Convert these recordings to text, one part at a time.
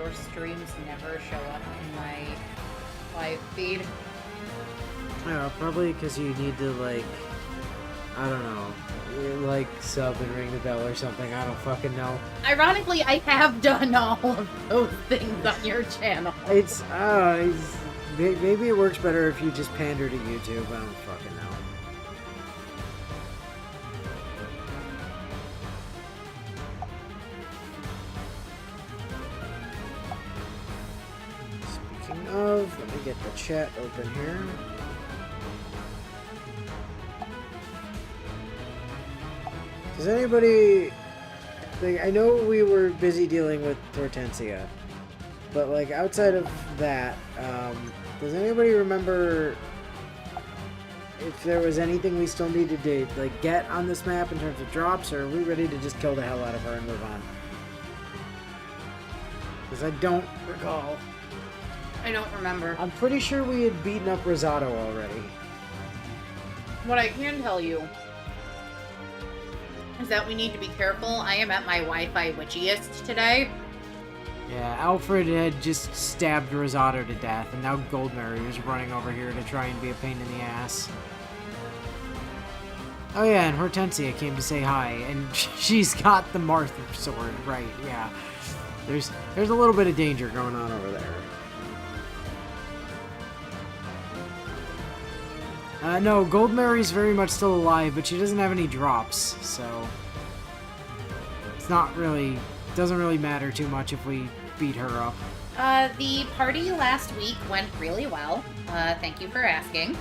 your streams never show up in my live feed? Yeah, probably because you need to, like, I don't know, like, sub and ring the bell or something. I don't fucking know. Ironically, I have done all of those things on your channel. Maybe it works better if you just pander to YouTube. I don't fucking know. Speaking of, let me get the chat open here. Does anybody... Like, I know we were busy dealing with Hortensia, but, like, outside of that, does anybody remember if there was anything we still needed to, like, get on this map in terms of drops, or are we ready to just kill the hell out of her and move on? Because I don't recall. I don't remember. I'm pretty sure we had beaten up Rosado already. What I can tell you is that we need to be careful. I am at my Wi-Fi witchiest today. Yeah, Alfred had just stabbed Rosado to death, and now Goldmary is running over here to try and be a pain in the ass. Oh yeah, and Hortensia came to say hi, and she's got the Martha sword, right, yeah. There's a little bit of danger going on over there. No, Goldmary's very much still alive, but she doesn't have any drops, so... It's not really... doesn't really matter too much if we beat her up. The party last week went really well. Thank you for asking.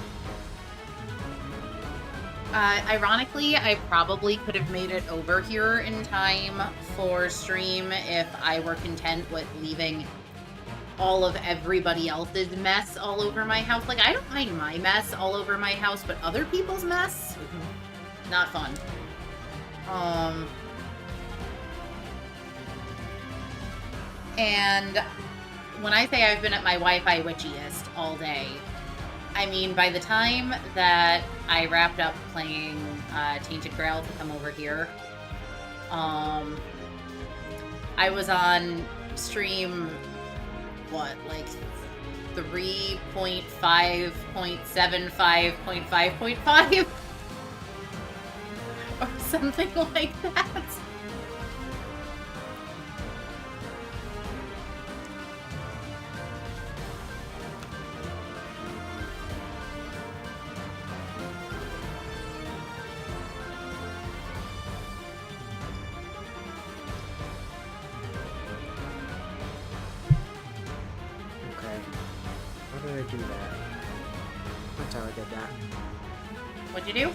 Ironically, I probably could have made it over here in time for stream if I were content with leaving all of everybody else's mess all over my house. Like, I don't mind my mess all over my house, but other people's mess? Not fun. And when I say I've been at my Wi-Fi witchiest all day, I mean by the time that I wrapped up playing Tainted Grail to come over here, I was on stream, what, like 3.5.75.5.5 or something like that. Do that. That's how I did that. What'd you do?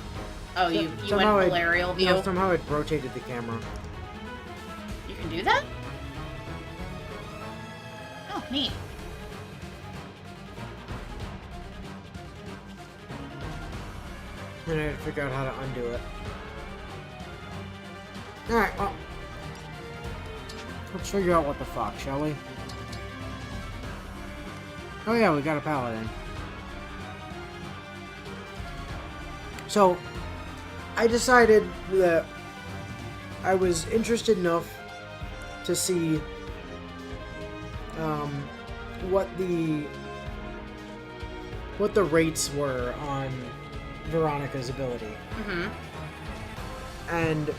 Oh, you went full aerial view? No, somehow it rotated the camera. You can do that? Oh, neat. And I had to figure out how to undo it. Alright, well. Let's figure out what the fuck, shall we? Oh yeah, we got a paladin. So, I decided that I was interested enough to see what the rates were on Veronica's ability. Mm-hmm. And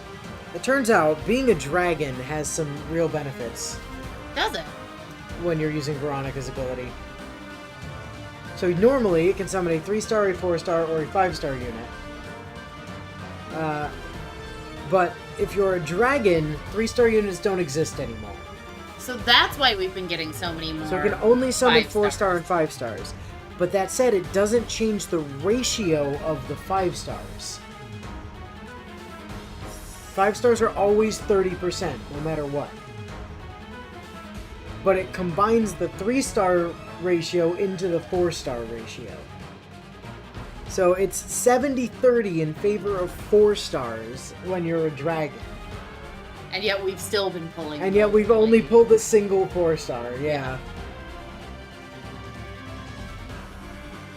it turns out being a dragon has some real benefits. Does it? When you're using Veronica's ability. So normally, it can summon a 3-star, a 4-star, or a 5-star unit. But if you're a dragon, 3-star units don't exist anymore. So that's why we've been getting so many more. So it can only summon 5 4-star and 5-stars. But that said, it doesn't change the ratio of the 5-stars. 5-stars are always 30%, no matter what. But it combines the 3-star ratio into the 4-star ratio. So it's 70-30 in favor of 4-stars when you're a dragon. And yet we've still been pulling. And yet we've only pulled a single 4-star, yeah.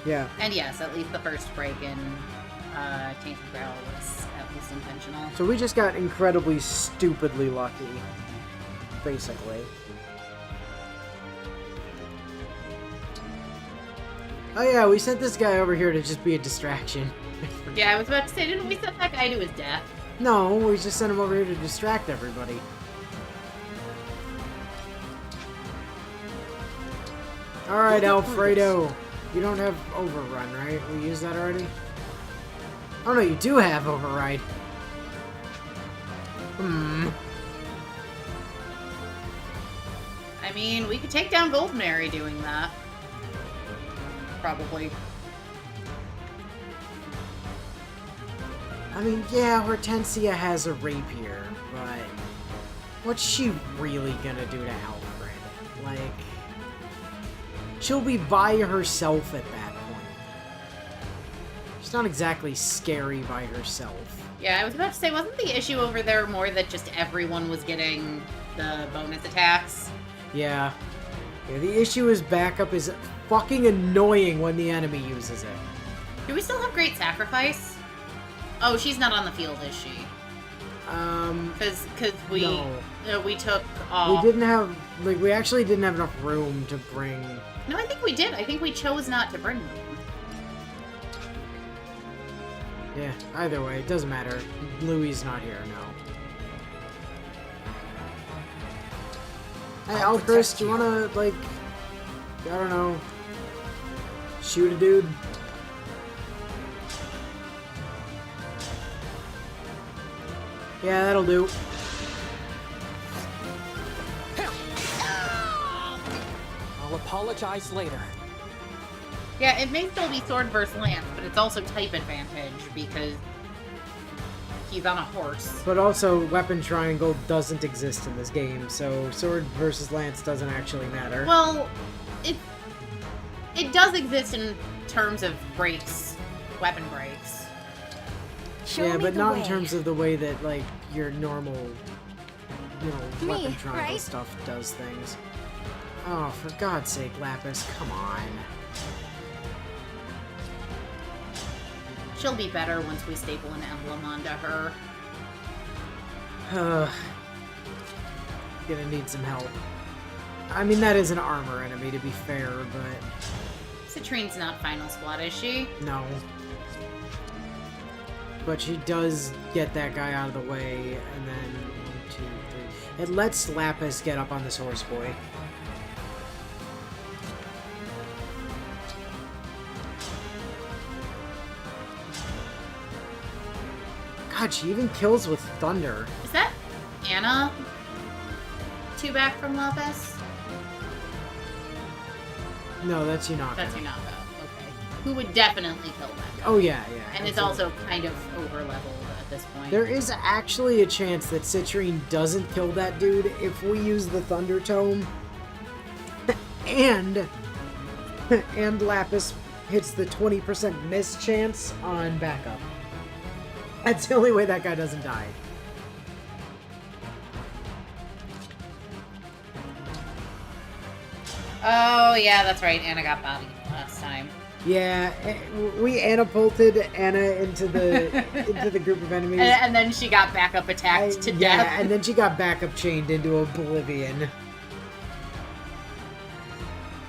Yeah. And yes, at least the first break in Tainted Grail was at least intentional. So we just got incredibly stupidly lucky, basically. Oh yeah, we sent this guy over here to just be a distraction. Yeah, I was about to say, didn't we send that guy to his death? No, we just sent him over here to distract everybody. Alright, Alfredo. You don't have Overrun, right? We used that already? Oh no, you do have Override. I mean, we could take down Gold Mary doing that. Probably. I mean, yeah, Hortensia has a rapier, but what's she really gonna do to Alfred? Like, she'll be by herself at that point. She's not exactly scary by herself. Yeah, I was about to say, wasn't the issue over there more that just everyone was getting the bonus attacks? Yeah. Yeah, the issue is backup is fucking annoying when the enemy uses it. Do we still have Great Sacrifice? Oh, she's not on the field, is she? Because we we took off. We didn't have, like, we actually didn't have enough room to bring. No, I think we did. I think we chose not to bring them. Yeah, either way, it doesn't matter. Louis is not here, no. Hey, Chris, do you wanna, like, I don't know, shoot a dude? Yeah, that'll do. I'll apologize later. Yeah, it may still be sword versus lance, but it's also type advantage because he's on a horse. But also, weapon triangle doesn't exist in this game, so sword versus lance doesn't actually matter. Well, it does exist in terms of breaks, weapon breaks. Yeah, but not in terms of the way that, like, your normal, you know, weapon triangle right? stuff does things. Oh, for God's sake, Lapis, come on. She'll be better once we staple an emblem onto her. Gonna need some help. I mean, that is an armor enemy, to be fair, but... Citrine's not final squad, is she? No. But she does get that guy out of the way, and then 1, 2, 3. It lets Lapis get up on this horse boy. God, she even kills with thunder. Is that Anna? 2 back from Lapis? No, that's Yunaka. That's Yunaka. Okay. Who would definitely kill that guy. Oh yeah, yeah. And is also kind of over-leveled at this point. There is actually a chance that Citrine doesn't kill that dude if we use the Thunder Tome. and Lapis hits the 20% miss chance on backup. That's the only way that guy doesn't die. Oh, yeah, that's right. Anna got bodied last time. Yeah, we Anna-pulted Anna into the group of enemies. And then she got backup attacked to death. Yeah, and then she got backup chained into oblivion.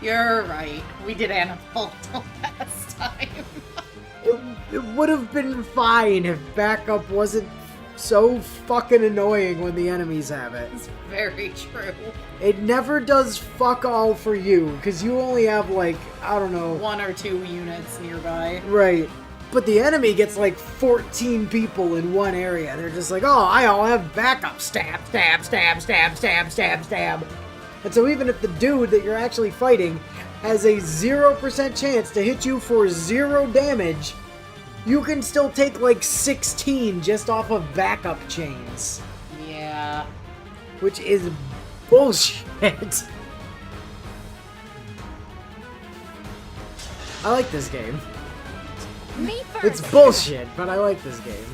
You're right. We did Anna pull last time. It would have been fine if backup wasn't so fucking annoying when the enemies have it. It's very true. It never does fuck all for you, because you only have, like, I don't know... 1 or 2 units nearby. Right. But the enemy gets, like, 14 people in one area. They're just like, oh, I all have backup. Stab, stab, stab, stab, stab, stab, stab. And so even if the dude that you're actually fighting has a 0% chance to hit you for 0 damage... you can still take like 16 just off of backup chains. Yeah. Which is bullshit. I like this game. Me first. It's bullshit, but I like this game.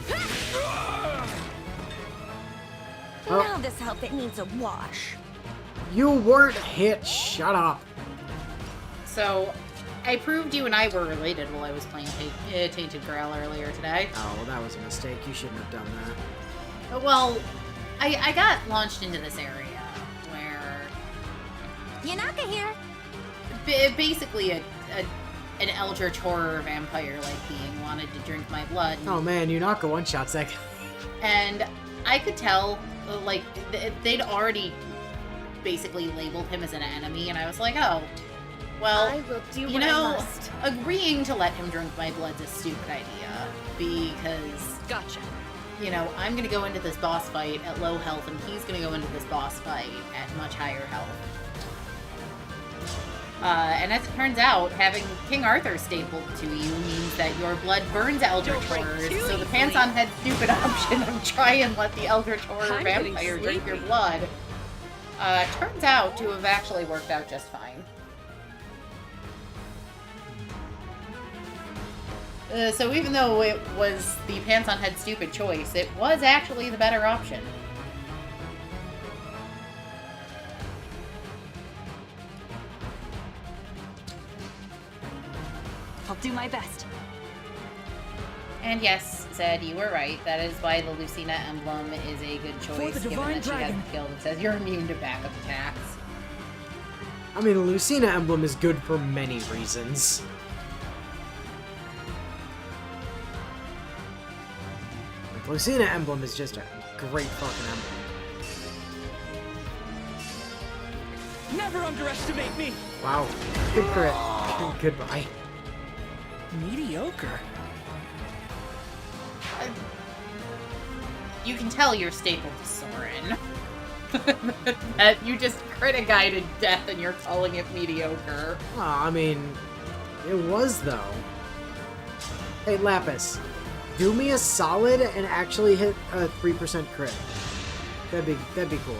Now this outfit needs a wash. You weren't hit, shut up. So, I proved you and I were related while I was playing Tainted Grail earlier today. Oh, well, that was a mistake. You shouldn't have done that. Well, I got launched into this area where Yanaka here. basically an eldritch horror vampire-like being wanted to drink my blood. Oh man, Yunaka one-shots that guy. And I could tell, like, they'd already basically labeled him as an enemy, and I was like, oh, well, I will do you what I know, must. agreeing to let him drink my blood's a stupid idea, because, Gotcha. you know, I'm gonna go into this boss fight at low health, and he's gonna go into this boss fight at much higher health. And as it turns out, having King Arthur stapled to you means that your blood burns Eldritch Don't break Horrors, too so the easily. Pants on Head stupid option of try and let the Eldritch Horror I'm getting vampire drink your sleepy. blood turns out to have actually worked out just fine. So even though it was the Pants on Head stupid choice, it was actually the better option. I'll do my best. And yes, Zed, you were right. That is why the Lucina emblem is a good choice, the given Divine that she has Dragon. a skill that says you're immune to backup attacks. I mean, the Lucina emblem is good for many reasons. Like, Lucina emblem is just a great fucking emblem. Never underestimate me! Wow. Good crit. Goodbye. Mediocre. You can tell you're stapled to Soren. That you just crit a guy to death and you're calling it mediocre. Oh, I mean, it was though. Hey, Lapis, do me a solid and actually hit a 3% crit. That'd be cool.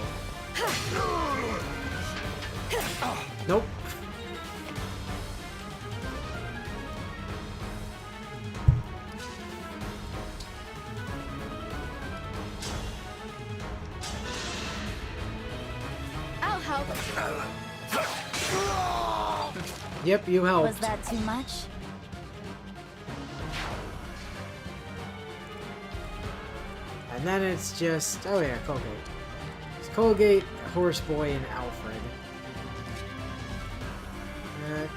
Nope. I'll help. Yep, you helped. Was that too much? And then it's just, oh yeah, Colgate. It's Colgate, Horseboy, and Alfred.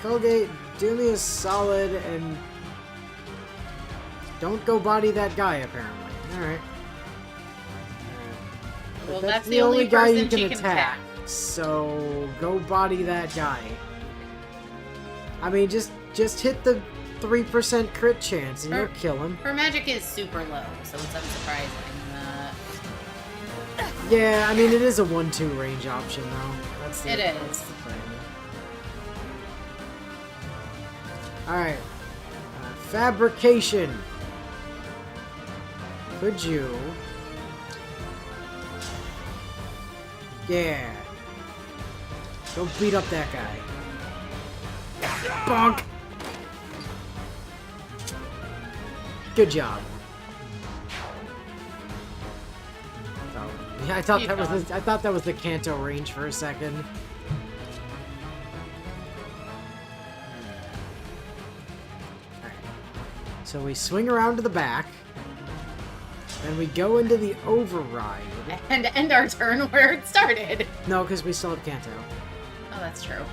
Colgate, do me a solid and don't go body that guy, apparently. Alright. Well, But that's the only guy you person can she can attack. So go body that guy. I mean, just hit the 3% crit chance and you'll kill him. Her magic is super low, so it's unsurprising. Yeah, I mean, it is a 1-2 range option, though. That's the, It is. that's the thing. Alright. Fabrication. Could you... Yeah. Go beat up that guy. Bonk! Good job. Oh, yeah, I thought Keep that was going. I thought that was the Kanto range for a second. Alright. So we swing around to the back. Then we go into the override. And end our turn where it started. No, because we still have Kanto. Oh, that's true.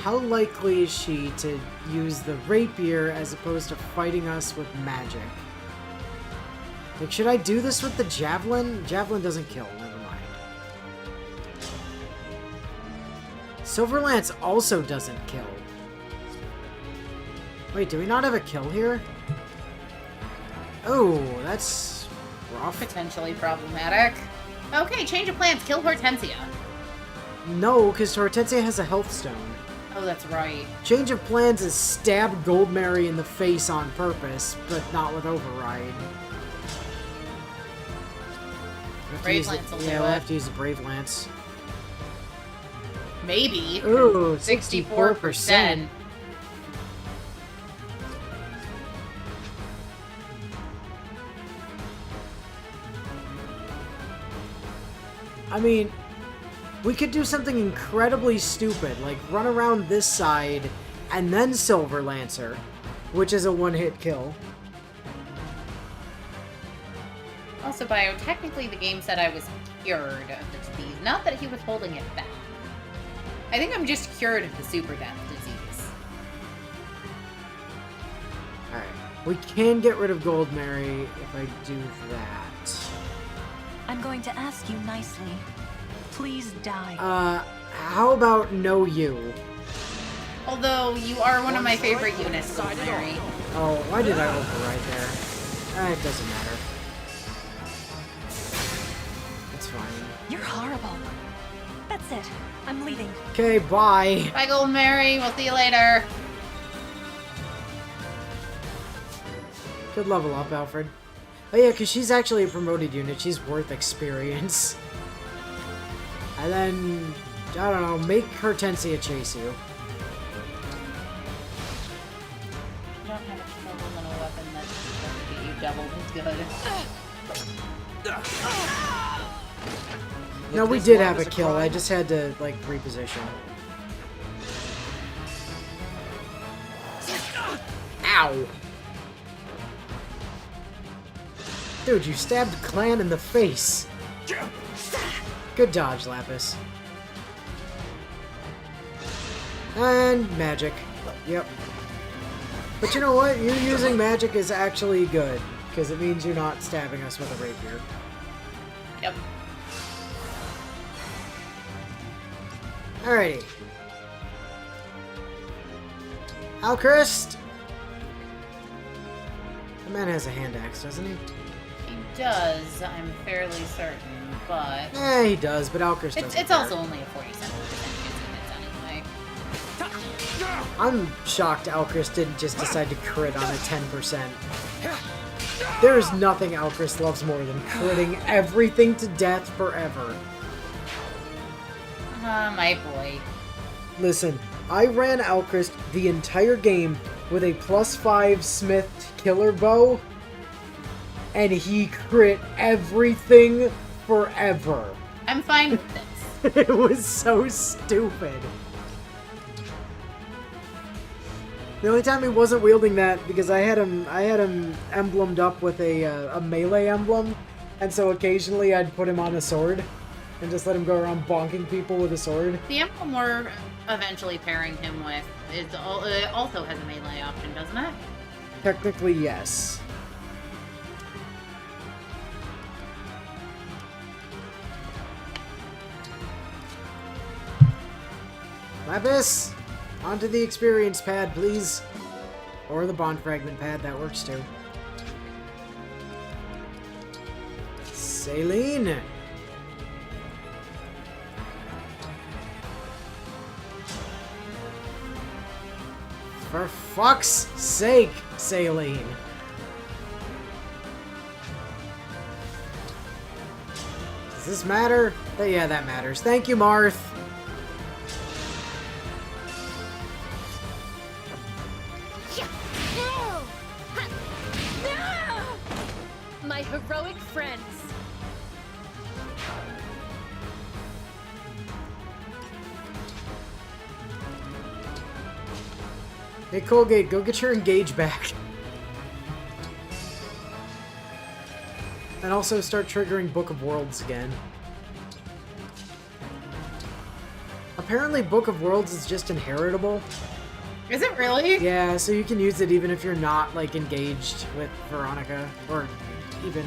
How likely is she to use the rapier as opposed to fighting us with magic? Like, should I do this with the javelin? Javelin doesn't kill, never mind. Silverlance also doesn't kill. Wait, do we not have a kill here? Oh, that's rough. Potentially problematic. Okay, change of plans. Kill Hortensia. No, because Hortensia has a health stone. Oh, that's right. Change of plans is stab Goldmary in the face on purpose, but not with override. We'll have to Brave use the- Lance will Yeah, do we'll it. have to use the Brave Lance. Maybe. Ooh, 64%. I mean, we could do something incredibly stupid, like run around this side and then Silver Lancer, which is a one-hit kill. Also, biotechnically, the game said I was cured of the disease. Not that he was holding it back. I think I'm just cured of the super death disease. Alright. We can get rid of Gold Mary if I do that. I'm going to ask you nicely. Please die. How about no you? Although, you are one of my favorite units, Gold Mary. Oh, why did I override there? It doesn't matter. It's fine. You're horrible. That's it. I'm leaving. Okay, bye. Bye, Gold Mary. We'll see you later. Good level up, Alfred. Oh yeah, because she's actually a promoted unit. She's worth experience. And then, I don't know, make Hortensia chase you. You don't have a trouble in a weapon that's supposed to get you doubled as good. No, we did have a kill. I just had to, like, reposition. Ow! Dude, you stabbed Clan in the face. Good dodge, Lapis. And magic. Yep. But you know what? You using magic is actually good, because it means you're not stabbing us with a rapier. Yep. Alrighty. Alchrist! The man has a hand axe, doesn't he? He does, I'm fairly certain, but... Yeah, he does, but Alchrist doesn't. It's care. also only a 47% chance anyway. I'm shocked Alchrist didn't just decide to crit on a 10%. There is nothing Alchrist loves more than critting everything to death forever. My boy. Listen, I ran Alchrist the entire game with a +5 Smith killer bow, and he crit everything forever. I'm fine with this. It was so stupid. The only time he wasn't wielding that because I had him emblemed up with a melee emblem, and so occasionally I'd put him on a sword and just let him go around bonking people with a sword. The emblem we're eventually pairing him with also has a melee option, doesn't it? Technically, yes. Lapis, onto the experience pad, please. Or the bond fragment pad, that works too. Saline. For fuck's sake, Saline. Does this matter? Yeah, that matters. Thank you, Marth. My heroic friends. Hey, Colgate, go get your engage back. And also start triggering Book of Worlds again. Apparently Book of Worlds is just inheritable. Is it really? Yeah, so you can use it even if you're not, like, engaged with Veronica. Or even,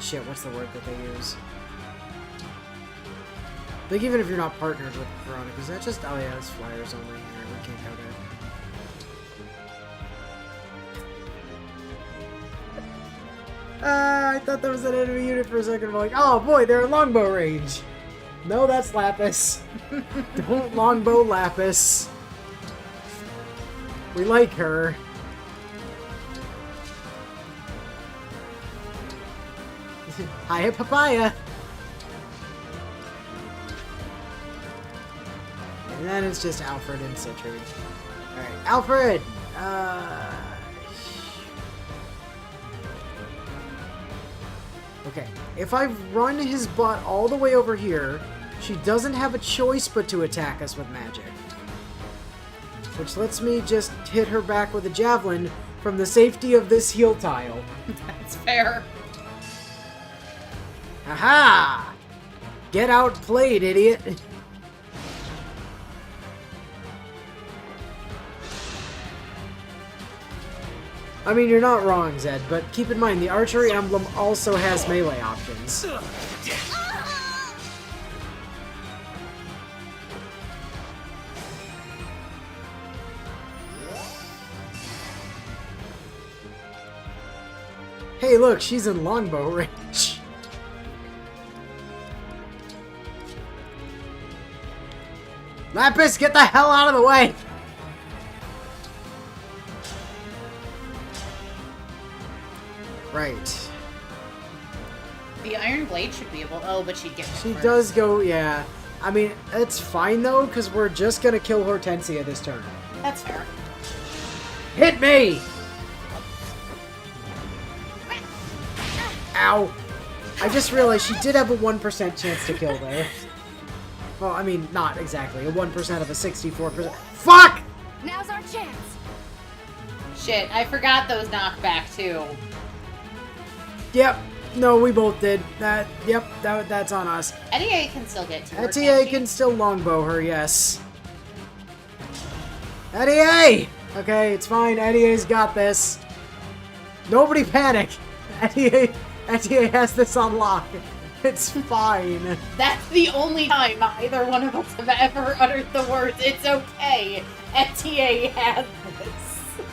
shit, what's the word that they use? Like, even if you're not partnered with Veronica. Is that just... Oh, yeah, it's flyers only. Alright, we can't go there. I thought that was an enemy unit for a second. I'm like, oh boy, they're in longbow range. No, that's Lapis. Don't longbow Lapis. We like her. Hiya, Papaya. And then it's just Alfred and Citrine. Alright, Alfred! Okay, if I run his butt all the way over here, she doesn't have a choice but to attack us with magic. Which lets me just hit her back with a javelin from the safety of this heal tile. That's fair. Aha! Get outplayed, idiot! I mean, you're not wrong, Zed, but keep in mind, the archery emblem also has melee options. Hey, look, she's in longbow range. Lapis, get the hell out of the way! Right. The Iron Blade should be able... Oh, but she'd get hit She first. does go, yeah. I mean, it's fine, though, because we're just gonna kill Hortensia this turn. That's fair. Hit me! Ow! I just realized she did have a 1% chance to kill there. Well, I mean, not exactly. A 1% of a 64%. Fuck! Now's our chance. Shit, I forgot those knockback, too. Yep. No, we both did. That's on us. NEA can still get to her, ETA can't she? can still longbow her, yes. ETA! Okay, it's fine. ETA's got this. Nobody panic. ETA has this on lock. It's fine. That's the only time either one of us have ever uttered the words, "It's okay." ETA has this.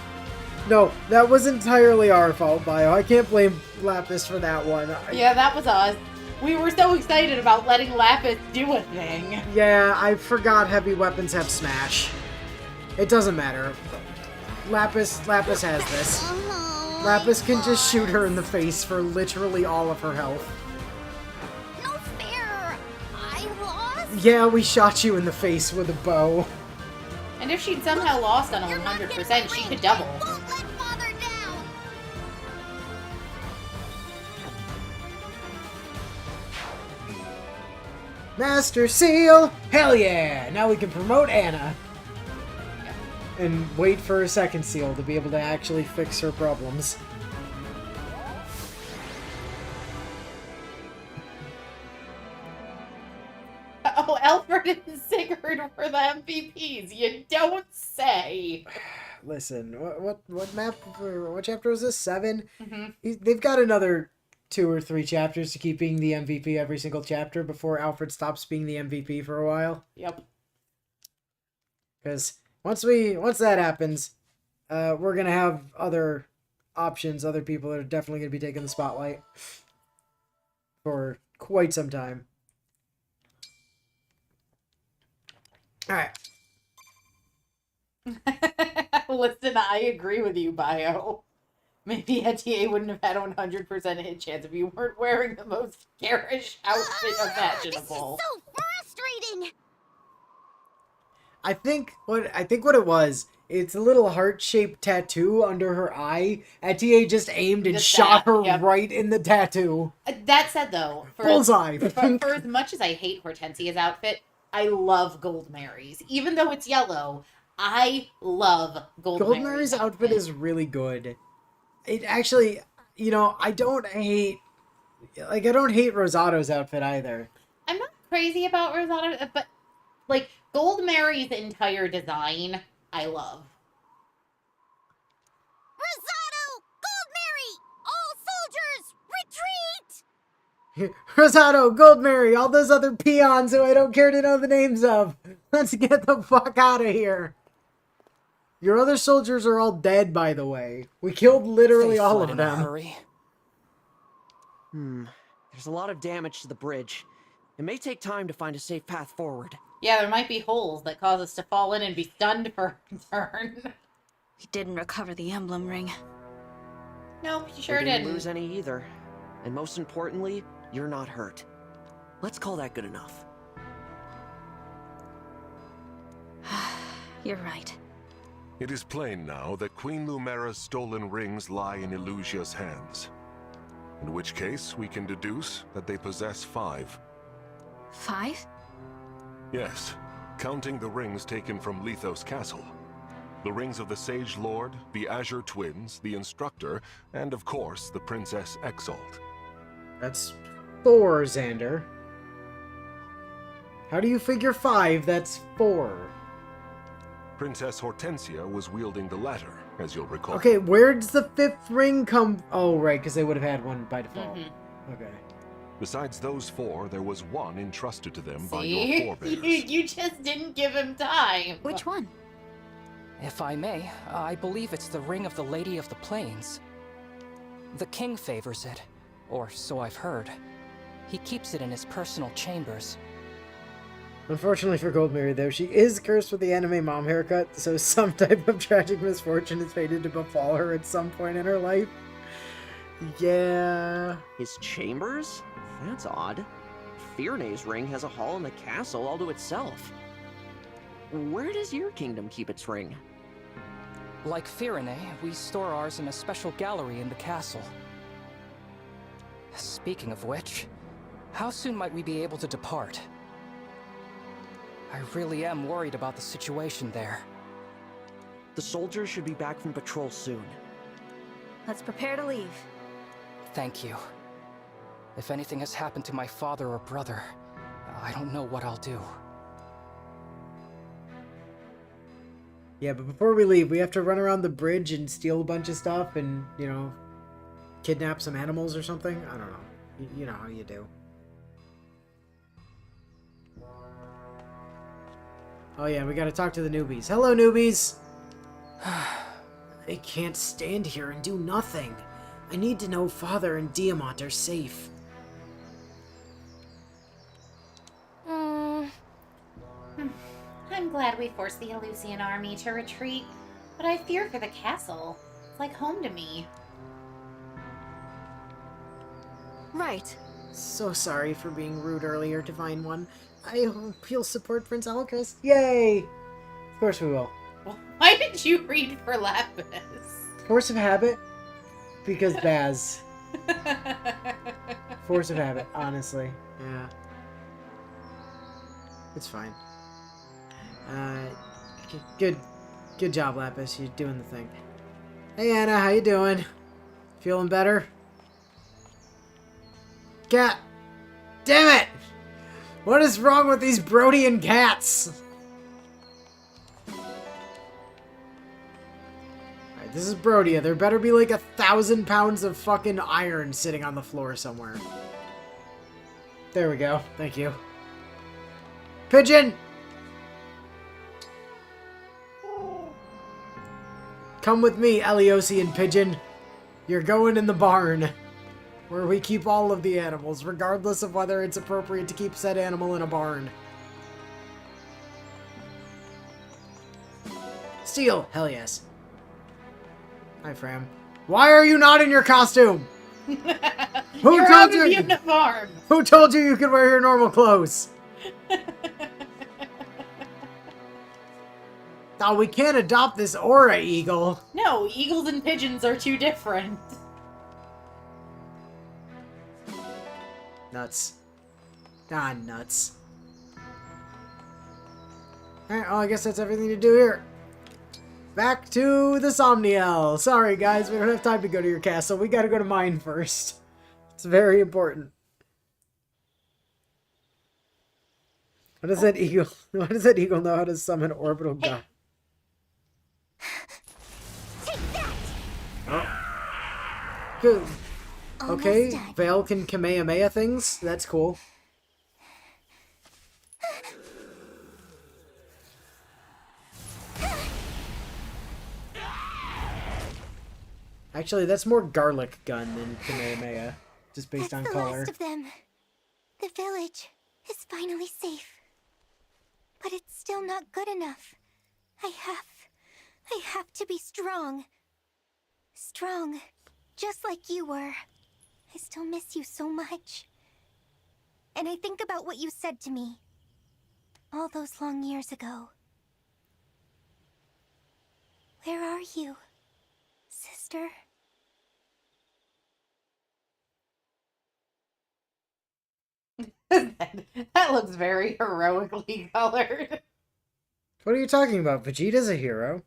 No, that was entirely our fault, Bio. I can't blame Lapis for that one. Yeah, that was us. We were so excited about letting Lapis do a thing. Yeah, I forgot heavy weapons have smash. It doesn't matter. Lapis has this. Lapis can just shoot her in the face for literally all of her health. No fair. I lost. Yeah, we shot you in the face with a bow. And if she'd somehow lost on a 100%, she could double. Won't let father down. Master Seal! Hell yeah! Now we can promote Anna. And wait for a second seal to be able to actually fix her problems. Oh, Alfred and Sigurd were the MVPs. You don't say. Listen, what map, what chapter was this? 7? Mm-hmm. They've got another 2 or 3 chapters to keep being the MVP every single chapter before Alfred stops being the MVP for a while. Yep. Because once that happens, we're gonna have other options, other people that are definitely gonna be taking the spotlight for quite some time. All right. Listen, I agree with you, Bio. Maybe ETA wouldn't have had a 100% hit chance if you weren't wearing the most garish outfit imaginable. This is so frustrating. I think what it was, it's a little heart-shaped tattoo under her eye. ETA just aimed and Just shot that, her yep. right in the tattoo. That said, though, Bullseye. for as much as I hate Hortensia's outfit, I love Gold Mary's. Even though it's yellow, I love Gold Mary's outfit is really good. It actually, I don't hate Rosato's outfit either. I'm not crazy about Rosado, but like Gold Mary's entire design, I love. Rosado! Gold Mary! All soldiers, retreat! Rosato, Gold Mary, all those other peons who I don't care to know the names of. Let's get the fuck out of here. Your other soldiers are all dead, by the way. We killed literally They all fled of in a them. hurry. There's a lot of damage to the bridge. It may take time to find a safe path forward. Yeah, there might be holes that cause us to fall in and be stunned for a turn. We didn't recover the emblem ring. Nope, you sure We didn't didn't. lose any either. And most importantly, you're not hurt. Let's call that good enough. You're right. It is plain now that Queen Lumera's stolen rings lie in Elusia's hands. In which case, we can deduce that they possess 5. 5? Yes, counting the rings taken from Lethos Castle. The rings of the Sage Lord, the Azure Twins, the Instructor, and of course, the Princess Exalt. That's 4, Xander. How do you figure 5? That's 4. Princess Hortensia was wielding the latter, as you'll recall. Okay, where does the 5th ring come? Oh, right, because they would have had one by default. Okay. Besides those 4, there was one entrusted to them by your See? forebears. You just didn't give him time. Which one? If I may, I believe it's the Ring of the Lady of the Plains. The king favors it, or so I've heard. He keeps it in his personal chambers. Unfortunately for Goldberry, though, she is cursed with the anime mom haircut, so some type of tragic misfortune is fated to befall her at some point in her life. Yeah. His chambers? That's odd. Firne's ring has a hall in the castle all to itself. Where does your kingdom keep its ring? Like Firene, we store ours in a special gallery in the castle. Speaking of which, how soon might we be able to depart? I really am worried about the situation there. The soldiers should be back from patrol soon. Let's prepare to leave. Thank you. If anything has happened to my father or brother, I don't know what I'll do. Yeah, but before we leave, we have to run around the bridge and steal a bunch of stuff and, you know, kidnap some animals or something. I don't know. You know how you do. Oh yeah, we gotta talk to the newbies. Hello, newbies! I can't stand here and do nothing. I need to know Father and Diamant are safe. I'm glad we forced the Elusian army to retreat, but I fear for the castle. It's like home to me. Right. So sorry for being rude earlier, Divine One. I hope you'll support Prince Alcus. Yay! Of course we will. Why did you read for Lapis? Force of habit? Because Baz. Force of habit, honestly. Yeah. It's fine. Good job, Lapis. You're doing the thing. Hey, Anna, how you doing? Feeling better? Cat! Damn it! What is wrong with these Brodian cats? Alright, this is Brodia. There better be like 1,000 pounds of fucking iron sitting on the floor somewhere. There we go. Thank you. Pigeon! Come with me, Eliosian Pigeon. You're going in the barn, where we keep all of the animals, regardless of whether it's appropriate to keep said animal in a barn. Steel! Hell yes. Hi, Fram. Why are you not in your costume? Who You're told out you? of uniform. Who told you could wear your normal clothes? Oh, we can't adopt this Aura Eagle. No, eagles and pigeons are too different. Nuts. Ah, nuts. Alright, well, I guess that's everything to do here. Back to the Somniel. Sorry, guys, we don't have time to go to your castle. We gotta go to mine first. It's very important. What does that eagle? Why does that eagle know how to summon orbital god? Take that! Oh. Good. Okay, Almost done. Vale can Kamehameha things. That's cool. Actually, that's more garlic gun than Kamehameha, just based on That's the color. last of them. The village is finally safe. But it's still not good enough. I have to be strong. Strong, just like you were. I still miss you so much. And I think about what you said to me all those long years ago. Where are you, sister? That looks very heroically colored. What are you talking about? Vegeta's a hero.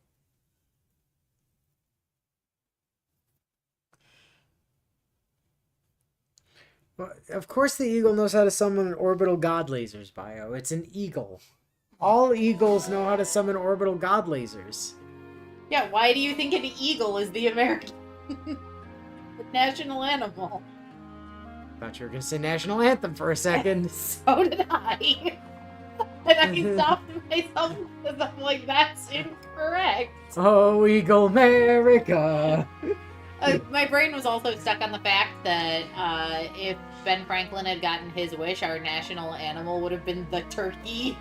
Well, of course the eagle knows how to summon orbital god lasers, Bio. It's an eagle. All eagles know how to summon orbital god lasers. Yeah, why do you think an eagle is the American national animal? Thought you were gonna say national anthem for a second. So did I. And I stopped myself because I'm like, that's incorrect. Oh, Eagle America! My brain was also stuck on the fact that if Ben Franklin had gotten his wish, our national animal would have been the turkey.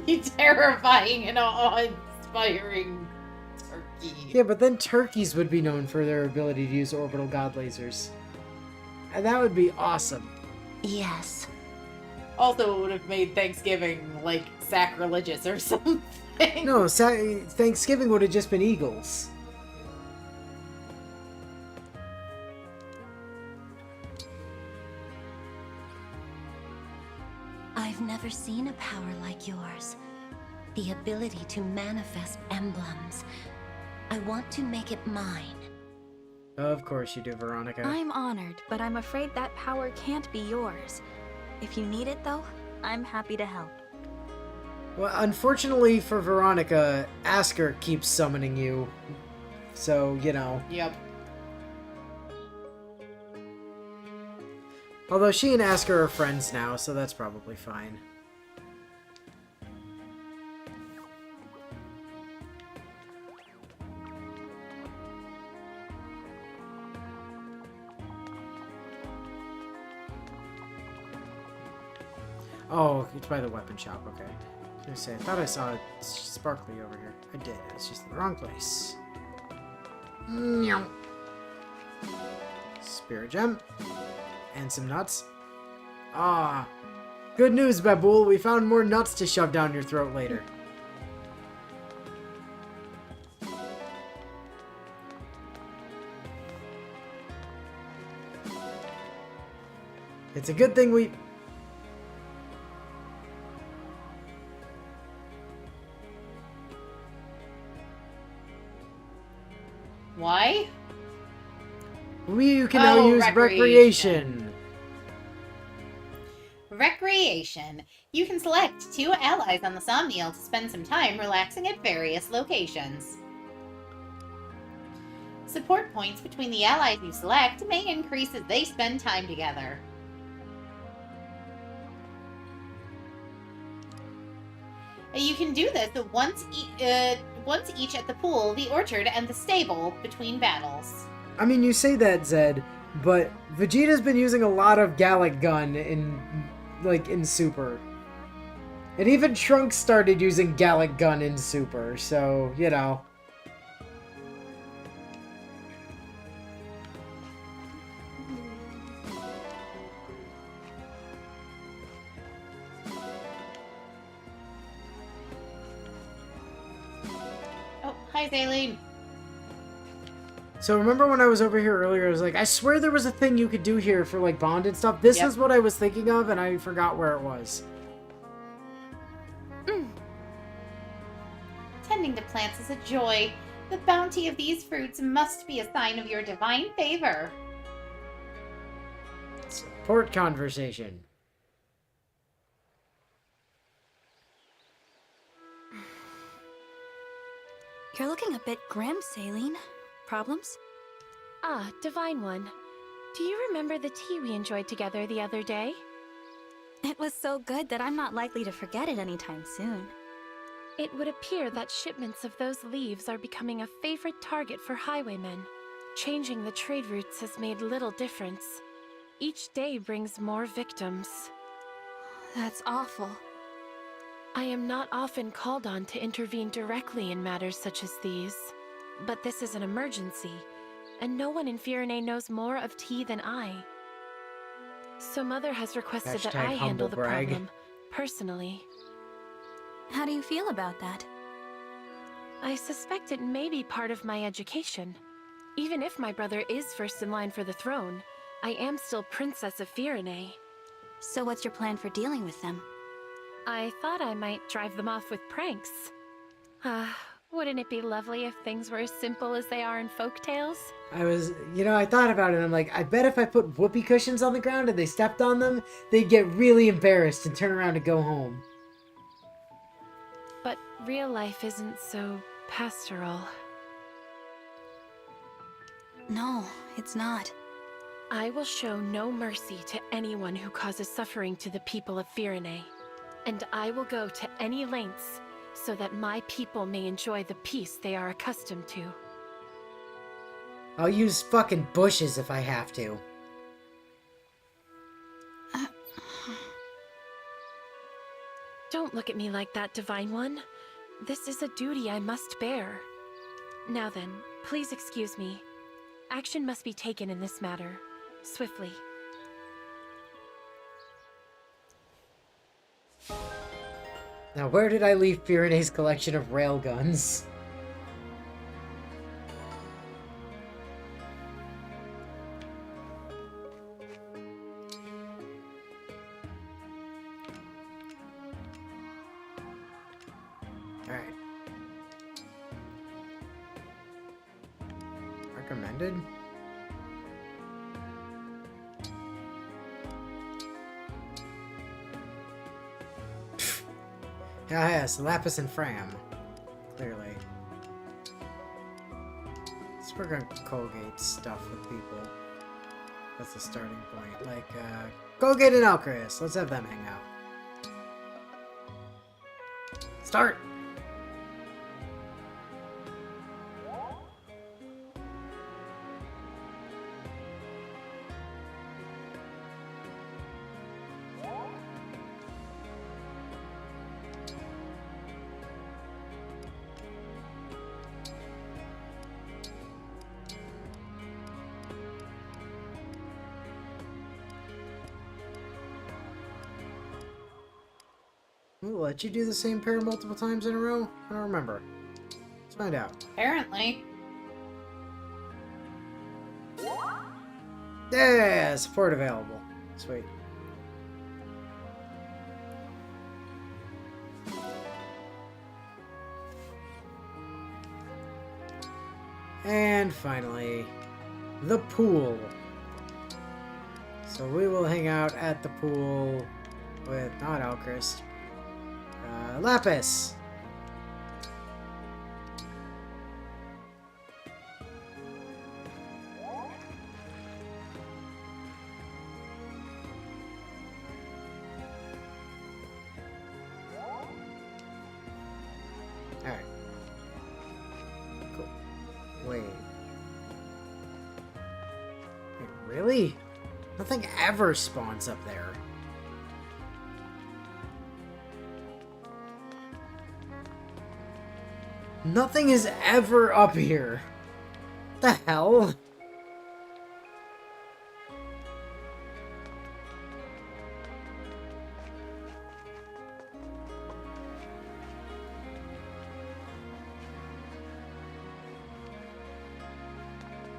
The terrifying and awe-inspiring turkey. Yeah, but then turkeys would be known for their ability to use orbital god lasers. And that would be awesome. Yes. Also, it would have made Thanksgiving, like, sacrilegious or something. No, Thanksgiving would have just been eagles. I've never seen a power like yours. The ability to manifest emblems. I want to make it mine. Of course you do, Veronica. I'm honored, but I'm afraid that power can't be yours. If you need it, though, I'm happy to help. Well, unfortunately for Veronica, Asker keeps summoning you. So, you know. Yep. Although she and Asker are friends now, so that's probably fine. Oh, it's by the weapon shop, okay. I was gonna say, I thought I saw it sparkly over here. I did, it's just in the wrong place. Meow. Spirit gem. And some nuts. Ah. Good news, Babool. We found more nuts to shove down your throat later. It's a good thing we... Why? You can now use recreation. Recreation. You can select 2 allies on the Somniel to spend some time relaxing at various locations. Support points between the allies you select may increase as they spend time together. You can do this once each at the pool, the orchard, and the stable between battles. I mean, you say that, Zed, but Vegeta's been using a lot of Gallic Gun in Super. And even Trunks started using Gallic Gun in Super, so, you know. Oh, hi, Zaylene. So remember when I was over here earlier, I was like, I swear there was a thing you could do here for, like, bond and stuff. This is what I was thinking of, and I forgot where it was. Tending to plants is a joy. The bounty of these fruits must be a sign of your divine favor. Support conversation. You're looking a bit grim, Saline. Problems? Ah, Divine One. Do you remember the tea we enjoyed together the other day? It was so good that I'm not likely to forget it anytime soon. It would appear that shipments of those leaves are becoming a favorite target for highwaymen. Changing the trade routes has made little difference. Each day brings more victims. That's awful. I am not often called on to intervene directly in matters such as these. But this is an emergency, and no one in Firene knows more of tea than I. So Mother has requested that I handle the problem, personally. How do you feel about that? I suspect it may be part of my education. Even if my brother is first in line for the throne, I am still Princess of Firene. So what's your plan for dealing with them? I thought I might drive them off with pranks. Wouldn't it be lovely if things were as simple as they are in folktales? I thought about it, and I'm like, I bet if I put whoopee cushions on the ground and they stepped on them, they'd get really embarrassed and turn around and go home. But real life isn't so pastoral. No, it's not. I will show no mercy to anyone who causes suffering to the people of Firene. And I will go to any lengths so that my people may enjoy the peace they are accustomed to. I'll use fucking bushes if I have to. Don't look at me like that, Divine One. This is a duty I must bear. Now then, please excuse me. Action must be taken in this matter, swiftly. Now, where did I leave Firene's collection of railguns? Alright. Recommended? Ah, yes, Lapis and Fram. Clearly. Let's work on Colgate stuff with people. That's the starting point. Like, Colgate and Alchris. Let's have them hang out. Start! We'll let you do the same pair multiple times in a row? I don't remember. Let's find out. Apparently. Yeah, support available. Sweet. And finally, the pool. So we will hang out at the pool with not Alchrist. Lapis. Alright. Cool. Wait. Really? Nothing ever spawns up there. Nothing is ever up here. What the hell?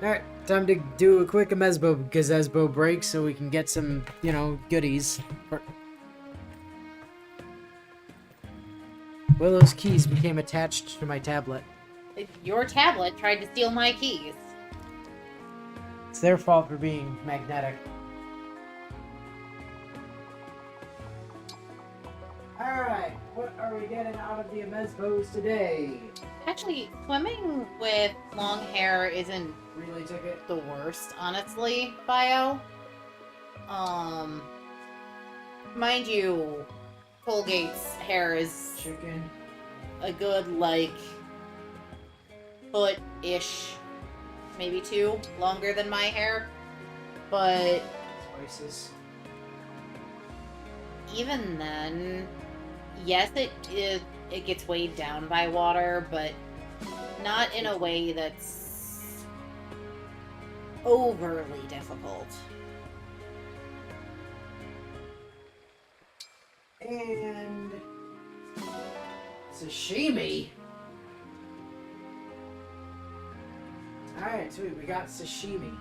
Alright, time to do a quick gazebo break so we can get some, you know, goodies. Willow's keys became attached to my tablet. Your tablet tried to steal my keys. It's their fault for being magnetic. Alright, what are we getting out of the Amezbos today? Actually, swimming with long hair isn't Relay ticket. the worst, honestly, Bio. Mind you, Colgate's hair is Chicken. a good, like, foot-ish, maybe 2, longer than my hair. But Spices. even then, yes, it gets weighed down by water, but not in a way that's overly difficult. And sashimi. Alright, sweet, we got sashimi.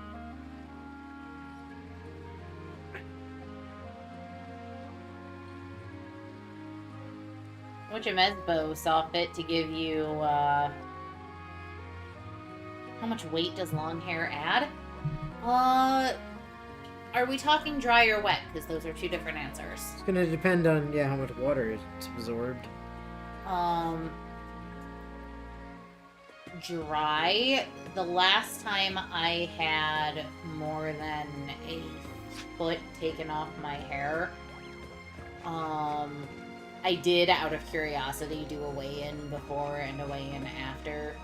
Which Amezbo saw fit to give you, how much weight does long hair add? Are we talking dry or wet? Because those are 2 different answers. It's gonna depend on, yeah, how much water it's absorbed. dry. The last time I had more than a foot taken off my hair, I did, out of curiosity, do a weigh-in before and a weigh-in after.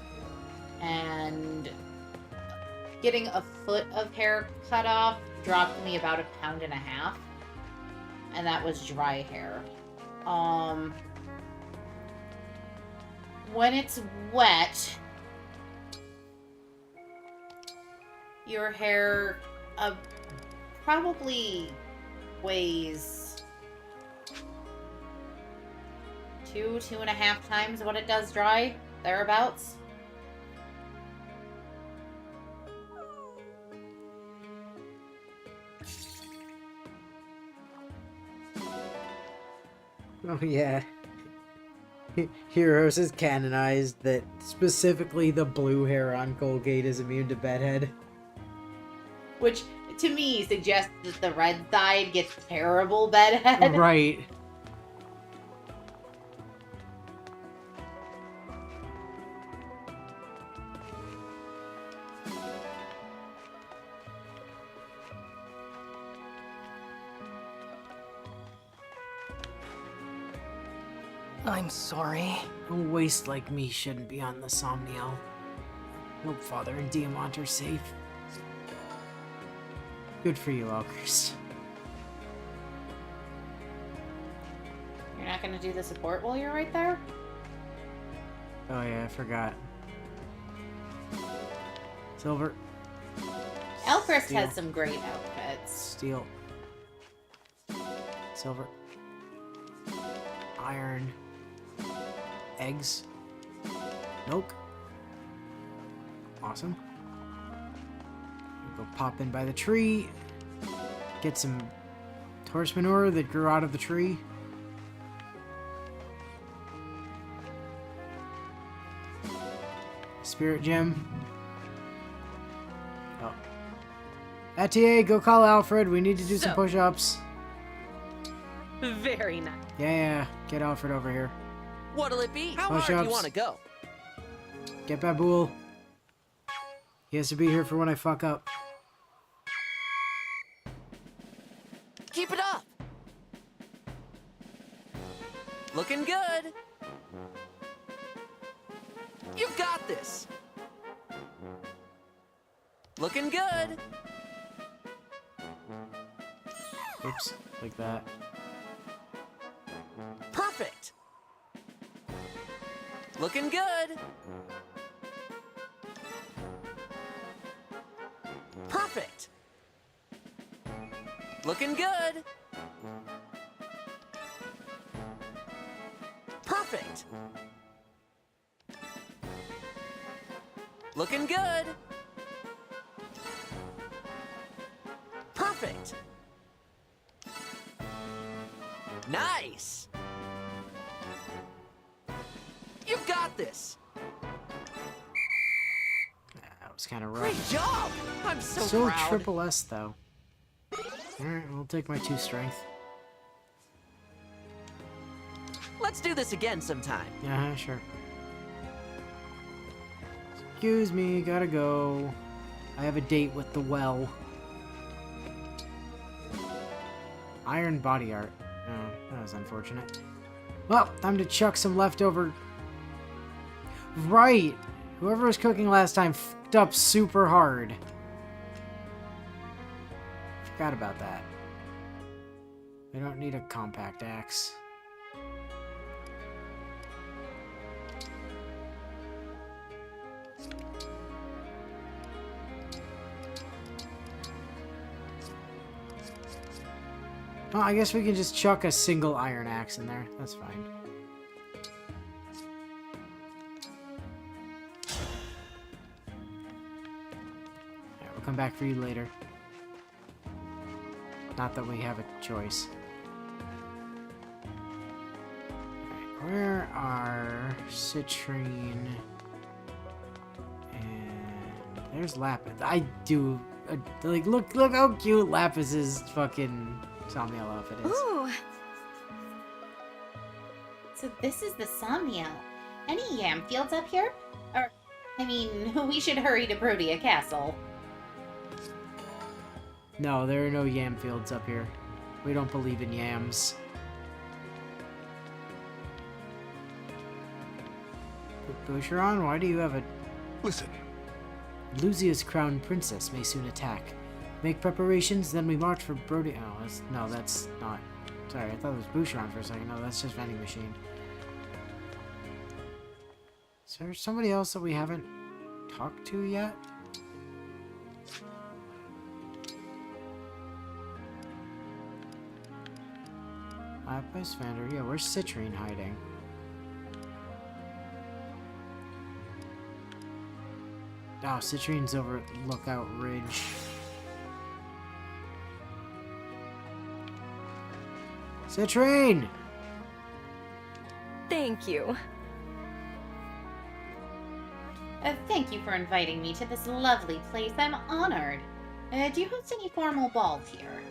And getting a foot of hair cut off dropped me about 1.5 pounds. And that was dry hair. When it's wet, your hair probably weighs 2.5 times what it does dry, thereabouts. Oh yeah. Heroes is canonized that specifically the blue hair on Colgate is immune to bedhead. Which, to me, suggests that the red side gets terrible bedhead. Right. I'm sorry. A waste like me shouldn't be on the Somniel. Hope Father and Diamant are safe. Good for you, Elkhurst. You're not gonna do the support while you're right there? Oh yeah, I forgot. Silver. Elchrist Steel. has some great outfits. Steel. Silver. Iron. Eggs. Milk. Awesome. Go pop in by the tree. Get some horse manure that grew out of the tree. Spirit gem. Oh. Etier, go call Alfred. We need to do some So- push-ups. Very nice. Yeah. Get Alfred over here. What'll it be? How Push hard do ups. you want to go? Get Babool. He has to be here for when I fuck up. Keep it up. Looking good. You got this. Looking good. Oops, like that. Perfect. Looking good. Perfect. Looking good. Perfect. Looking good. Perfect. Nice. You got this. That was kind of rough. Great job. I'm so, So proud. triple S though. Alright, we'll take my 2 strength. Let's do this again sometime. Yeah, sure. Excuse me, gotta go. I have a date with the well. Iron body art. Oh, that was unfortunate. Well, time to chuck some leftover. Right! Whoever was cooking last time fucked up super hard. Forgot about that. I don't need a compact axe. Well, I guess we can just chuck a single iron axe in there. That's fine. Alright, we'll come back for you later. Not that we have a choice. Alright, where are Citrine and there's Lapis. I do like look how cute Lapis's fucking Somniel outfit is. Ooh, So this is the Somniel. Any yam fields up here? Or I mean, we should hurry to Protea Castle. No, there are no yam fields up here. We don't believe in yams. Boucheron, why do you have a... Listen, Lucia's crowned princess may soon attack. Make preparations, then we march for Brody... Oh, no, that's not... Sorry, I thought it was Boucheron for a second. No, that's just vending machine. Is there somebody else that we haven't talked to yet? Lapis Vander. Yeah, where's Citrine hiding? Oh, Citrine's over at Lookout Ridge. Citrine! Thank you. Thank you for inviting me to this lovely place. I'm honored. Do you host any formal balls here?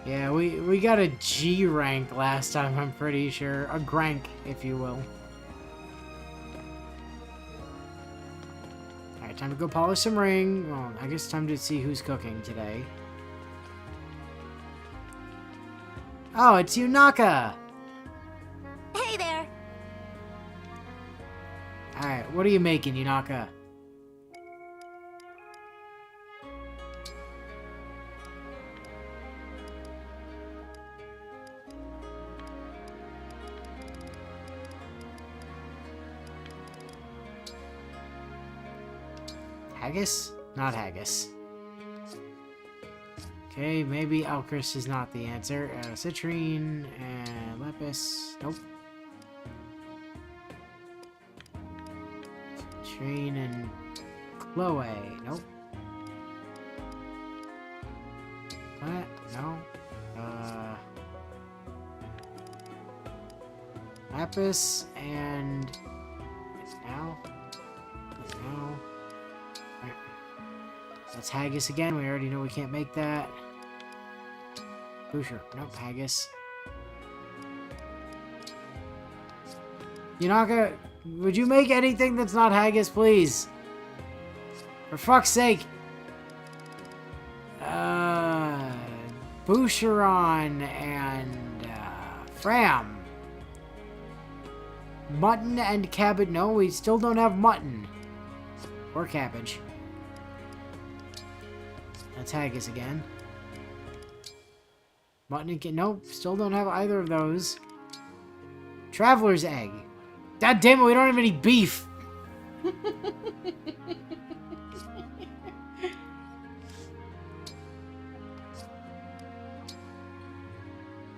Yeah, we got a G rank last time, I'm pretty sure. A Grank, if you will. Alright, time to go polish some ring. Well, I guess time to see who's cooking today. Oh, it's Yunaka! Hey there! Alright, what are you making, Yunaka? Haggis? Not haggis. Okay, maybe Alcris is not the answer. Citrine and Lapis. Nope. Citrine and Chloe. Nope. What? No. Lapis and... Now? Now? That's haggis again. We already know we can't make that. Boucher. Nope, haggis. Yunaka, would you make anything that's not haggis, please? For fuck's sake. Boucheron and Fram. Mutton and cabbage. No, we still don't have mutton. Or cabbage. That's haggis again. Mutton and... Nope, still don't have either of those. Traveler's egg. God damn it, we don't have any beef.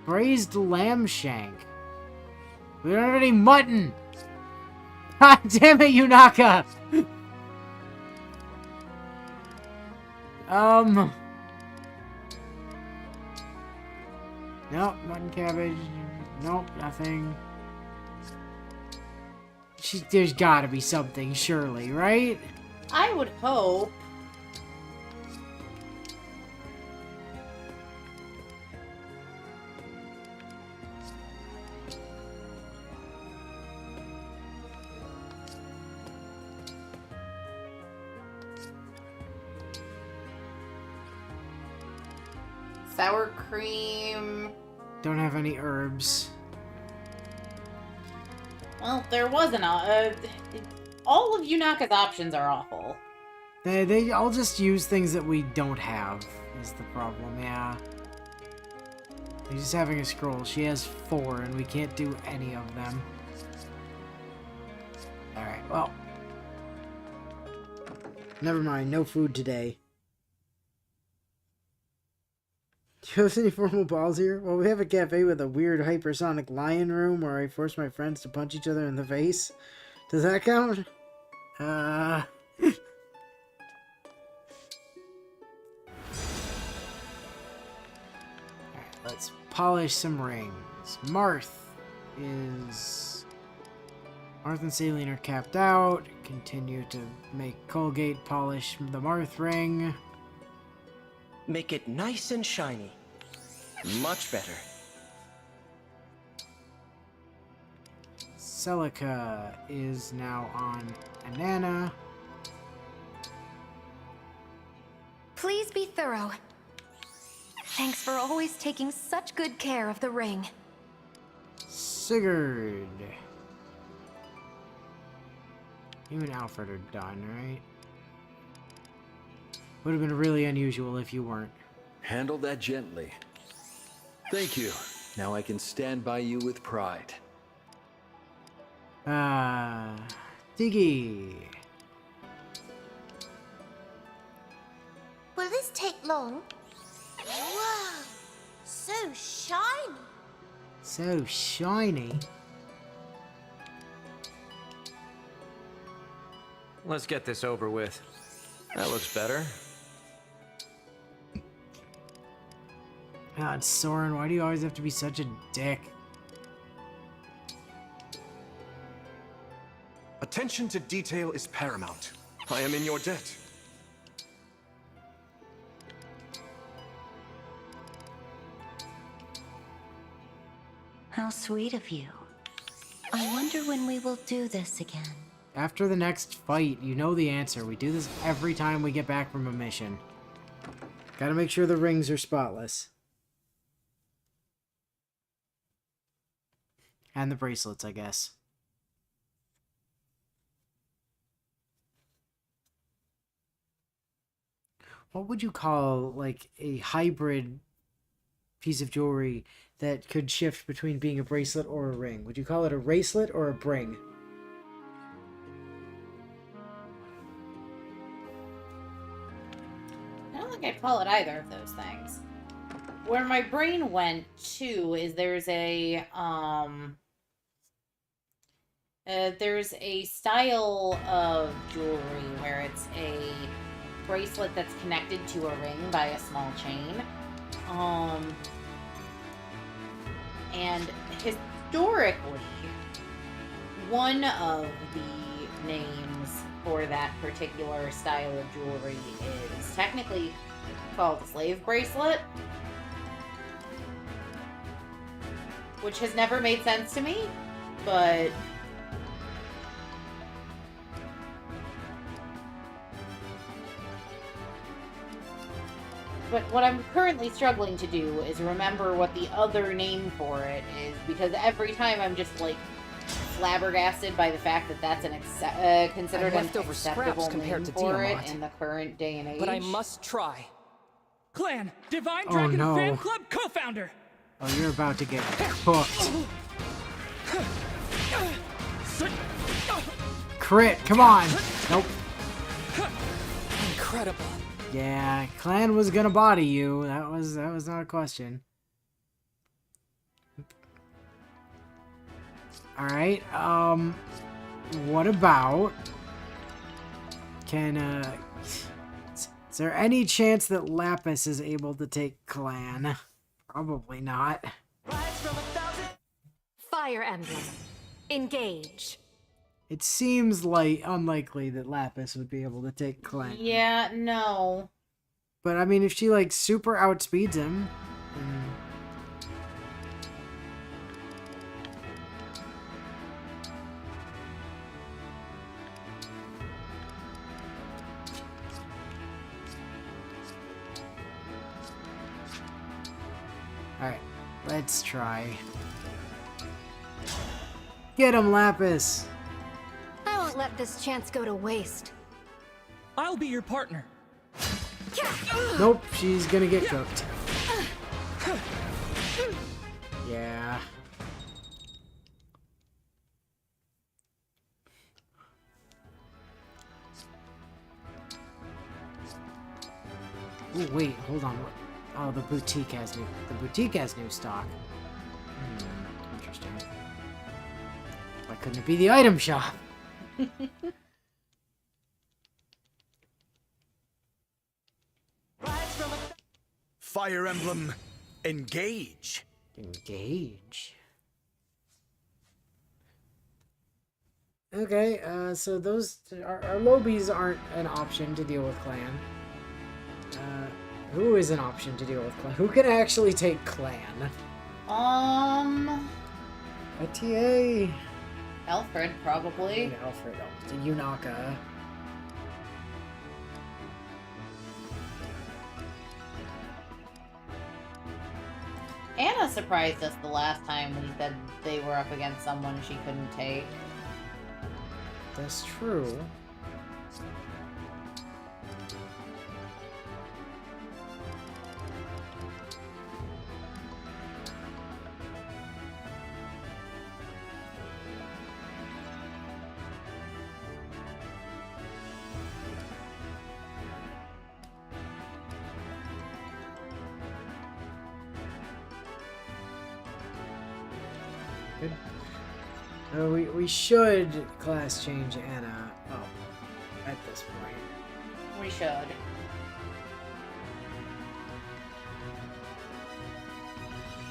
Braised lamb shank. We don't have any mutton. God damn it, Yunaka. Nope, mutton cabbage. Nope, nothing. There's gotta be something, surely, right? I would hope. Sour cream. Don't have any herbs. Well, there wasn't all of Yunaka's options are awful. They all just use things that we don't have, is the problem, yeah. He's just having a scroll. She has 4, and we can't do any of them. Alright, well. Never mind, no food today. Do you have any formal balls here? Well, we have a cafe with a weird hypersonic lion room where I force my friends to punch each other in the face. Does that count? Alright, let's polish some rings. Marth and Saline are capped out. Continue to make Colgate polish the Marth ring. Make it nice and shiny. Much better. Celica is now on Anana. Please be thorough. Thanks for always taking such good care of the ring. Sigurd. You and Alfred are done, right? Would have been really unusual if you weren't. Handle that gently. Thank you. Now I can stand by you with pride. Tiggy. Will this take long? Wow, so shiny. So shiny. Let's get this over with. That looks better. God, Soren, why do you always have to be such a dick? Attention to detail is paramount. I am in your debt. How sweet of you. I wonder when we will do this again. After the next fight, you know the answer. We do this every time we get back from a mission. Gotta make sure the rings are spotless. And the bracelets, I guess. What would you call, like, a hybrid piece of jewelry that could shift between being a bracelet or a ring? Would you call it a bracelet or a bring? I don't think I'd call it either of those things. Where my brain went to is there's a style of jewelry where it's a bracelet that's connected to a ring by a small chain. And historically, one of the names for that particular style of jewelry is technically called a slave bracelet, which has never made sense to me, but what I'm currently struggling to do is remember what the other name for it is, because every time I'm just like flabbergasted by the fact that that's an considered an leftover acceptable scraps compared name to for it Tiamat. in the current day and age. But I must try. Clan, Divine Oh, Dragon no. Fan Club co-founder. Oh, you're about to get cooked. Crit, come on. Nope. Incredible. Yeah, Clan was gonna body you. That was not a question. Alright, what about... is there any chance that Lapis is able to take Clan? Probably not. Fire Emblem. Engage. It seems like unlikely that Lapis would be able to take Clan. Yeah, no. But I mean, if she like super outspeeds him, then... Alright, let's try. Get him, Lapis! I won't let this chance go to waste. I'll be your partner. Nope, she's gonna get cooked. Yeah. Oh wait, hold on. Oh, the boutique has new stock. Interesting. Why couldn't it be the item shop? Fire Emblem, engage. Engage. Okay, so those our lobies aren't an option to deal with Clan. Who is an option to deal with Clan? Who can actually take Clan? A A TA. Alfred, probably. Yeah, Alfred. Oh, the Yunaka. Anna surprised us the last time we said they were up against someone she couldn't take. That's true. Good. We should class change Anna up at this point. We should.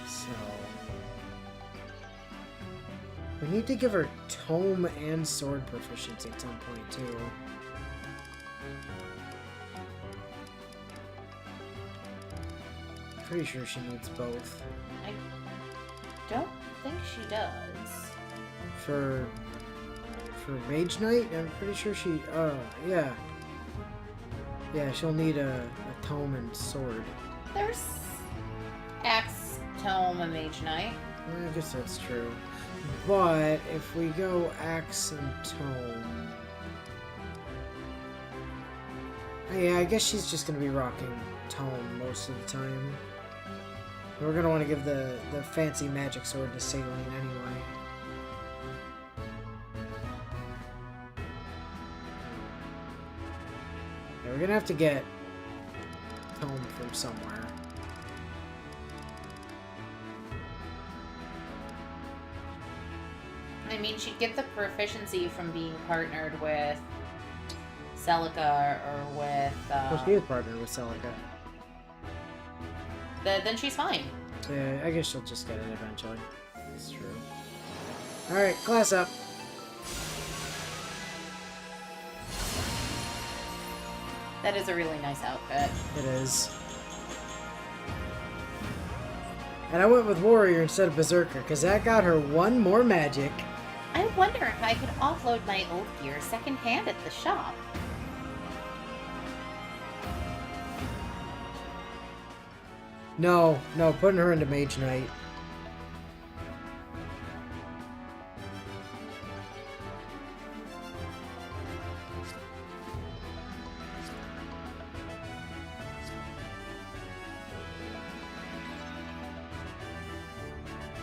So we need to give her tome and sword proficiency at some point too. Pretty sure she needs both. I don't think she does. For Mage Knight, I'm pretty sure she. Yeah. Yeah, she'll need a tome and sword. There's Axe, Tome, and Mage Knight. Well, I guess that's true. But if we go Axe and Tome. Yeah, I guess she's just gonna be rocking Tome most of the time. We're gonna want to give the fancy magic sword to Saline anyway. Yeah, we're gonna have to get Tome from somewhere. I mean, she'd get the proficiency from being partnered with Celica or with. Well, she is partnered with Celica. Then she's fine. Yeah, I guess she'll just get it eventually. It's true. Alright, class up. That is a really nice outfit. It is. And I went with Warrior instead of Berserker, because that got her one more magic. I wonder if I could offload my old gear secondhand at the shop. No, putting her into Mage Knight.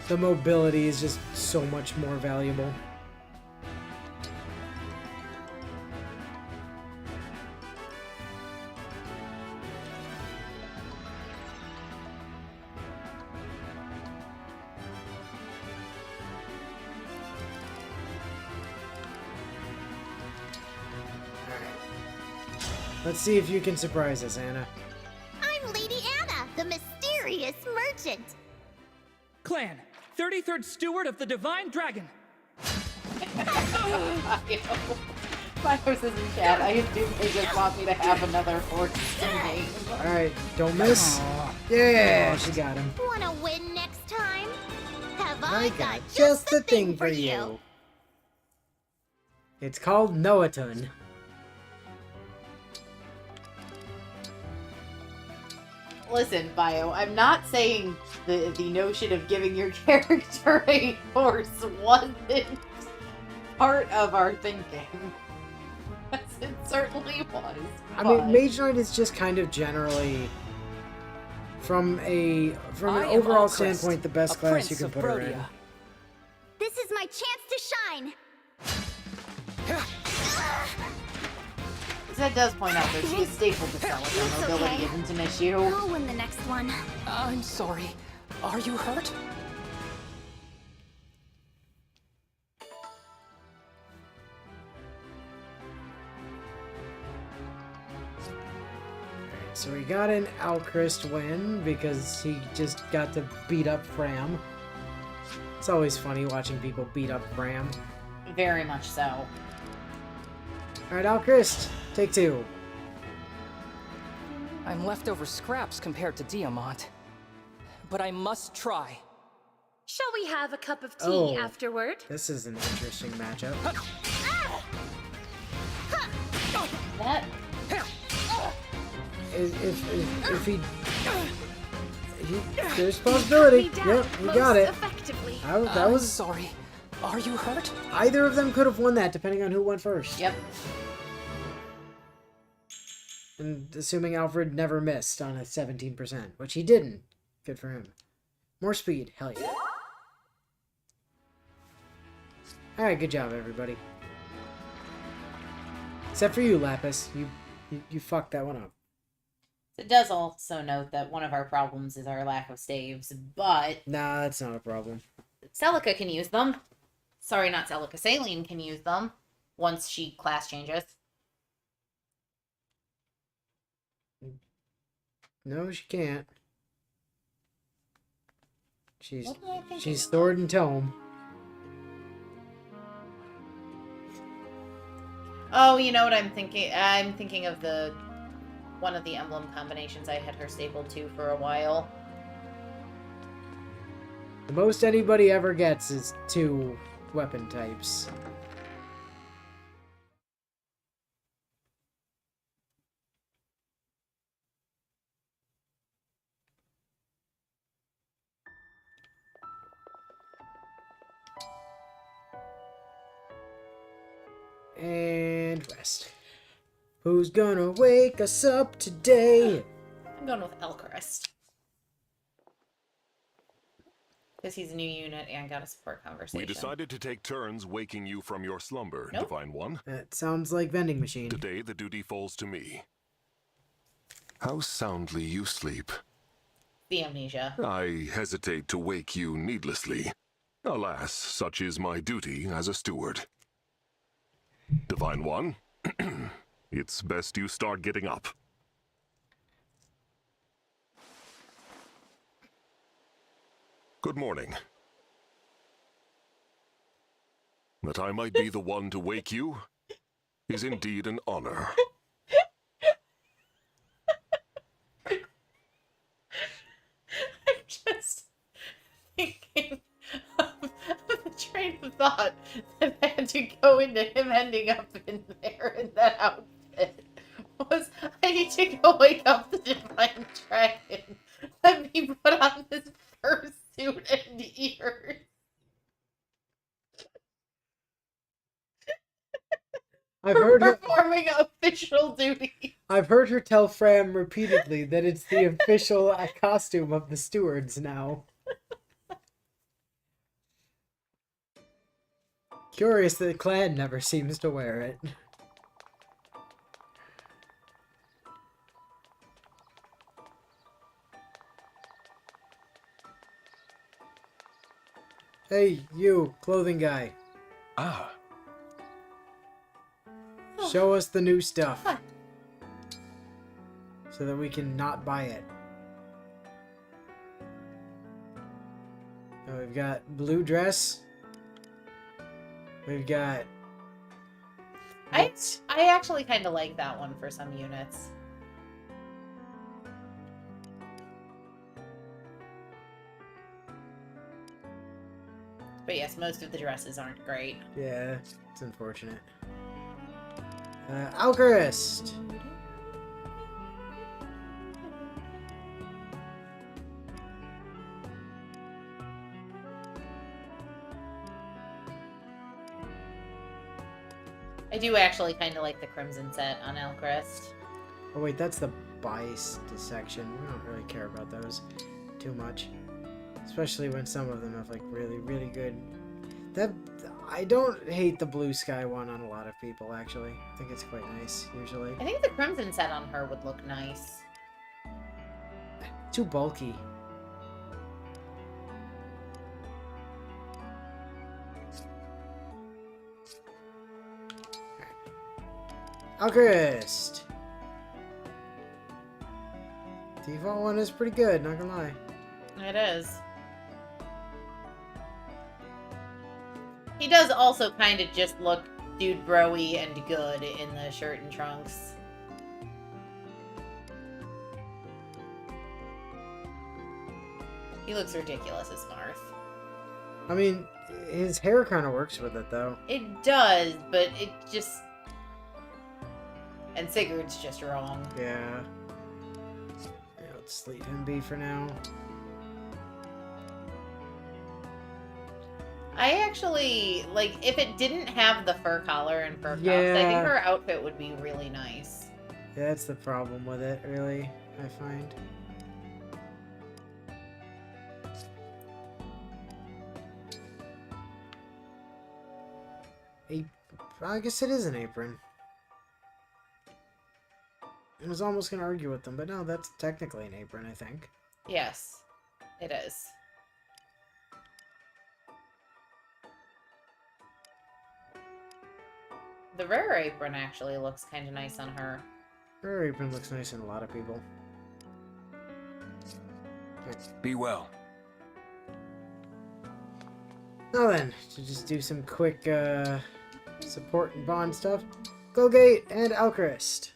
The mobility is just so much more valuable. Let's see if you can surprise us, Anna. I'm Lady Anna, the mysterious merchant. Clan, 33rd Steward of the Divine Dragon. Myos is in chat. I assume they just want me to have another horse game. Alright, don't miss. Yeah, she got him. Wanna win next time? Have I got just the thing for you. It's called Noatun. Listen, Bio, I'm not saying the notion of giving your character a horse wasn't part of our thinking. It certainly was. I mean, Mage Knight is just kind of generally, from an overall standpoint, the best class you can put her in. This is my chance to shine. That does point out that she is staple to Celica. Mobility isn't an issue. I'll win the next one. I'm sorry. Are you hurt? So we got an Alchrist win because he just got to beat up Fram. It's always funny watching people beat up Fram. Very much so. Alright, Alchrist, take two. I'm leftover scraps compared to Diamant. But I must try. Shall we have a cup of tea Oh. afterward? This is an interesting matchup. That If he there's a possibility. Yep, you got it. Effectively. That was sorry. Are you hurt? Either of them could have won that, depending on who went first. Yep. And assuming Alfred never missed on a 17%, which he didn't. Good for him. More speed. Hell yeah. Alright, good job, everybody. Except for you, Lapis. You fucked that one up. It does also note that one of our problems is our lack of staves, but Nah, that's not a problem. Celica can use them. Sorry, not Celica. Saline can use them once she class changes. No, she can't. She's What am I thinking she's of? Sword and Tome. Oh, you know what I'm thinking? I'm thinking of one of the emblem combinations I had her stapled to for a while. The most anybody ever gets is 2 weapon types. And rest. Who's gonna wake us up today? I'm going with Elchrist. Because he's a new unit and got a support conversation. We decided to take turns waking you from your slumber, Nope. Divine One. That sounds like vending machine. Today the duty falls to me. How soundly you sleep. The amnesia. I hesitate to wake you needlessly. Alas, such is my duty as a steward. Divine One, it's best you start getting up. Good morning. That I might be the one to wake you is indeed an honor. I'm just thinking of the train of thought that had to go into him ending up in there in that outfit. Was I need to go wake up the Divine Dragon. Let me put on this fursuit and ears. I've heard her. Performing official duty. I've heard her tell Fram repeatedly that it's the official costume of the stewards now. Curious that the clan never seems to wear it. Hey, you, clothing guy. Ah. Show us the new stuff. So that we can not buy it. So we've got blue dress. We've got... I actually kind of like that one for some units. But yes, most of the dresses aren't great. Yeah, it's unfortunate. Alchemist! I do actually kind of like the crimson set on Elchrist. Oh wait, that's the bias section. We don't really care about those too much. Especially when some of them have like really, really good... I don't hate the blue sky one on a lot of people, actually. I think it's quite nice, usually. I think the crimson set on her would look nice. Too bulky. Alchemist! Default one is pretty good, not gonna lie. It is. He does also kind of just look dude bro-y and good in the shirt and trunks. He looks ridiculous as Marth. I mean, his hair kind of works with it, though. It does, but it just... And Sigurd's just wrong. Yeah. Yeah, let's leave him be for now. I actually, like, if it didn't have the fur collar and fur cuffs, I Yeah. think her outfit would be really nice. Yeah, that's the problem with it, really, I find. I guess it is an apron. I was almost going to argue with them, but no, that's technically an apron, I think. Yes, it is. The rare apron actually looks kind of nice on her. Her apron looks nice on a lot of people. Be well. Now then, to just do some quick support and bond stuff. Golgate and Alchrist.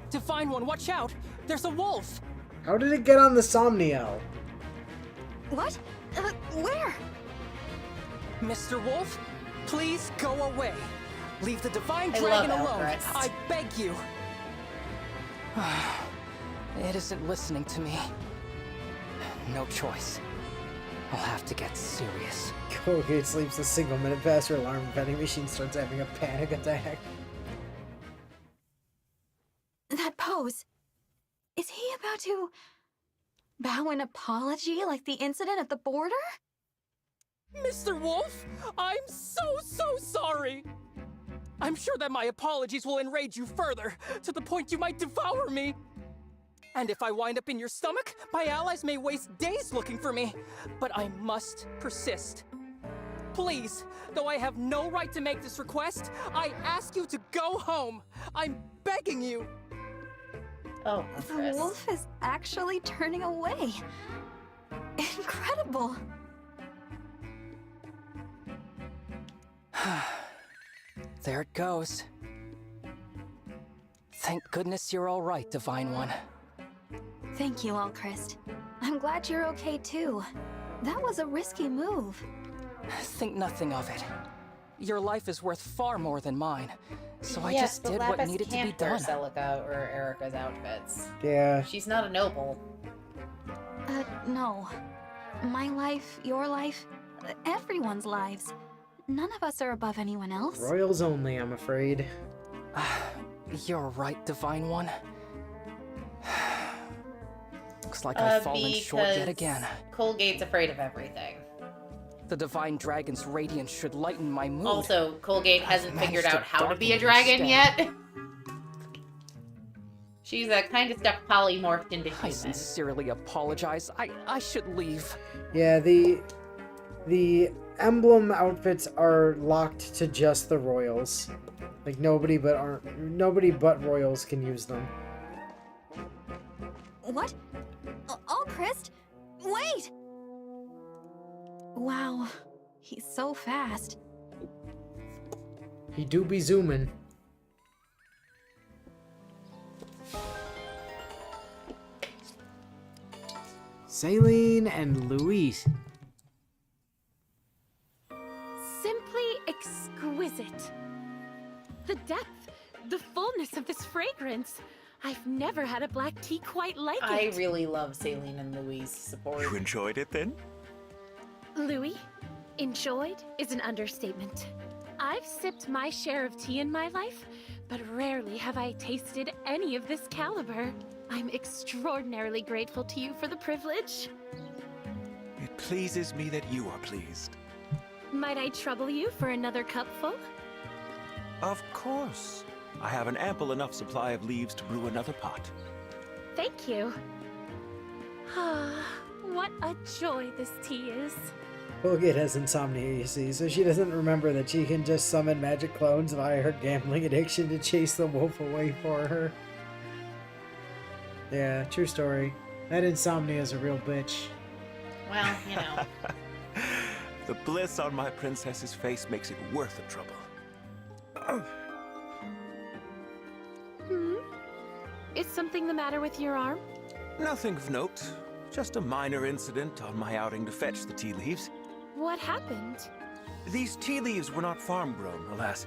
Divine One, watch out! There's a wolf! How did it get on the Somniel? What? Where? Mr. Wolf, please go away. Leave the Divine I Dragon love alone. Alchrist. I beg you. It isn't listening to me. No choice. I'll have to get serious. Golgate sleeps a single minute past her alarm vending machine starts having a panic attack. That pose. Is he about to bow an apology like the incident at the border? Mr. Wolf, I'm so sorry. I'm sure that my apologies will enrage you further, to the point you might devour me. And if I wind up in your stomach, my allies may waste days looking for me. But I must persist. Please, though I have no right to make this request, I ask you to go home. I'm begging you. Oh, The wolf is actually turning away. Incredible. There it goes. Thank goodness you're all right, Divine One. Thank you, Alchrist. I'm glad you're okay too. That was a risky move. Think nothing of it. Your life is worth far more than mine, so I Yes, just but did what Lapis needed to be can't wear done. Celica or Erica's outfits. Yeah. She's not a noble. No. My life, your life, everyone's lives. None of us are above anyone else. Royals only, I'm afraid. You're right, Divine One. Looks like I've fallen short yet again. Colgate's afraid of everything. The Divine Dragon's radiance should lighten my mood. Also, Colgate hasn't I've figured managed out how to be a darken dragon instead. yet. She's a kind of stuff polymorphed into I human. sincerely apologize. I should leave. Yeah, the emblem outfits are locked to just the royals. Like nobody but royals can use them. What? Alchrist? Wait! Wow, he's so fast. He do be zooming. Celine and Louise. Simply exquisite. The depth, the fullness of this fragrance. I've never had a black tea quite like I it. really love Celine and Louise support. You enjoyed it then? Louis, enjoyed is an understatement. I've sipped my share of tea in my life, but rarely have I tasted any of this caliber. I'm extraordinarily grateful to you for the privilege. It pleases me that you are pleased. Might I trouble you for another cupful? Of course. I have an ample enough supply of leaves to brew another pot. Thank you. Ah, what a joy this tea is. Colgate has insomnia, you see, so she doesn't remember that she can just summon magic clones via her gambling addiction to chase the wolf away for her. Yeah, true story. That insomnia is a real bitch. Well, you know. The bliss on my princess's face makes it worth the trouble. Is something the matter with your arm? Nothing of note. Just a minor incident on my outing to fetch the tea leaves. What happened? These tea leaves were not farm-grown, alas.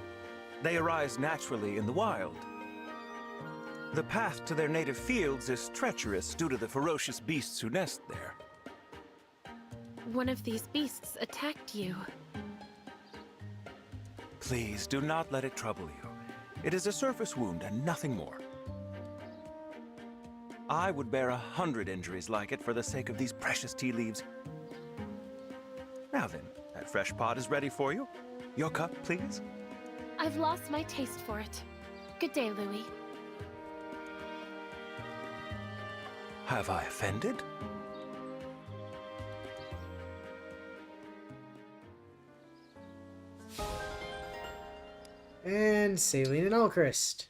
They arise naturally in the wild. The path to their native fields is treacherous due to the ferocious beasts who nest there. One of these beasts attacked you. Please do not let it trouble you. It is a surface wound and nothing more. I would bear 100 injuries like it for the sake of these precious tea leaves. Now then, that fresh pot is ready for you. Your cup, please. I've lost my taste for it. Good day, Louis. Have I offended? And Saline and Alchrist.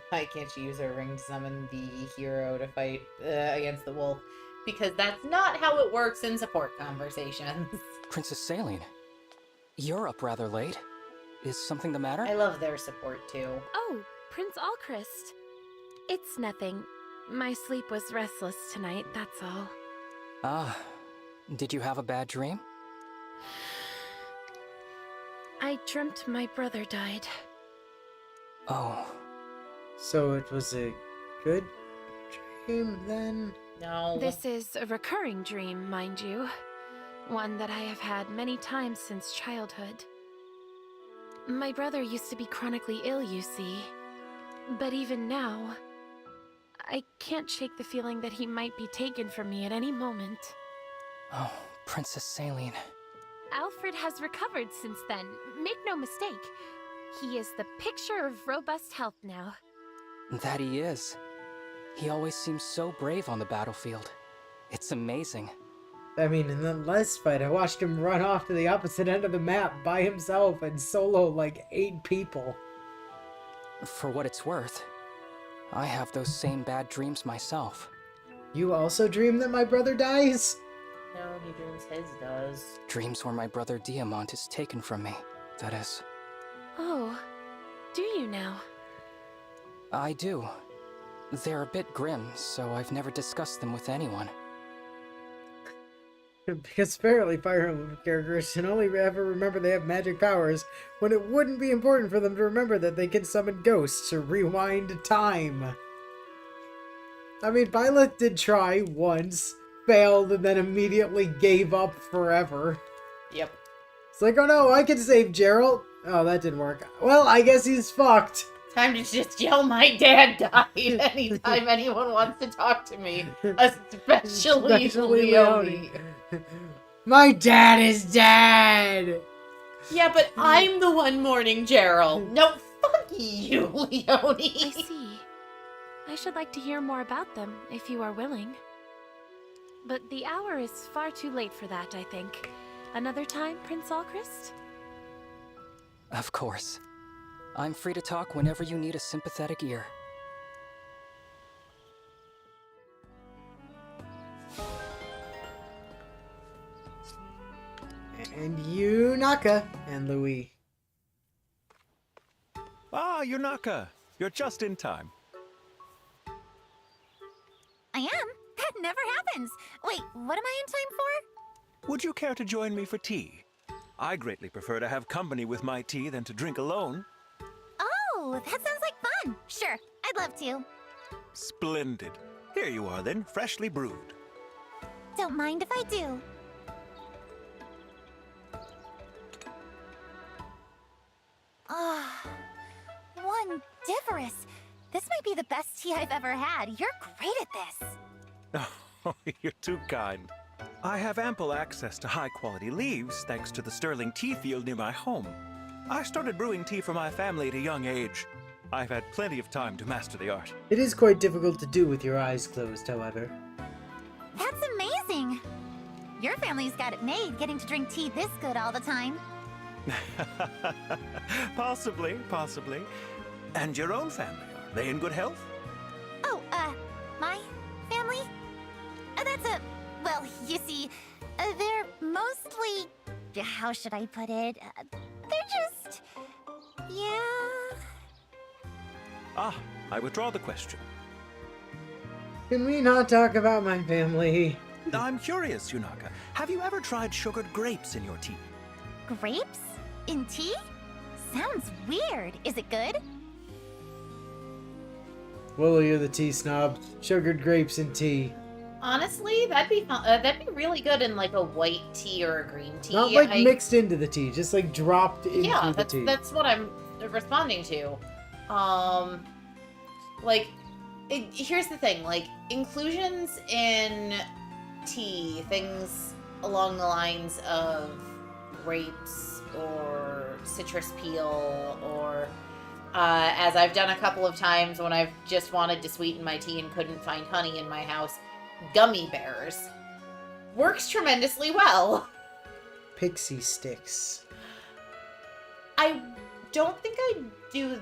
Why can't she use her ring to summon the hero to fight against the wolf? Because that's not how it works in support conversations. Princess Saline, you're up rather late. Is something the matter? I love their support too. Oh, Prince Alchrist. It's nothing. My sleep was restless tonight, that's all. Ah, did you have a bad dream? I dreamt my brother died. Oh. So it was a good dream then? No. This is a recurring dream, mind you. One that I have had many times since childhood. My brother used to be chronically ill, you see. But even now, I can't shake the feeling that he might be taken from me at any moment. Oh, Princess Saline. Alfred has recovered since then, make no mistake. He is the picture of robust health now. That he is. He always seems so brave on the battlefield. It's amazing. I mean, in the last fight, I watched him run off to the opposite end of the map by himself and solo like 8 people. For what it's worth, I have those same bad dreams myself. You also dream that my brother dies? No, he dreams his does. Dreams where my brother Diamant is taken from me, that is. Oh, do you now? I do. They're a bit grim, so I've never discussed them with anyone. Because apparently Fire Emblem characters can only ever remember they have magic powers when it wouldn't be important for them to remember that they can summon ghosts or rewind time. I mean, Violet did try once, failed, and then immediately gave up forever. Yep. It's like, oh no, I can save Gerald. Oh, that didn't work. Well, I guess he's fucked. Time to just yell, my dad died anytime anyone wants to talk to me. Especially Leone. My dad is dead! Yeah, but I'm the one mourning Gerald. No, fuck you, Leone. I see. I should like to hear more about them, if you are willing. But the hour is far too late for that, I think. Another time, Prince Alchrist? Of course. I'm free to talk whenever you need a sympathetic ear. And you, Naka, and Louis. Ah, Yunaka. You're just in time. I am? That never happens. Wait, what am I in time for? Would you care to join me for tea? I greatly prefer to have company with my tea than to drink alone. Oh, that sounds like fun. Sure, I'd love to. Splendid. Here you are then, freshly brewed. Don't mind if I do. Ah, wondiferous. This might be the best tea I've ever had. You're great at this. Oh, you're too kind. I have ample access to high-quality leaves thanks to the sterling tea field near my home. I started brewing tea for my family at a young age. I've had plenty of time to master the art. It is quite difficult to do with your eyes closed, however. That's amazing. Your family's got it made, getting to drink tea this good all the time. Possibly, possibly. And your own family, are they in good health? Oh, my family? Well, you see, they're mostly... How should I put it? They're just... Yeah... Ah, I withdraw the question. Can we not talk about my family? I'm curious, Yunaka. Have you ever tried sugared grapes in your tea? Grapes? In tea? Sounds weird. Is it good? Willow, you're the tea snob. Sugared grapes in tea. Honestly, that'd be really good in like a white tea or a green tea. Not like mixed into the tea, just like dropped into the tea. That's what I'm responding to. Here's the thing, like, inclusions in tea, things along the lines of grapes or citrus peel or, as I've done a couple of times when I've just wanted to sweeten my tea and couldn't find honey in my house, gummy bears. Works tremendously well. Pixie sticks. I don't think I'd do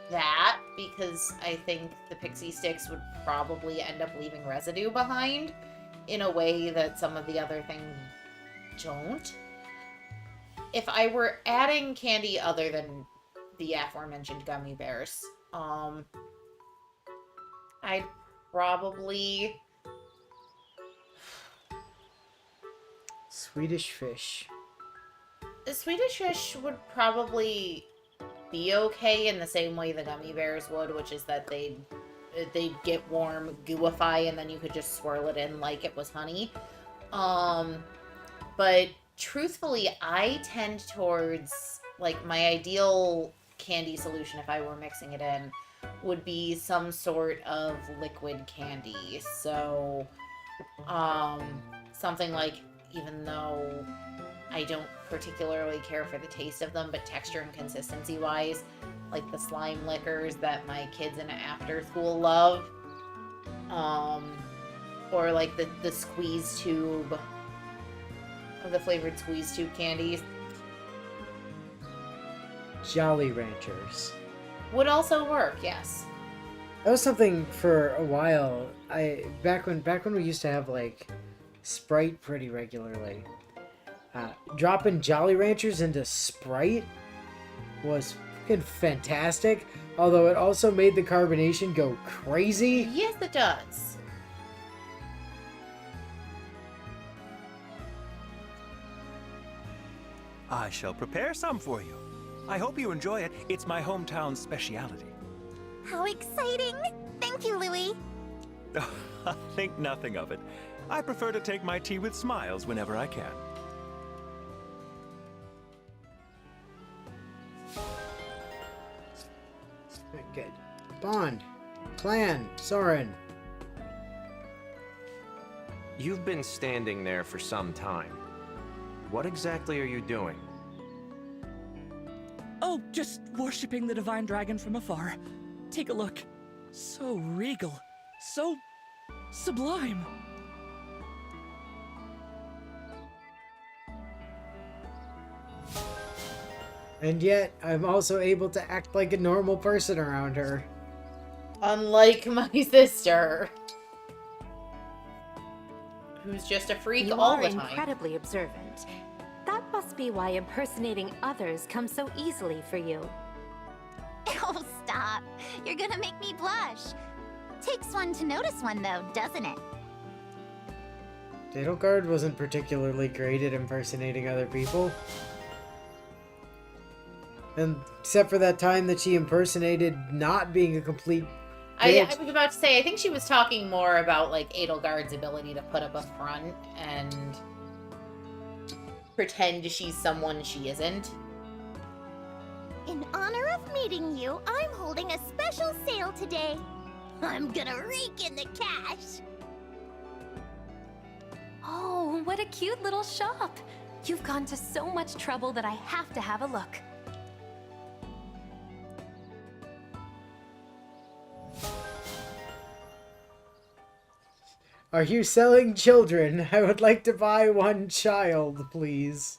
that because I think the pixie sticks would probably end up leaving residue behind in a way that some of the other things don't. If I were adding candy other than the aforementioned gummy bears, I'd probably... Swedish fish. The Swedish fish would probably be okay in the same way the gummy bears would, which is that they'd get warm, gooify, and then you could just swirl it in like it was honey. But truthfully, I tend towards, like, my ideal candy solution if I were mixing it in would be some sort of liquid candy. So, something like, even though I don't particularly care for the taste of them, but texture and consistency wise, like the slime liquors that my kids in after school love, or like the squeeze tube, the flavored squeeze tube candies Jolly Ranchers would also work. Yes, that was something for a while. Back when we used to have like Sprite pretty regularly. Dropping Jolly Ranchers into Sprite was fucking fantastic, although it also made the carbonation go crazy. Yes, it does. I shall prepare some for you. I hope you enjoy it. It's my hometown speciality. How exciting! Thank you, Louis. Think nothing of it. I prefer to take my tea with smiles whenever I can. Good. Bond. Clan. Soren. You've been standing there for some time. What exactly are you doing? Oh, just worshipping the divine dragon from afar. Take a look. So regal. So sublime. And yet, I'm also able to act like a normal person around her. Unlike my sister, who's just a freak all the time. You are incredibly observant. That must be why impersonating others comes so easily for you. Oh, stop. You're gonna make me blush. Takes one to notice one, though, doesn't it? Edelgard wasn't particularly great at impersonating other people. And except for that time that she impersonated not being a complete I was about to say, I think she was talking more about, like, Edelgard's ability to put up a front and pretend she's someone she isn't. In honor of meeting you, I'm holding a special sale today. I'm gonna rake in the cash. Oh, what a cute little shop. You've gone to so much trouble that I have to have a look. Are you selling children? I would like to buy one child, please.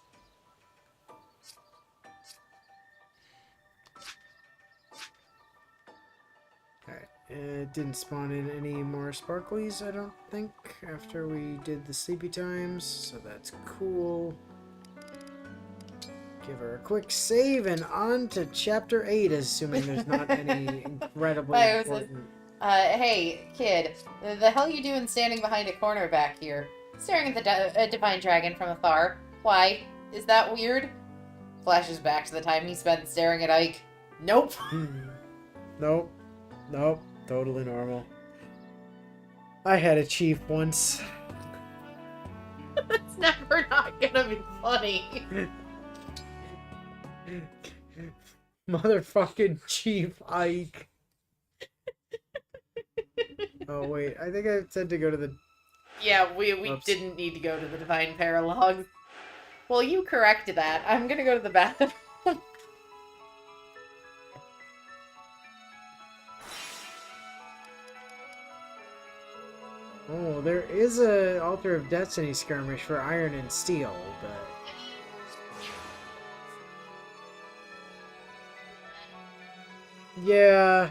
Alright, it didn't spawn in any more sparklies, I don't think, after we did the sleepy times, so that's cool. Give her a quick save and on to chapter 8, assuming there's not any incredibly important... Hey, kid. The hell you doing standing behind a corner back here? Staring at the divine dragon from afar. Why? Is that weird? Flashes back to the time he spent staring at Ike. Nope. Nope. Nope. Totally normal. I had a chief once. That's never not gonna be funny. Motherfucking Chief Ike. Oh, wait. I think I said to go to the... Yeah, we Oops. didn't need to go to the divine paralogs. Well, you corrected that. I'm gonna go to the bathroom. Oh, there is a Altar of Destiny skirmish for Iron and Steel, but... Yeah,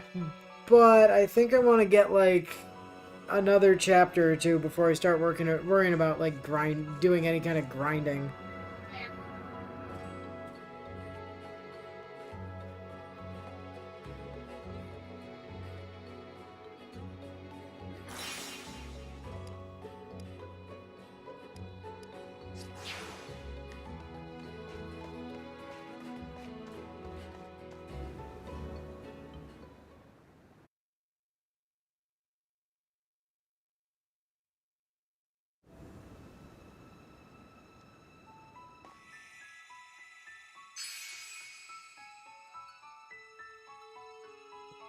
but I think I want to get, like, another chapter or two before I start worrying about, like, doing any kind of grinding.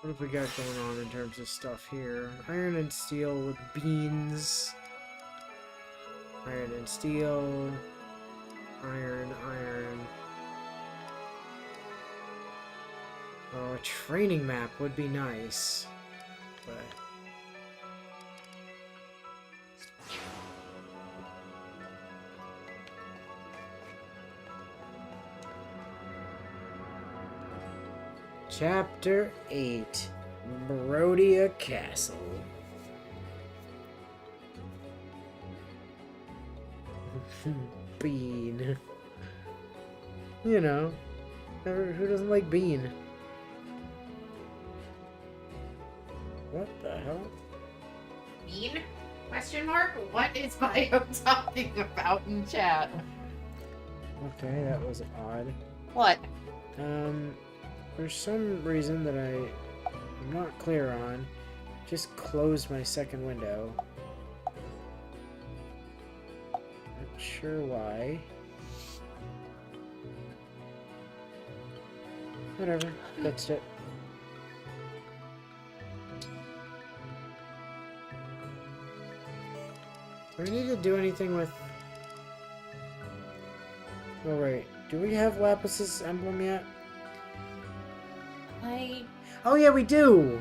What have we got going on in terms of stuff here? Iron and Steel with beans. Iron and Steel. Iron. Oh, a training map would be nice. But... Chapter 8, Barodia Castle. Bean. You know, who doesn't like Bean? What the hell? Bean? Question mark? What is Bio talking about in chat? Okay, that was odd. What? There's some reason that I'm not clear on. Just closed my second window. Not sure why. Whatever, fixed it. Do we need to do anything with... Oh wait, do we have Lapis's emblem yet? Oh yeah, we do!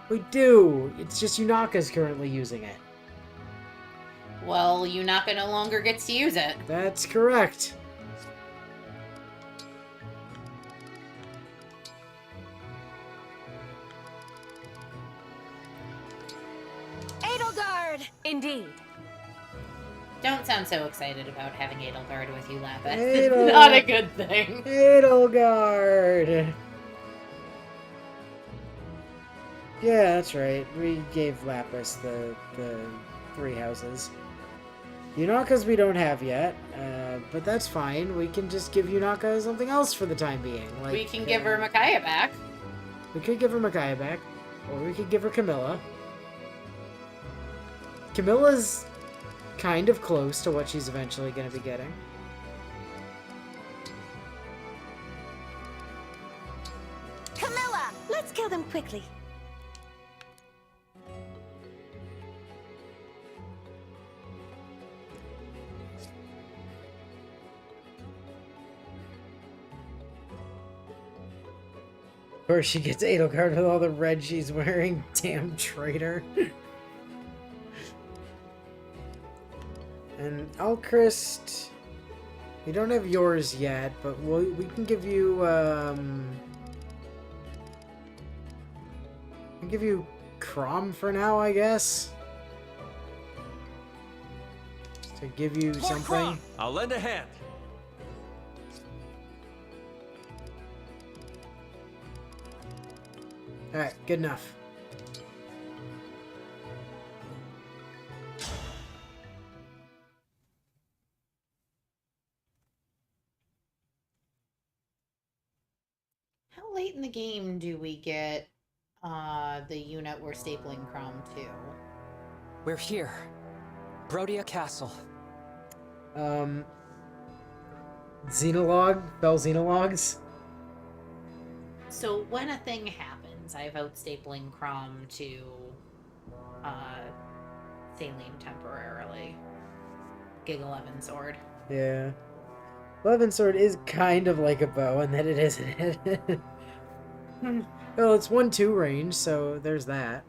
We do! It's just Yunaka's currently using it. Well, Yunaka no longer gets to use it. That's correct. Edelgard! Indeed. Don't sound so excited about having Edelgard with you, Lapis. Edel- It's not a good thing. Edelgard! Yeah, that's right. We gave Lapis the 3 houses. Yunaka's we don't have yet, but that's fine. We can just give Yunaka something else for the time being. Like, We can give her Micaiah back. We could give her Micaiah back, or we could give her Camilla. Camilla's kind of close to what she's eventually going to be getting. Camilla! Let's kill them quickly. Of course, she gets Edelgard with all the red she's wearing. Damn traitor. And Alchrist, we don't have yours yet, but we can give you, I'll give you Crom for now, I guess. To give you something. I'll lend a hand. Alright, good enough. How late in the game do we get the unit we're stapling Crom to? We're here. Brodia Castle. Xenolog? Bell Xenologs? So when a thing happens, I vote stapling Crom to Saline temporarily. Gig 11 sword. Yeah. 11 sword is kind of like a bow, and that it isn't it. Well, it's 1-2 range, so there's that.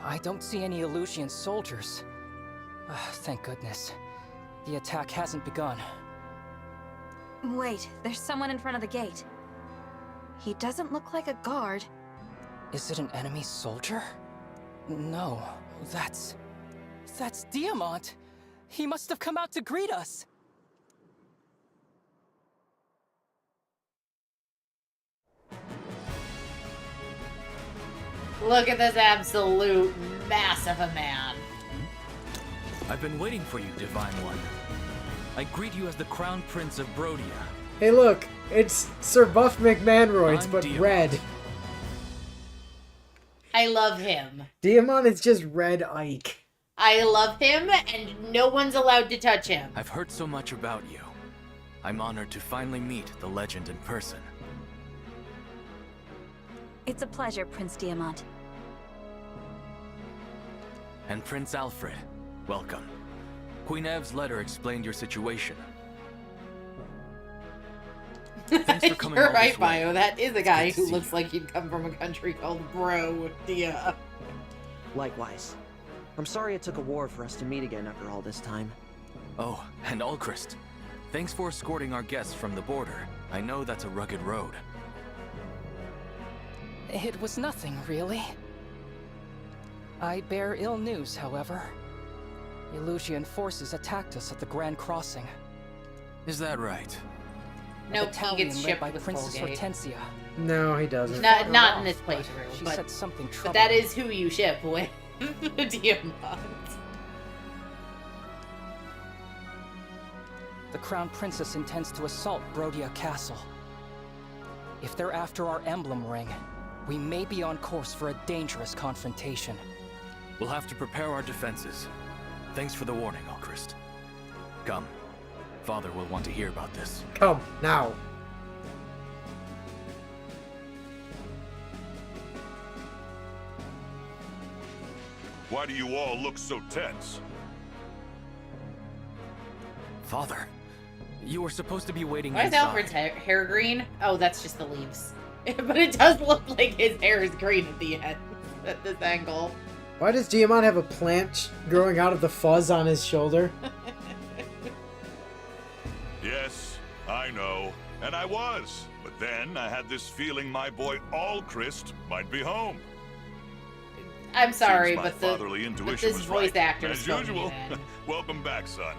I don't see any Illusian soldiers. Thank goodness. The attack hasn't begun. Wait, there's someone in front of the gate. He doesn't look like a guard. Is it an enemy soldier? No, that's Diamant! He must have come out to greet us! Look at this absolute mass of a man. I've been waiting for you, Divine One. I greet you as the Crown Prince of Brodia. Hey look, it's Sir Buff McManroids, but Diamant. red. I love him. Diamond is just red Ike. I love him, and no one's allowed to touch him. I've heard so much about you. I'm honored to finally meet the legend in person. It's a pleasure, Prince Diamant. And Prince Alfred, welcome. Queen Ev's letter explained your situation. Thanks for coming You're all right, this way. Bio. That is a guy good to who see looks like he'd come from a country called Brodia. Likewise. I'm sorry it took a war for us to meet again after all this time. Oh, and Alchrist. Thanks for escorting our guests from the border. I know that's a rugged road. It was nothing, really. I bear ill news, however. Illusian forces attacked us at the Grand Crossing. Is that right? Nope, he battalion gets led shipped by with Princess Colgate. Hortensia. No, he doesn't. Not in this playthrough. She but, said something but troubling. that is who you ship with Diamond. The Crown Princess intends to assault Brodia Castle. If they're after our emblem ring, we may be on course for a dangerous confrontation. We'll have to prepare our defenses. Thanks for the warning, Alchrist. Come. Father will want to hear about this. Come, now. Why do you all look so tense? Father, you were supposed to be waiting Why is inside. Alfred's hair green? Oh, that's just the leaves. But it does look like his hair is green at the end, at this angle. Why does Diamond have a plant growing out of the fuzz on his shoulder? Yes, I know. And I was. But then I had this feeling my boy Alchrist might be home. I'm sorry, Seems my but fatherly intuition this was voice right. actor's As phony usual. then. Welcome back, son.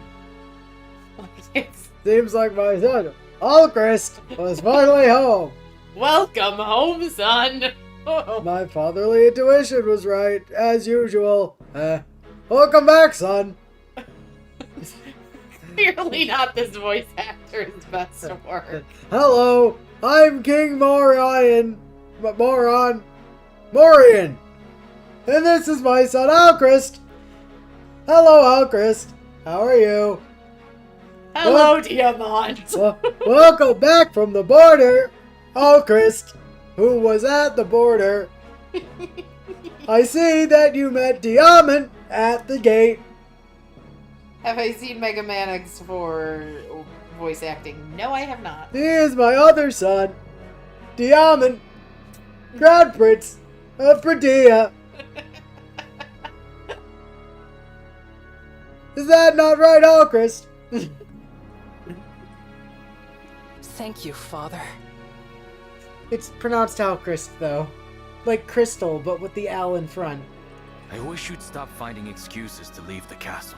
Seems like my son, Alchrist, was finally home. Welcome home, son. My fatherly intuition was right, as usual. Welcome back, son. Clearly not this voice actor's best work. Hello, I'm King Morion. Morion. And this is my son, Alchrist. Hello, Alchrist. How are you? Hello, Diamond. Welcome back from the border, Alchrist, who was at the border. I see that you met Diamond at the gate. Have I seen Mega Man X for voice acting? No, I have not. He is my other son, Diamond, Crown Prince of Brodia. Is that not right, Alchrist? Thank you, Father. It's pronounced Alchrist, though. Like crystal, but with the L in front. I wish you'd stop finding excuses to leave the castle.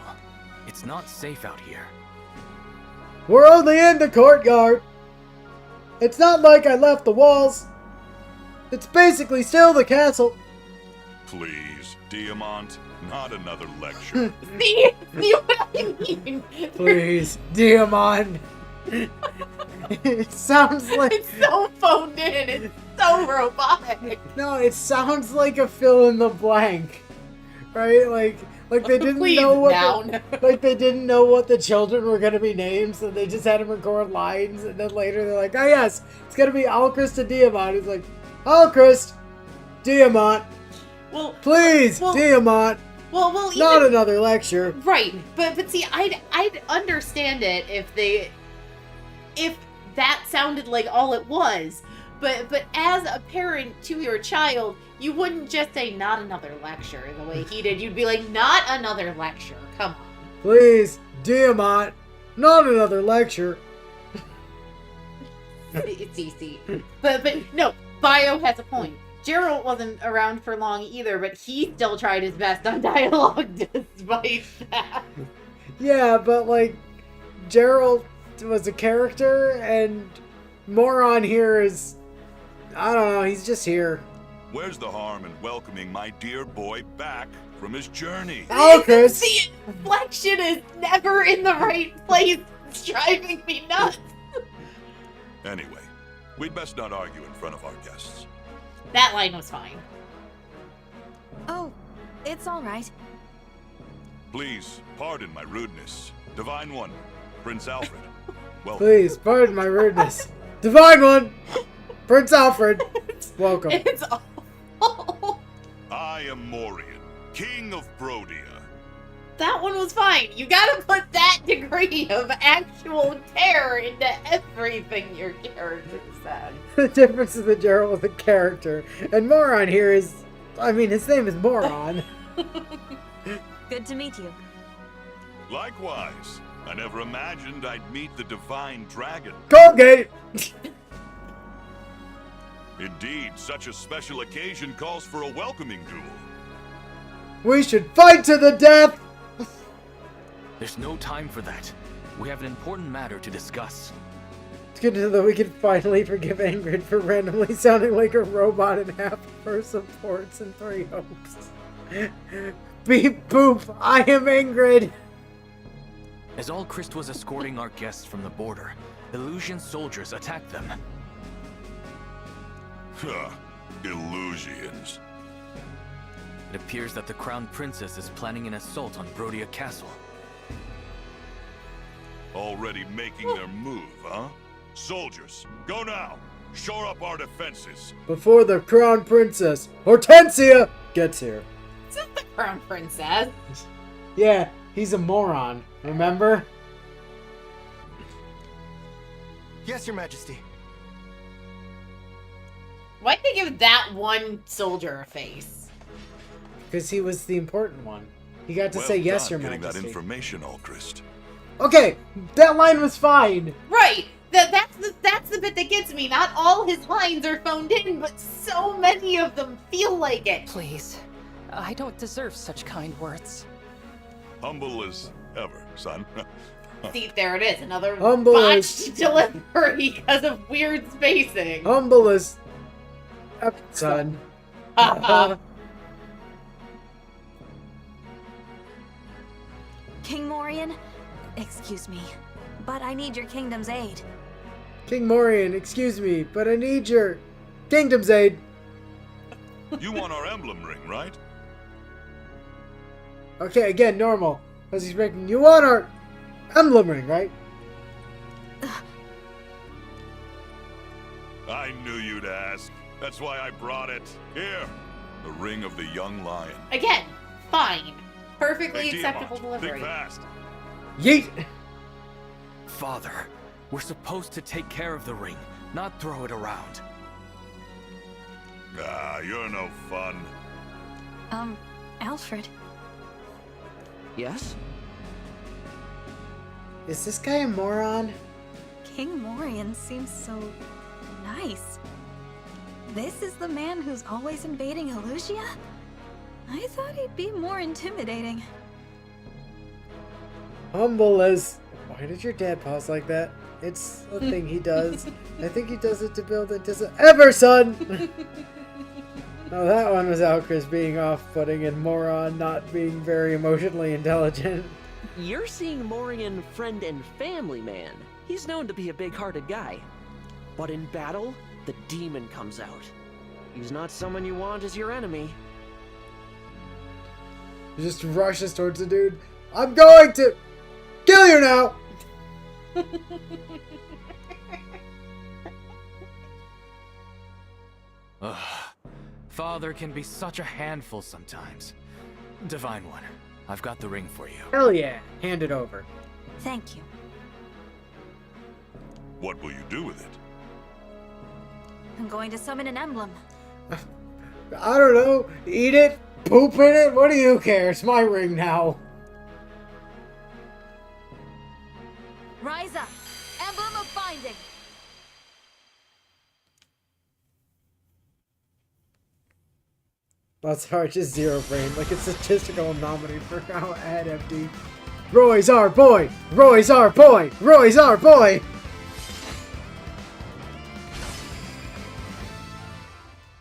It's not safe out here. We're only in the courtyard. It's not like I left the walls. It's basically still the castle. Please, Diamant, not another lecture. See what I mean? Please, Diamond. It sounds like It's so phoned in. It's so robotic. no. It sounds like a fill in the blank, right? Like they didn't Please, know what noun. like they didn't know what the children were gonna be named, so they just had him record lines, and then later they're like, "Oh yes, it's gonna be Alchrist and Diamant." He's like, "Alchrist, Diamant, Well, please, well, Diamant, well, not even, another lecture." right. But see, I'd understand it if that sounded like all it was. But as a parent to your child, you wouldn't just say not another lecture the way he did. You'd be like, not another lecture. Come on. Please, Diamant, not another lecture. It's easy. But no, Bio has a point. Gerald wasn't around for long either, but he still tried his best on dialogue despite that. Yeah, but like Gerald was a character, and Moron here is, I don't know, he's just here. Where's the harm in welcoming my dear boy back from his journey? Alchrist! The inflection is never in the right place. It's driving me nuts. Anyway, we'd best not argue in front of our guests. That line was fine. Oh, it's all right. Please, pardon my rudeness. Divine One, Prince Alfred. Welcome. Please, pardon my rudeness. Divine One! Prince Alfred, welcome. It's awful. I am Morian, King of Brodia. That one was fine. You gotta put that degree of actual care into everything your character said. The difference is that Gerald was a character, and Moron here is, I mean, his name is Moron. Good to meet you. Likewise, I never imagined I'd meet the Divine Dragon. Colgate! Indeed, such a special occasion calls for a welcoming duel. We should fight to the death! There's no time for that. We have an important matter to discuss. It's good to know that we can finally forgive Ingrid for randomly sounding like a robot in half of her supports and 3 hopes. Beep boop, I am Ingrid! As Alchrist was escorting our guests from the border, Illusion soldiers attacked them. Huh. Illusions. It appears that the Crown Princess is planning an assault on Brodia Castle. Already making their move, huh? Soldiers, go now! Shore up our defenses! Before the Crown Princess, Hortensia, gets here. This is the Crown Princess. Yeah, he's a moron, remember? Yes, Your Majesty. Why'd they give that one soldier a face? Because he was the important one. He got to say yes, Your Majesty. Getting that information, Alchrist. Okay, that line was fine. Right. That's the bit that gets me. Not all his lines are phoned in, but so many of them feel like it. Please. I don't deserve such kind words. Humble as ever, son. See, there it is. Another Humble botched delivery because of weird spacing. Humble as son. King Morian, excuse me, but I need your kingdom's aid. King Morian, excuse me, but I need your kingdom's aid. You want our emblem ring, right? Okay, again, normal. I was expecting, you want our emblem ring, right? I knew you'd ask. That's why I brought it. Here, the ring of the young lion. Again, fine. Perfectly Hey, acceptable Tiamat, delivery. think fast. Yeet! Father, we're supposed to take care of the ring, not throw it around. Ah, you're no fun. Alfred. Yes? Is this guy a moron? King Morian seems so nice. This is the man who's always invading Illusia? I thought he'd be more intimidating. Humble as... Why did your dad pause like that? It's a thing he does. I think he does it to build ever, son! Oh, that one was Alchrist being off-putting and Moron not being very emotionally intelligent. You're seeing Morian friend and family man. He's known to be a big-hearted guy. But in battle, the demon comes out. He's not someone you want as your enemy. He just rushes towards the dude. I'm going to kill you now! Ugh. Father can be such a handful sometimes. Divine One, I've got the ring for you. Hell yeah. Hand it over. Thank you. What will you do with it? I'm going to summon an emblem. I don't know. Eat it? Poop in it? What do you care? It's my ring now. Rise up. Emblem of binding. That's hard, just zero brain. Like a statistical anomaly for how I had empty. Roy's our boy! Roy's our boy! Roy's our boy!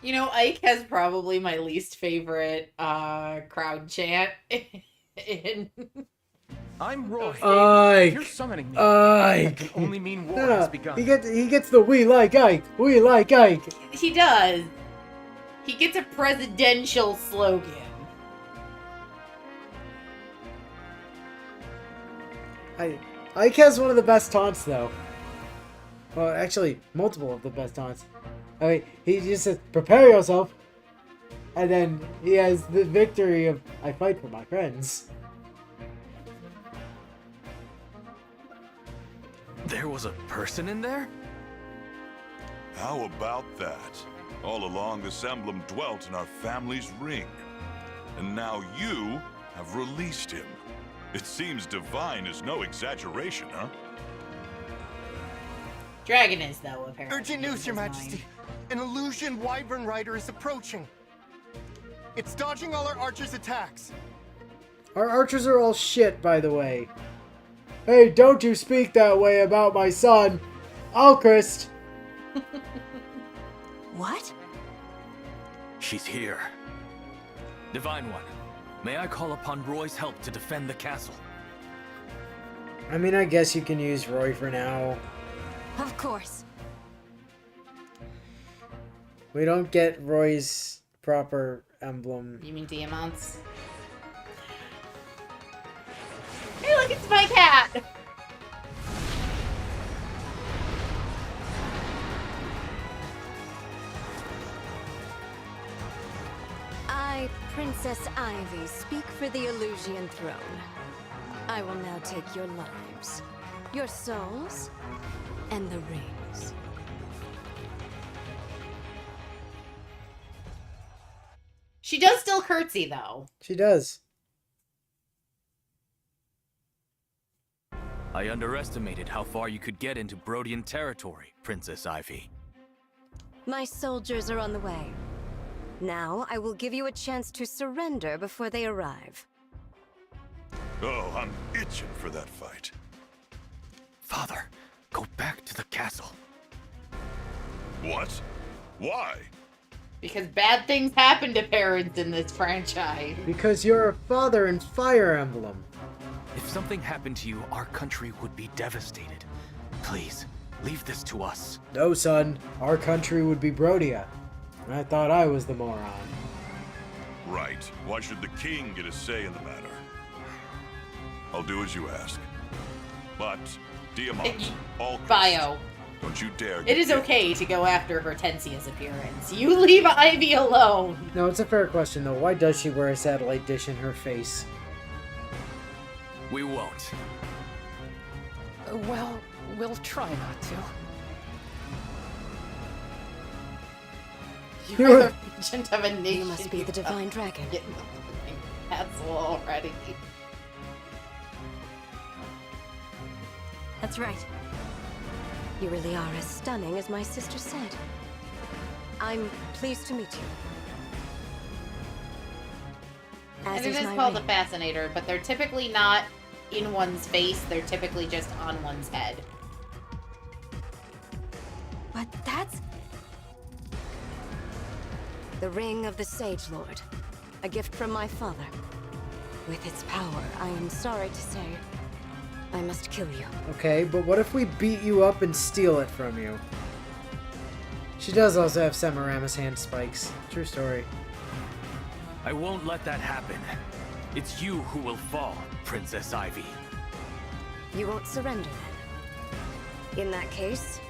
You know, Ike has probably my least favorite crowd chant. I'm Roy. Ike! You're summoning me. Ike! That can only mean war No, has begun. he gets the we like Ike! We like Ike! He does. He gets a presidential slogan. Ike has one of the best taunts, though. Well, actually, multiple of the best taunts. I mean, he just says, prepare yourself. And then he has the victory of, I fight for my friends. There was a person in there? How about that? All along, this emblem dwelt in our family's ring. And now you have released him. It seems divine is no exaggeration, huh? Dragon is, though, apparently. Urgent news, Your Majesty. An illusion wyvern rider is approaching. It's dodging all our archers' attacks. Our archers are all shit, by the way. Hey, don't you speak that way about my son, Alchrist. What? She's here. Divine One, may I call upon Roy's help to defend the castle? I mean, I guess you can use Roy for now. Of course. We don't get Roy's proper emblem. You mean Diamonds? Hey, look, it's my cat! I, Princess Ivy, speak for the Illusian throne. I will now take your lives, your souls, and the rings. She does still curtsy, though. She does. I underestimated how far you could get into Brodian territory, Princess Ivy. My soldiers are on the way. Now, I will give you a chance to surrender before they arrive. Oh, I'm itching for that fight. Father, go back to the castle. What? Why? Because bad things happen to parents in this franchise. Because you're a father in Fire Emblem. If something happened to you, our country would be devastated. Please, leave this to us. No, son. Our country would be Brodia. I thought I was the moron. Right. Why should the king get a say in the matter? I'll do as you ask. But, Diamant, all Bio. don't you dare It is okay to go after Hortensia's appearance. You leave Ivy alone. No, it's a fair question, though. Why does she wear a satellite dish in her face? We won't. Well, we'll try not to. You're the regent of a nation. You must be the divine dragon. Get in the fucking castle already. That's right. You really are as stunning as my sister said. I'm pleased to meet you. As And it is my called a ring. fascinator, but they're typically not in one's face. They're typically just on one's head. But that's... The ring of the Sage Lord. A gift from my father. With its power, I am sorry to say, I must kill you. Okay, but what if we beat you up and steal it from you? She does also have Semiramis hand spikes. True story. I won't let that happen. It's you who will fall, Princess Ivy. You won't surrender then? In that case,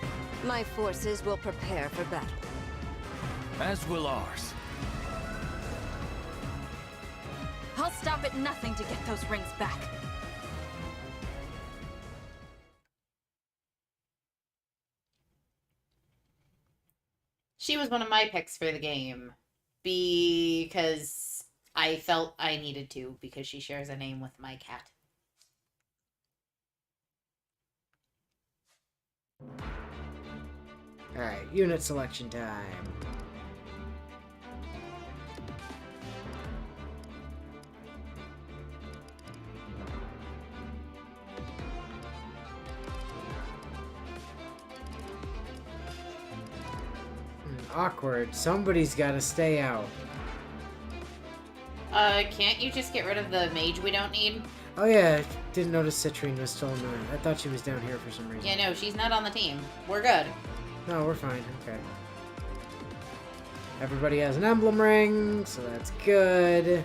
my forces will prepare for battle. As will ours. I'll stop at nothing to get those rings back. She was one of my picks for the game because I felt I needed to, because she shares a name with my cat. Alright, unit selection time. Awkward. Somebody's got to stay out. Can't you just get rid of the mage we don't need? Oh yeah, didn't notice Citrine was still in the... I thought she was down here for some reason. Yeah, no, she's not on the team. We're good. No, we're fine. Okay. Everybody has an emblem ring, so that's good.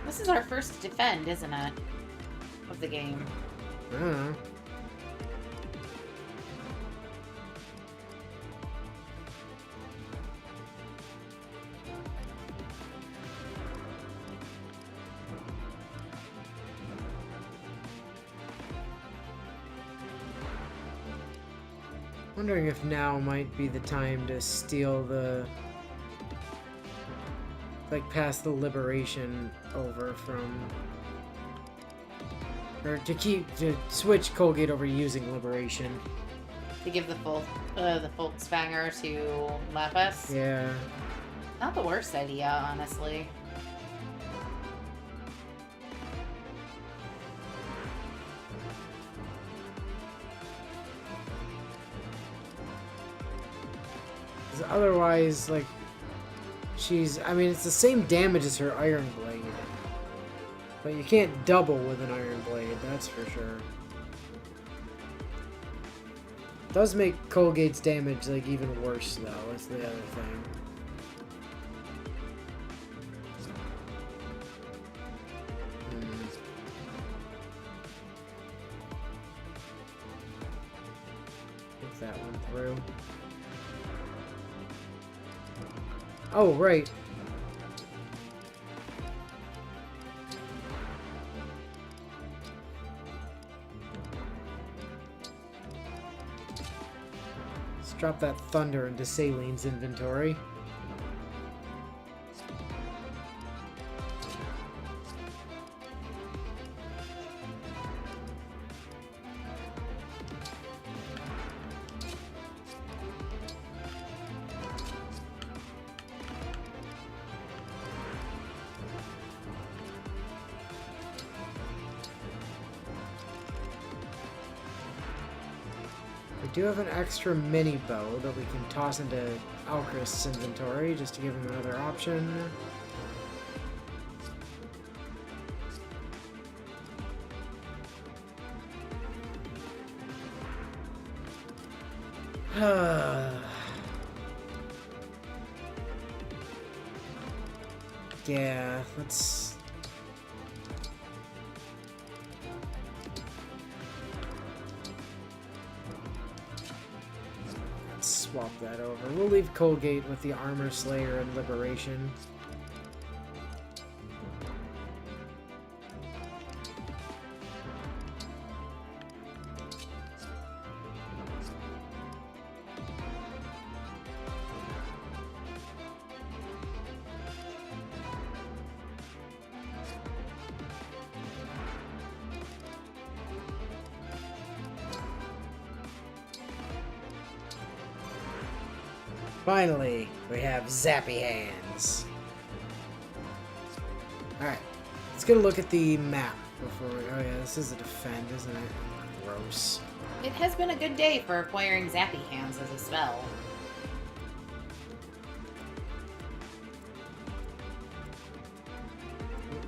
This is our first defend, isn't it? Of the game. I don't know. Wondering if now might be the time to steal the... like, pass the liberation over from... or to switch Colgate over using liberation. To give the full Volkswanger to Lapis? Yeah. Not the worst idea, honestly. Otherwise, like, she's... I mean, it's the same damage as her Iron Blade. But you can't double with an Iron Blade, that's for sure. It does make Colgate's damage, like, even worse, though. That's the other thing. Think that one through. Oh, right. Let's drop that thunder into Salene's inventory. We do have an extra mini bow that we can toss into Alchrist's inventory just to give him another option. Yeah, let's... swap that over. We'll leave Colgate with the Armor Slayer and Liberation. Finally, we have Zappy Hands. Alright, let's get a look at the map before we... Oh yeah, this is a defend, isn't it? gross. It has been a good day for acquiring Zappy Hands as a spell.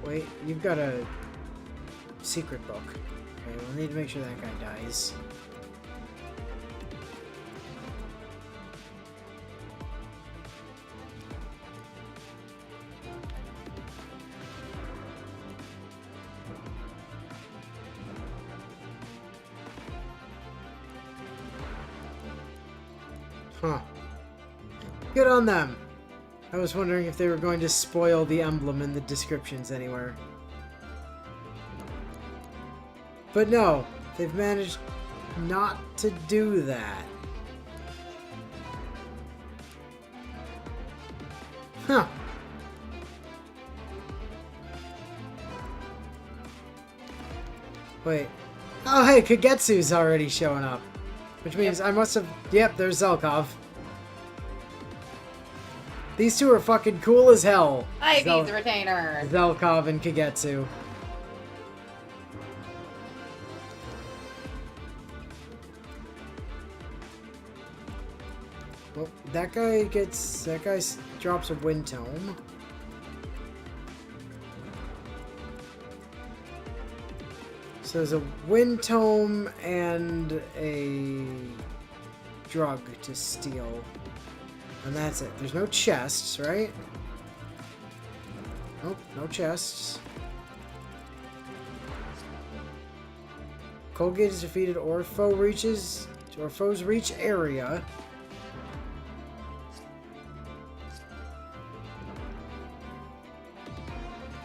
Wait, you've got a secret book. Okay, we'll need to make sure that guy dies. Huh. Good on them. I was wondering if they were going to spoil the emblem in the descriptions anywhere. But no, they've managed not to do that. Huh. Wait. Oh hey, Kagetsu's already showing up. Which means I must have... Yep, there's Zelkov. These two are fucking cool as hell. Ivy's retainer. Zelkov and Kagetsu. Well, that guy drops a wind tome. So there's a wind tome and a drug to steal. And that's it. There's no chests, right? Nope, no chests. Colgate is defeated or foes reach area.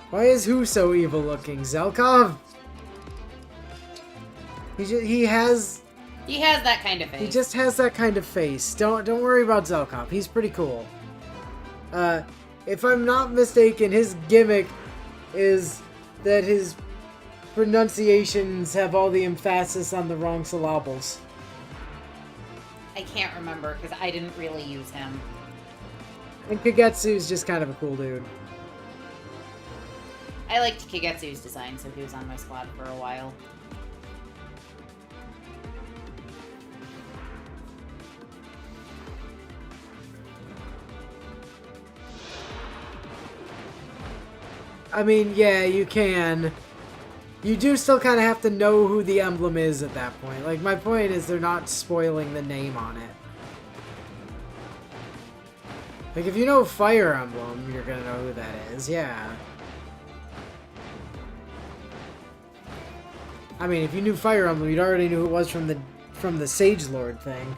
Why is who so evil looking? Zelkov? He has that kind of face. He just has that kind of face. Don't worry about Zelkov. He's pretty cool. If I'm not mistaken, his gimmick is that his pronunciations have all the emphasis on the wrong syllables. I can't remember because I didn't really use him. And Kagetsu's just kind of a cool dude. I liked Kagetsu's design, so he was on my squad for a while. I mean, yeah, you can. You do still kind of have to know who the emblem is at that point. Like, my point is they're not spoiling the name on it. Like, if you know Fire Emblem, you're gonna know who that is, yeah. I mean, if you knew Fire Emblem, you'd already knew who it was from the Sage Lord thing.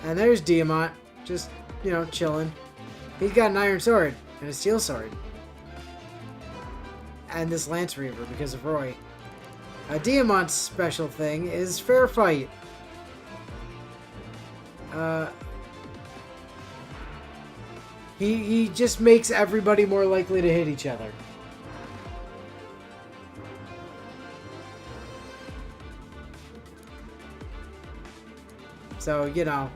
And there's Diamant, just, you know, chilling. He's got an iron sword and a steel sword. And this Lance Reaver because of Roy. Diamant's special thing is fair fight. He just makes everybody more likely to hit each other. So, you know.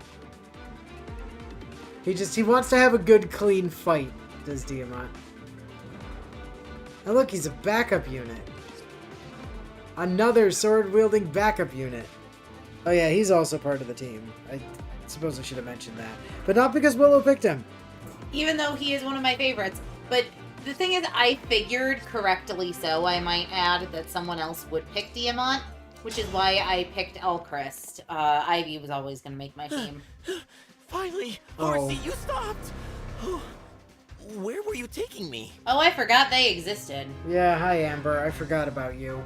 He wants to have a good, clean fight, does Diamant. And look, he's a backup unit. Another sword-wielding backup unit. Oh yeah, he's also part of the team. I suppose I should have mentioned that. But not because Willow picked him. Even though he is one of my favorites. But the thing is, I figured, correctly so, I might add, that someone else would pick Diamant, which is why I picked Elchrist. Ivy was always going to make my team. Finally! Horsey, you stopped! Where were you taking me? Oh, I forgot they existed. Yeah, hi Amber. I forgot about you.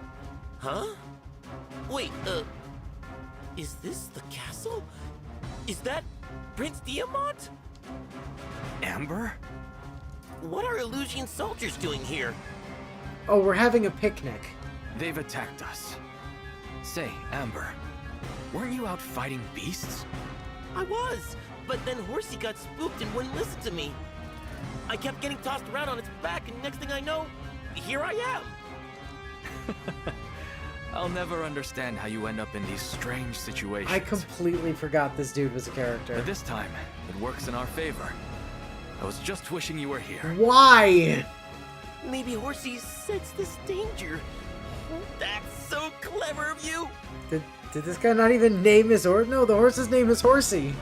Huh? Wait, is this the castle? Is that Prince Diamant? Amber? What are Illusion soldiers doing here? Oh, we're having a picnic. They've attacked us. Say, Amber, weren't you out fighting beasts? I was, but then Horsey got spooked and wouldn't listen to me. I kept getting tossed around on its back, and next thing I know, here I am. I'll never understand how you end up in these strange situations. I completely forgot this dude was a character. But this time, it works in our favor. I was just wishing you were here. Why? Maybe Horsey sensed this danger. That's so clever of you! Did this guy not even name his horse? No, the horse's name is Horsey.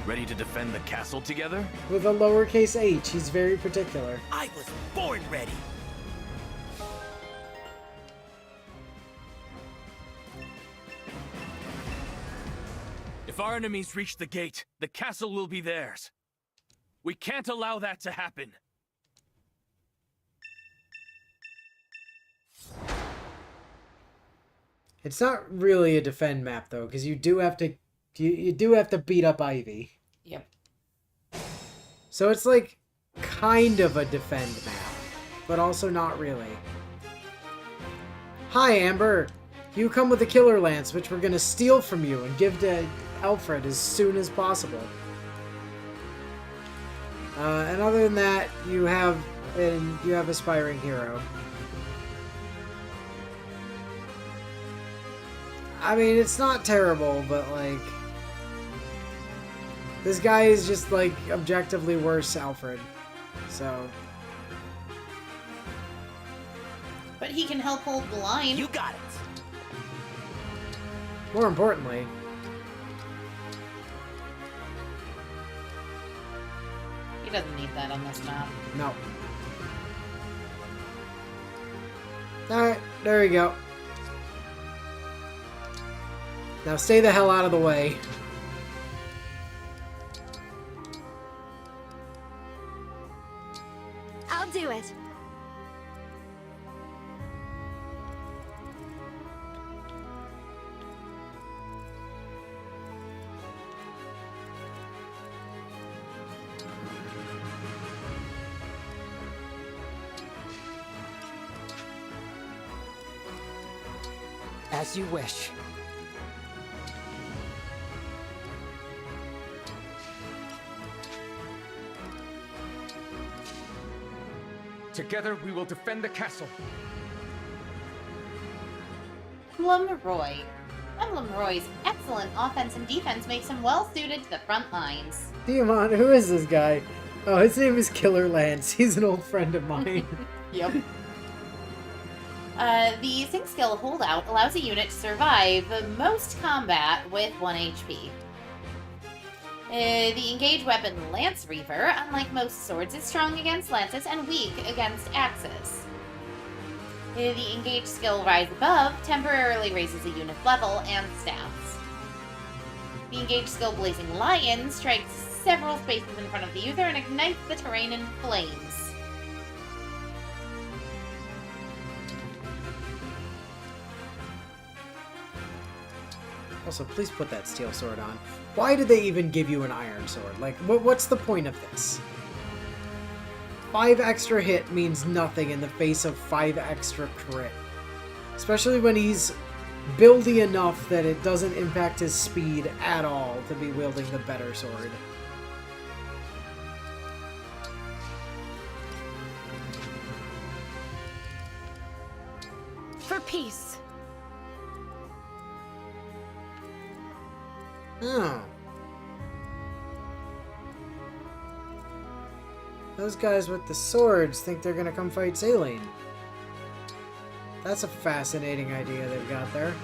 Ready to defend the castle together? With a lowercase h. He's very particular. I was born ready! If our enemies reach the gate, the castle will be theirs. We can't allow that to happen. It's not really a defend map though, because you do have to you do have to beat up Ivy. Yep. So it's like kind of a defend map, but also not really. Hi Amber, you come with the killer lance, which we're gonna steal from you and give to Alfred as soon as possible. And other than that, you have aspiring hero. I mean, it's not terrible, but like this guy is just like objectively worse Alfred. So, but he can help hold the line. You got it. More importantly, he doesn't need that on this map. no. Alright, there we go. Now stay the hell out of the way. I'll do it. As you wish. Together we will defend the castle. Emblem Roy. Emblem Roy's excellent offense and defense makes him well suited to the front lines. Diamond, who is this guy? Oh, his name is Killer Lance. He's an old friend of mine. Yep. The sync skill holdout allows a unit to survive most combat with 1 HP. The engaged weapon Lance Reaver, unlike most swords, is strong against lances and weak against axes. The engaged skill Rise Above temporarily raises a unit's level and stats. The engaged skill Blazing Lion strikes several spaces in front of the user and ignites the terrain in flames. Also, please put that steel sword on. Why did they even give you an iron sword? Like, what's the point of this? 5 extra hit means nothing in the face of 5 extra crit. Especially when he's buildy enough that it doesn't impact his speed at all to be wielding the better sword. For peace. Oh. Those guys with the swords think they're gonna come fight Saline. That's a fascinating idea they've got there.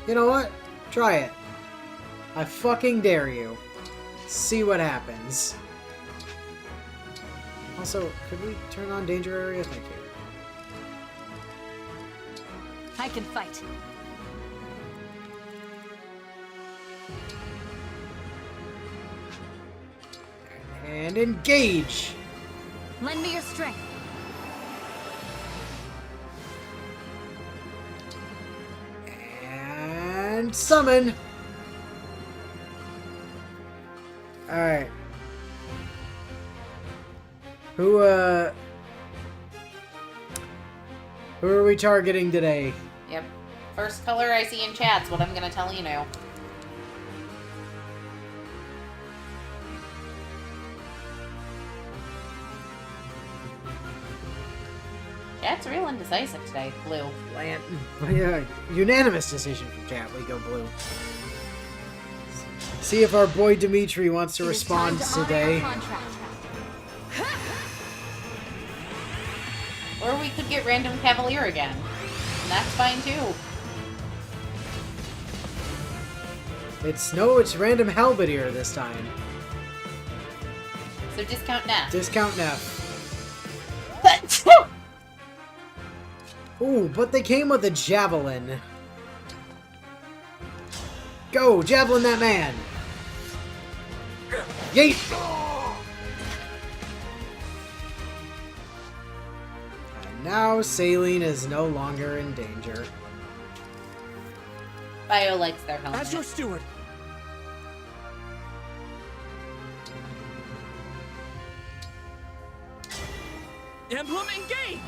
You know what? Try it. I fucking dare you. See what happens. Also, could we turn on danger area? Thank you. I can fight. And engage! Lend me your strength. And summon! Alright. Who are we targeting today? Yep. First color I see in chat's what I'm gonna tell you now. Chat's real indecisive today. Blue. Yeah, unanimous decision from chat. We go blue. See if our boy Dimitri wants to It is respond time to honor today. our contract. Or we could get Random Cavalier again. And that's fine too. It's Random Halberdier this time. So discount Neff. Discount Neff. Ooh, but they came with a javelin. Go, javelin that man! Yeet! And now Saline is no longer in danger. Bio likes their helmet. As your steward. Emblem, engage!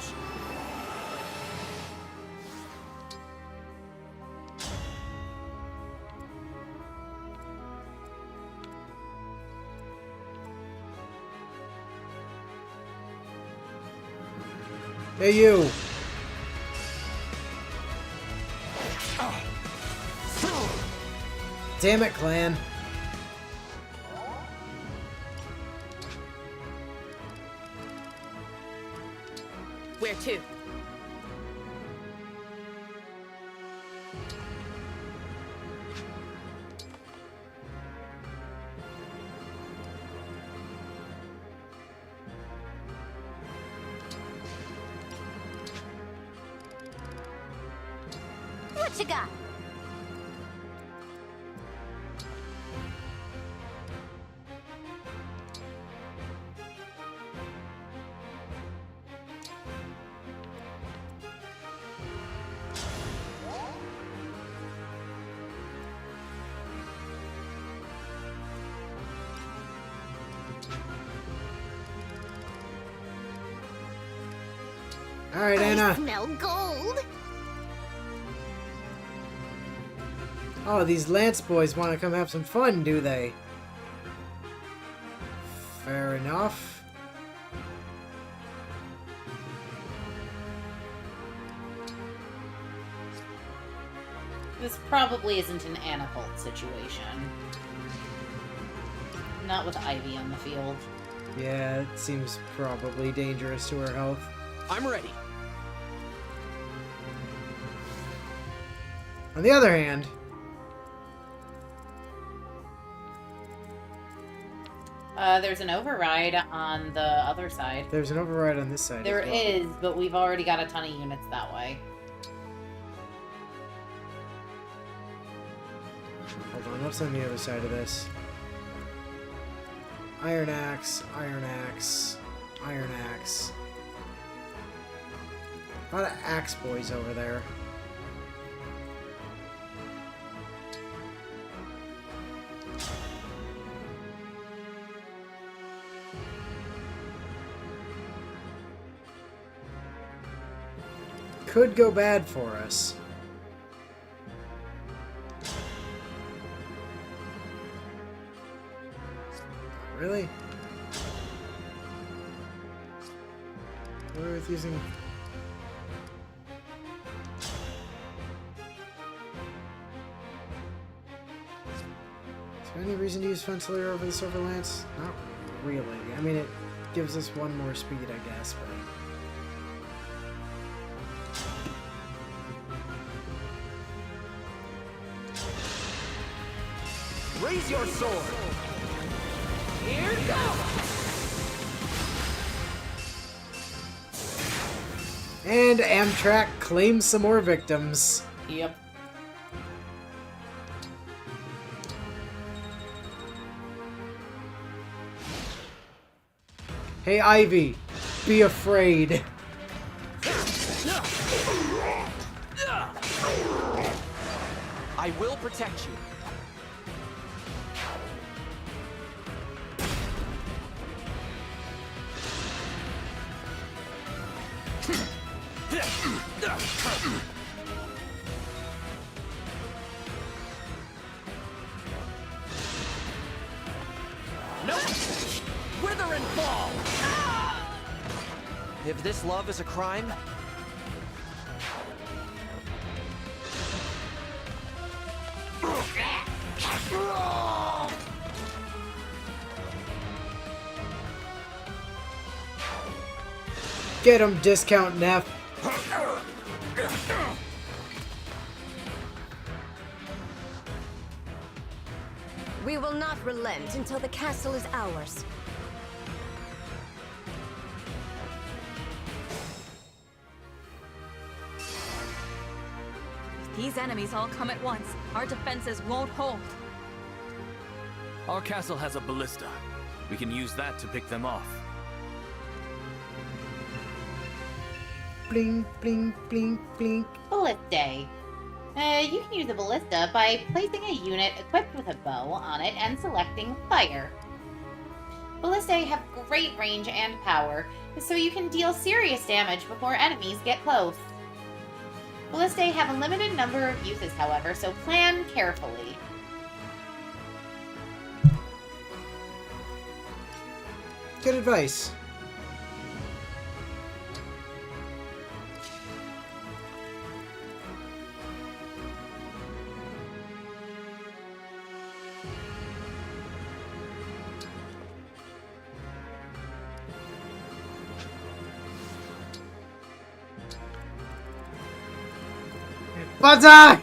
Hey, you! Damn it, clan. Where to? What you got? Alright, Anna. Smell gold. Oh, these Lance boys want to come have some fun, do they? Fair enough. This probably isn't an Anacult situation. Not with Ivy on the field. Yeah, it seems probably dangerous to her health. I'm ready. On the other hand, there's an override on the other side. there's an override on this side. There as well. is, but we've already got a ton of units that way. Hold on, what's on the other side of this? Iron Axe, Iron Axe, Iron Axe. A lot of Axe boys over there. Could go bad for us. Really? What are we using? Is there any reason to use Fenslayer over the Silver Lance? Not really. I mean, it gives us one more speed, I guess, but... Raise your sword! Here goes! And Amtrak claims some more victims. Yep. Hey, Ivy, be afraid. I will protect you. No! Wither and fall! If this love is a crime, Get him, Discount Neff. We will not relent until the castle is ours. If these enemies all come at once, our defenses won't hold. Our castle has a ballista. We can use that to pick them off. Bling, bling, bling, bling. Ballistae. You can use a ballista by placing a unit equipped with a bow on it and selecting fire. Ballistae have great range and power, so you can deal serious damage before enemies get close. Ballistae have a limited number of uses, however, so plan carefully. Good advice. Banzai!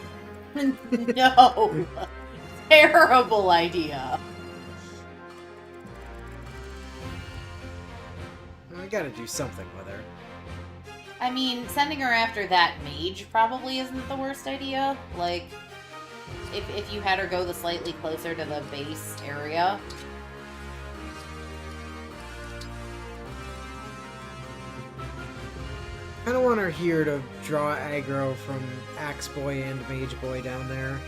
No! Terrible idea. I gotta do something with her. I mean, sending her after that mage probably isn't the worst idea. Like, if you had her go slightly closer to the base area. I don't want her here to draw aggro from Axe Boy and Mage Boy down there.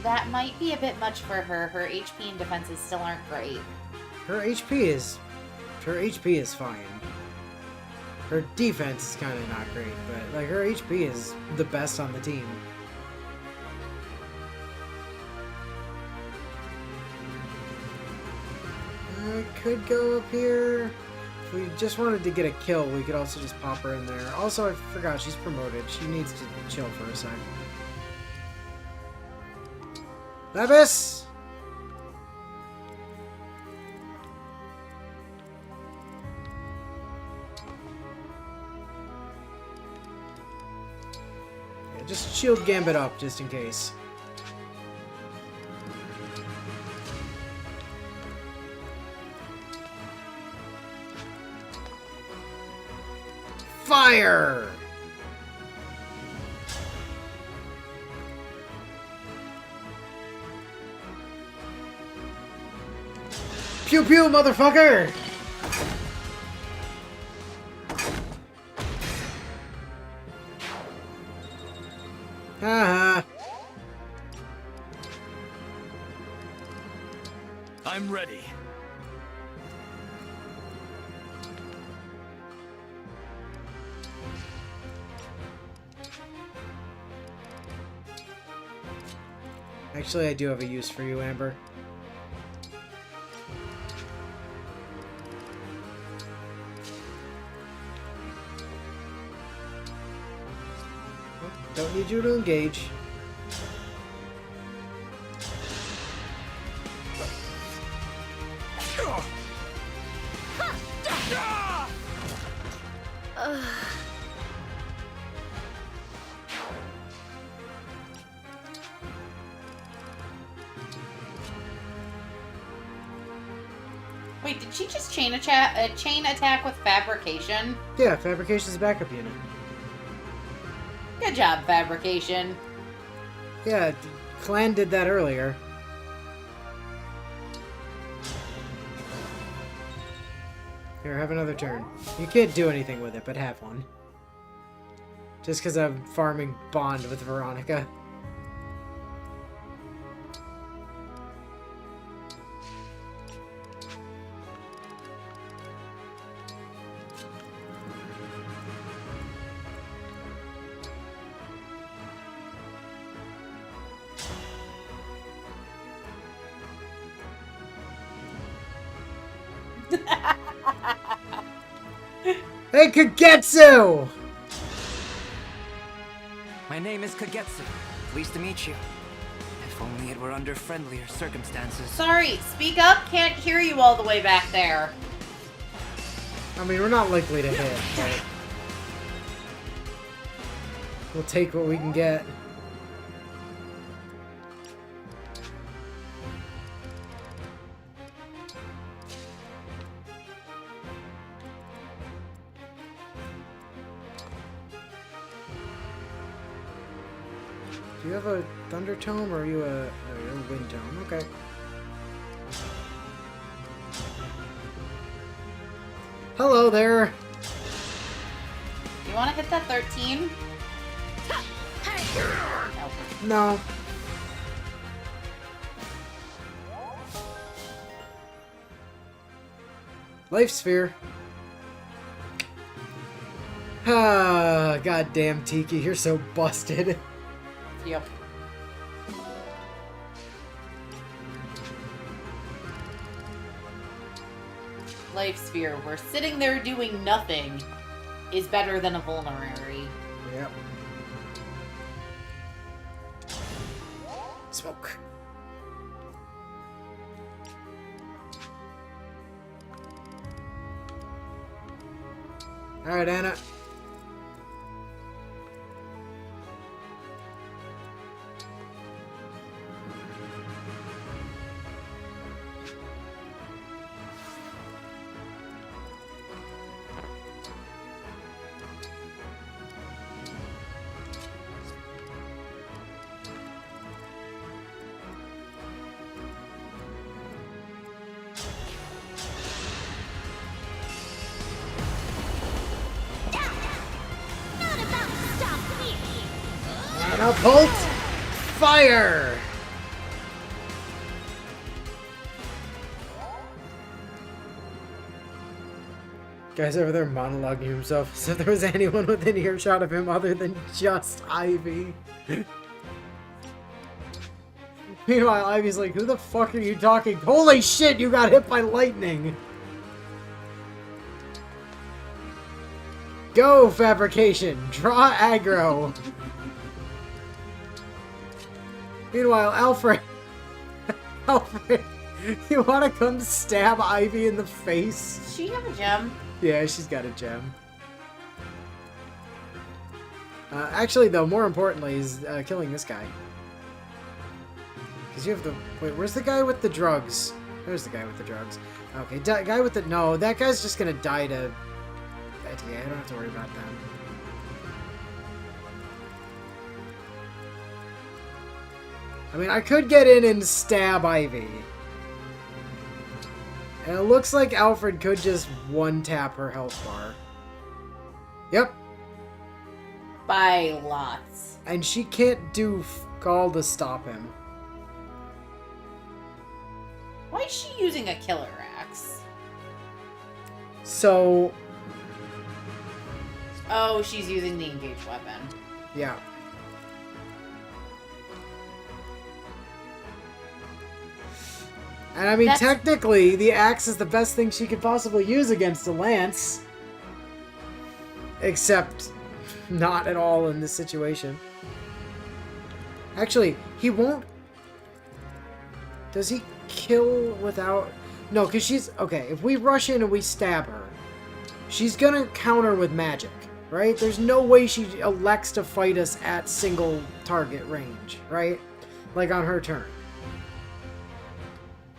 That might be a bit much for her. Her HP and defenses still aren't great. Her HP is fine. Her defense is kind of not great, but like her HP is the best on the team. I could go up here. If we just wanted to get a kill, we could also just pop her in there. Also, I forgot she's promoted. She needs to chill for a sec. Levis! Yeah, just shield Gambit up, just in case. Fire! Pew pew, motherfucker! Haha. I'm ready. Actually, I do have a use for you, Amber. Don't need you to engage. Wait, did she just chain attack with fabrication? Yeah, Fabrication's a backup unit. Good job, fabrication. Yeah, Clan did that earlier. Here, have another turn. You can't do anything with it, but have one. Just because I'm farming Bond with Veronica. Hey, Kagetsu! My name is Kagetsu. Pleased to meet you. If only it were under friendlier circumstances. Sorry, speak up. Can't hear you all the way back there. I mean, we're not likely to hit, but we'll take what we can get. Do you have a thunder tome or are you a, no, you're a wind tome? Okay. Hello there. You want to hit that 13? No. Life sphere. Ah, goddamn Tiki, you're so busted. Yep. Life sphere, where sitting there doing nothing is better than a vulnerary. Yep. Smoke. Alright, Anna. Catapult! Fire! Guy's over there monologuing to himself as if there was anyone within earshot of him other than just Ivy. Meanwhile, Ivy's like, who the fuck are you talking? Holy shit, you got hit by lightning! Go, Fabrication! Draw aggro! Meanwhile, Alfred... Alfred, you wanna come stab Ivy in the face? Does she have a gem? Yeah, she's got a gem. Actually, though, more importantly is killing this guy. Because you have the... Wait, where's the guy with the drugs? There's the guy with the drugs. Okay, guy with the... No, that guy's just gonna die to... Yeah, I don't have to worry about them. I mean, I could get in and stab Ivy. And it looks like Alfred could just one-tap her health bar. Yep. By lots. And she can't do all to stop him. Why is she using a killer axe? So... Oh, she's using the engaged weapon. Yeah. And I mean, technically, the axe is the best thing she could possibly use against a lance. Except, not at all in this situation. Actually, he won't... Does he kill without... No, because she's... Okay, if we rush in and we stab her, she's gonna counter with magic, right? There's no way she elects to fight us at single target range, right? Like on her turn.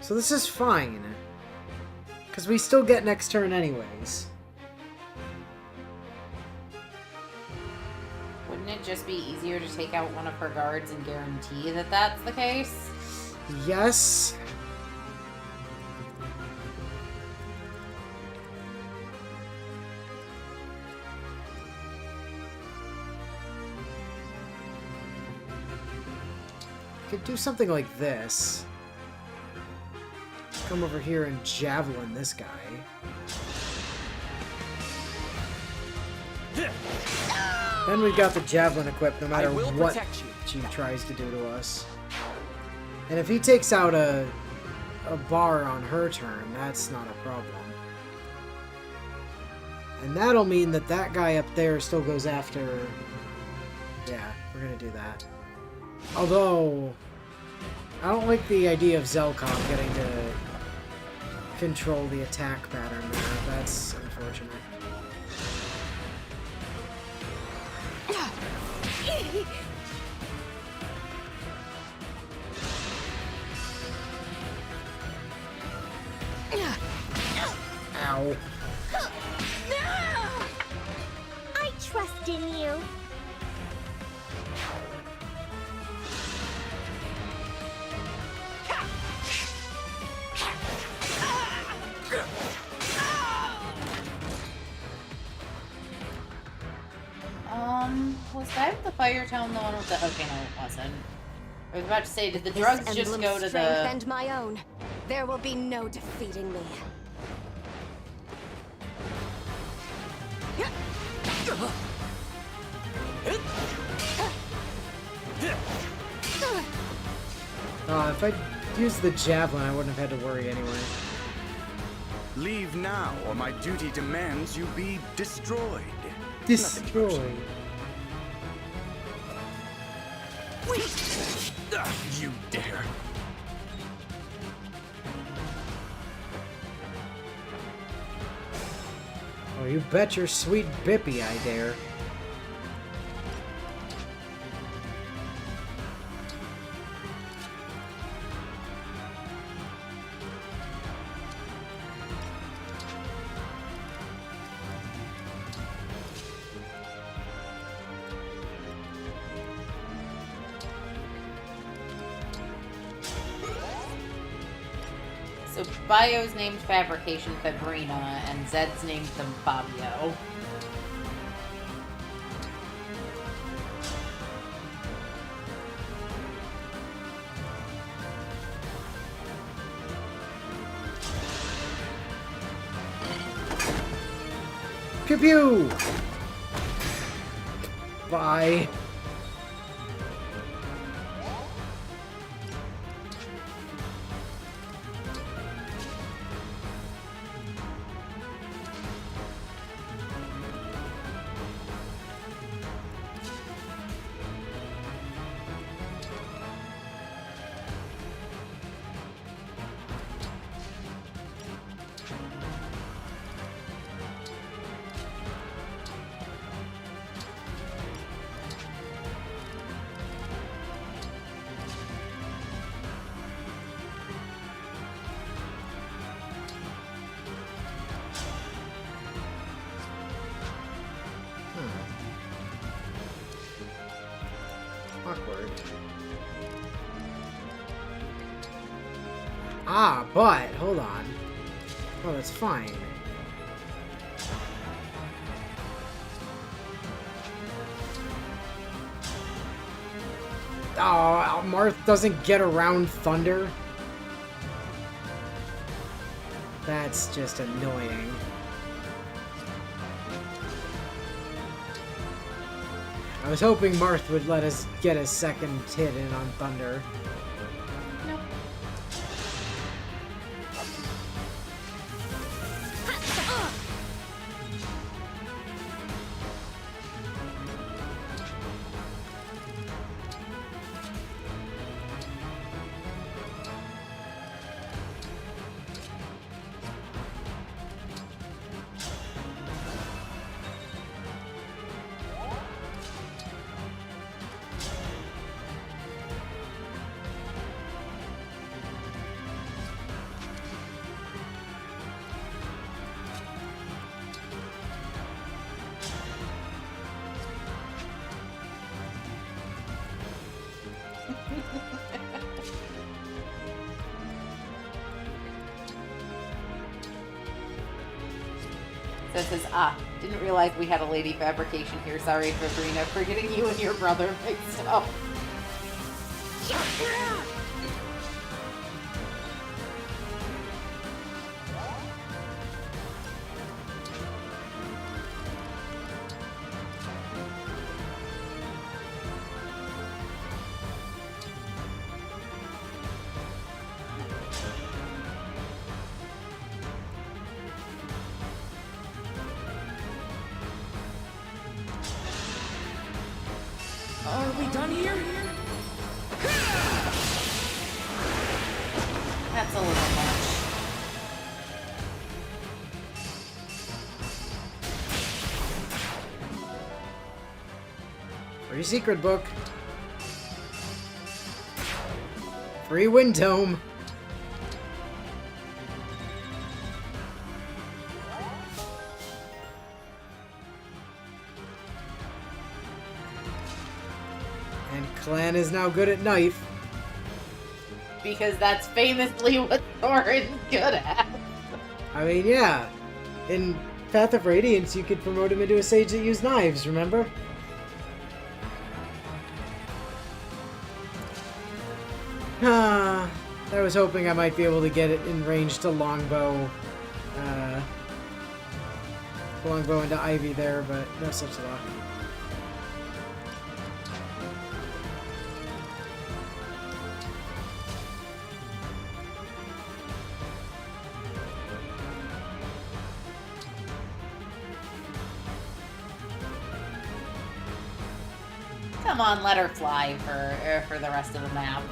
So this is fine. Because we still get next turn anyways. Wouldn't it just be easier to take out one of her guards and guarantee that that's the case? Yes. Could do something like this. Come over here and javelin this guy. Then we've got the javelin equipped no matter what she tries to do to us. And if he takes out a bar on her turn, that's not a problem. And that'll mean that that guy up there still goes after... Yeah, we're gonna do that. Although, I don't like the idea of Zelkov getting to control the attack pattern there. That's unfortunate. Ow. I trust in you. Was that the Fire Town the one with the... Okay, no, it wasn't. I was about to say, did the drugs This just emblem's go to strength the... and my own. There will be no defeating me. If I used the javelin, I wouldn't have had to worry anyway. Leave now, or my duty demands you be destroyed. Destroyed. You dare. Oh, you bet your sweet Bippy I dare. So Bio's named Fabrication Fabrina, and Zed's named them Fabio. Pew pew! Bye. Awkward. Ah, but, hold on. Oh, that's fine. Oh, Marth doesn't get around thunder? That's just annoying. I was hoping Marth would let us get a second hit in on thunder. Nope. That says, didn't realize we had a lady fabrication here. Sorry, Fabrina, for getting you and your brother mixed up. Are we done here? That's a little much. Free secret book. Free wind tome. And Clan is now good at knife. Because that's famously what Thorin's good at. I mean, yeah. In Path of Radiance, you could promote him into a sage that used knives, remember? I was hoping I might be able to get it in range to longbow. Longbow into Ivy there, but no such luck. Come on, let her fly for the rest of the map.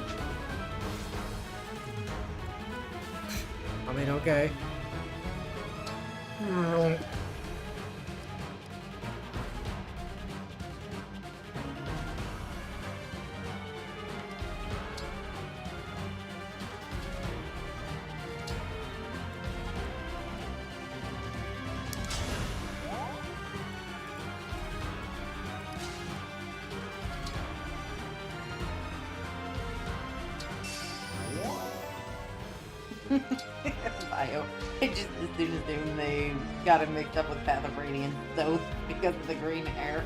I mean, okay. Bio. I just assumed they got him mixed up with Path of Radiance, though, because of the green hair.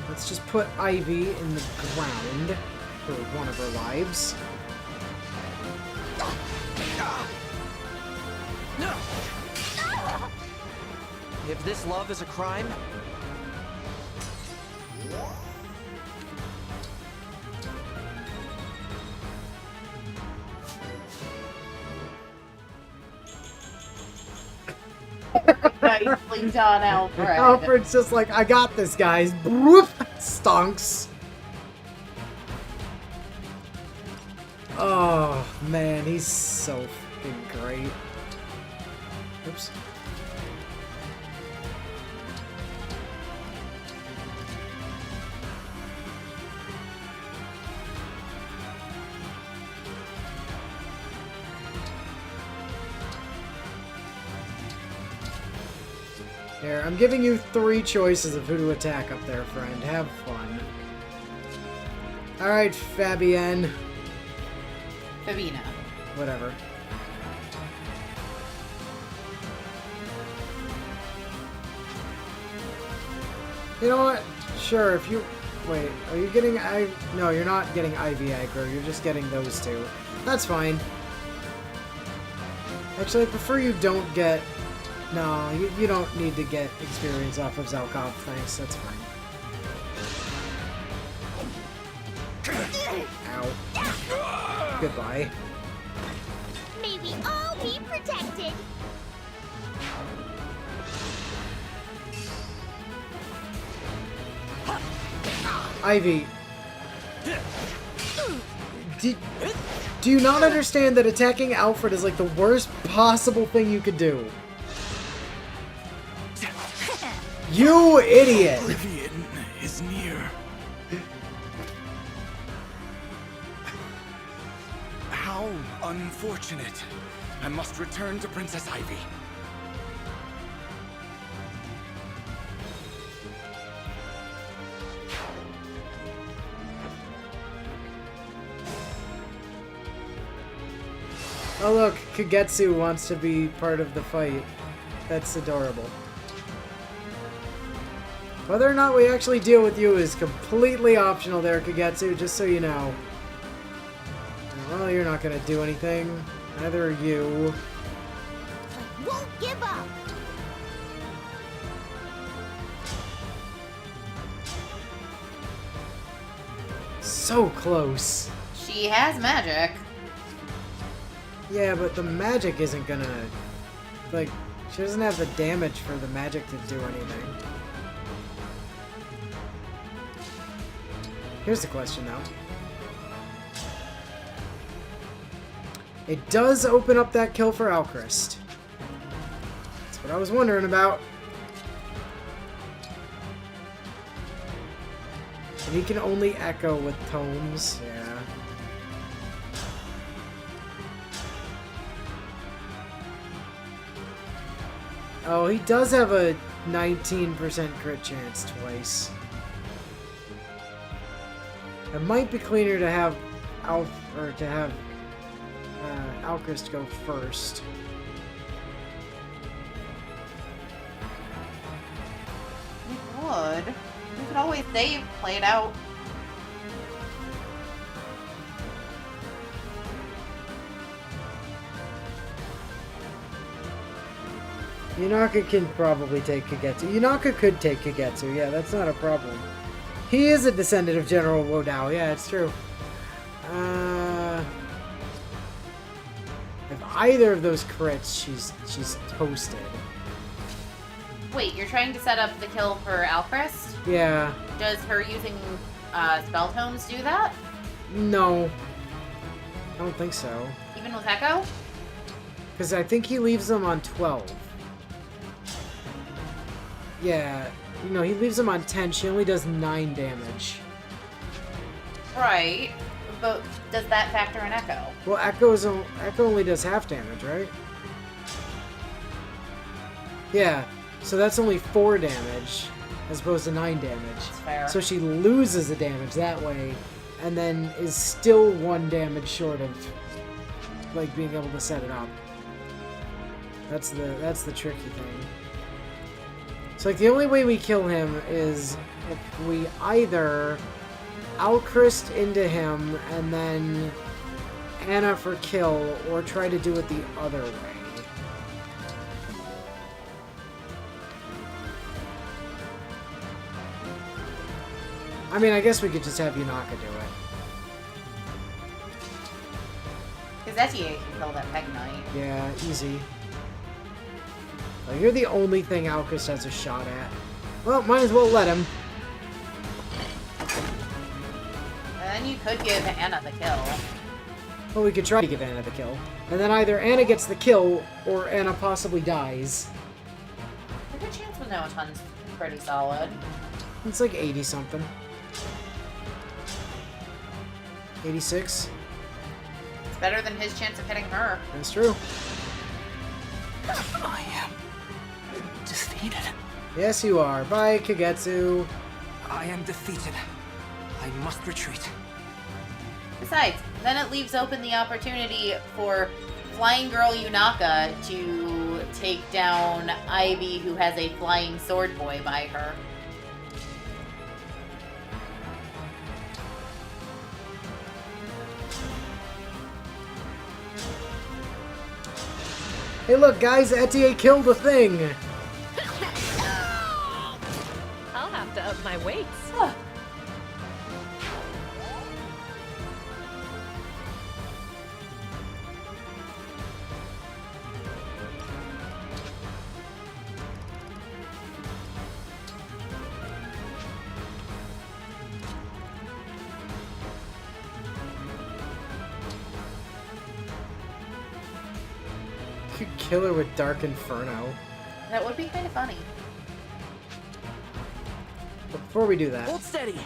Let's just put Ivy in the ground for one of her lives. If this love is a crime, Nicely done, Alfred. Alfred's just like, I got this, guys. Whoop! Stonks. Oh, man, he's so fucking great. Oops. Here, I'm giving you 3 choices of who to attack up there, friend. Have fun. Alright, Fabienne. Fabina. Whatever. You know what? Sure, if you... Wait, are you getting... No, you're not getting Ivy aggro. You're just getting those 2. That's fine. Actually, I prefer you don't get... No, you don't need to get experience off of Zelkov, thanks. That's fine. Ow. Goodbye. May we all be protected. Ivy. Do you not understand that attacking Alfred is like the worst possible thing you could do? You idiot! Oblivion is near. How unfortunate. I must return to Princess Ivy. Oh look, Kagetsu wants to be part of the fight. That's adorable. Whether or not we actually deal with you is completely optional there, Kagetsu, just so you know. Well, you're not gonna do anything. Neither are you. Won't give up. So close. She has magic. Yeah, but the magic isn't gonna... Like, she doesn't have the damage for the magic to do anything. Here's the question, though. It does open up that kill for Alchrist. That's what I was wondering about. And he can only echo with tomes. Yeah. Oh, he does have a 19% crit chance twice. It might be cleaner to have Alchrist go first. We would. We could always save, play it out. Yunaka can probably take Kagetsu. Yunaka could take Kagetsu, yeah, that's not a problem. He is a descendant of General Wodao, yeah, it's true. If either of those crits, she's toasted. Wait, you're trying to set up the kill for Alchrist? Yeah. Does her using spell tomes do that? No. I don't think so. Even with Echo? Because I think he leaves them on 12. Yeah. No, he leaves them on 10. She only does 9 damage. Right. But does that factor in Echo? Well, Echo only does half damage, right? Yeah. So that's only 4 damage as opposed to 9 damage. That's fair. So she loses the damage that way and then is still 1 damage short of like being able to set it up. That's the tricky thing. So like the only way we kill him is if we either Alchrist into him and then Anna for kill, or try to do it the other way. I mean, I guess we could just have Yunaka do it. Because Etier can kill that Peg Knight. Yeah, easy. Well, you're the only thing Alchrist has a shot at. Well, might as well let him. And then you could give Anna the kill. Well, we could try to give Anna the kill. And then either Anna gets the kill, or Anna possibly dies. The good chance with Noaton's pretty solid. It's like 80-something. 86? It's better than his chance of hitting her. That's true. I am defeated. Yes, you are. Bye, Kagetsu. I am defeated. I must retreat. Besides, then it leaves open the opportunity for Flying Girl Yunaka to take down Ivy, who has a flying sword boy by her. Hey look, guys, Etier killed the thing! I'll have to up my weights. You could kill her with Dark Inferno. That would be kind of funny. But before we do that... Hold steady!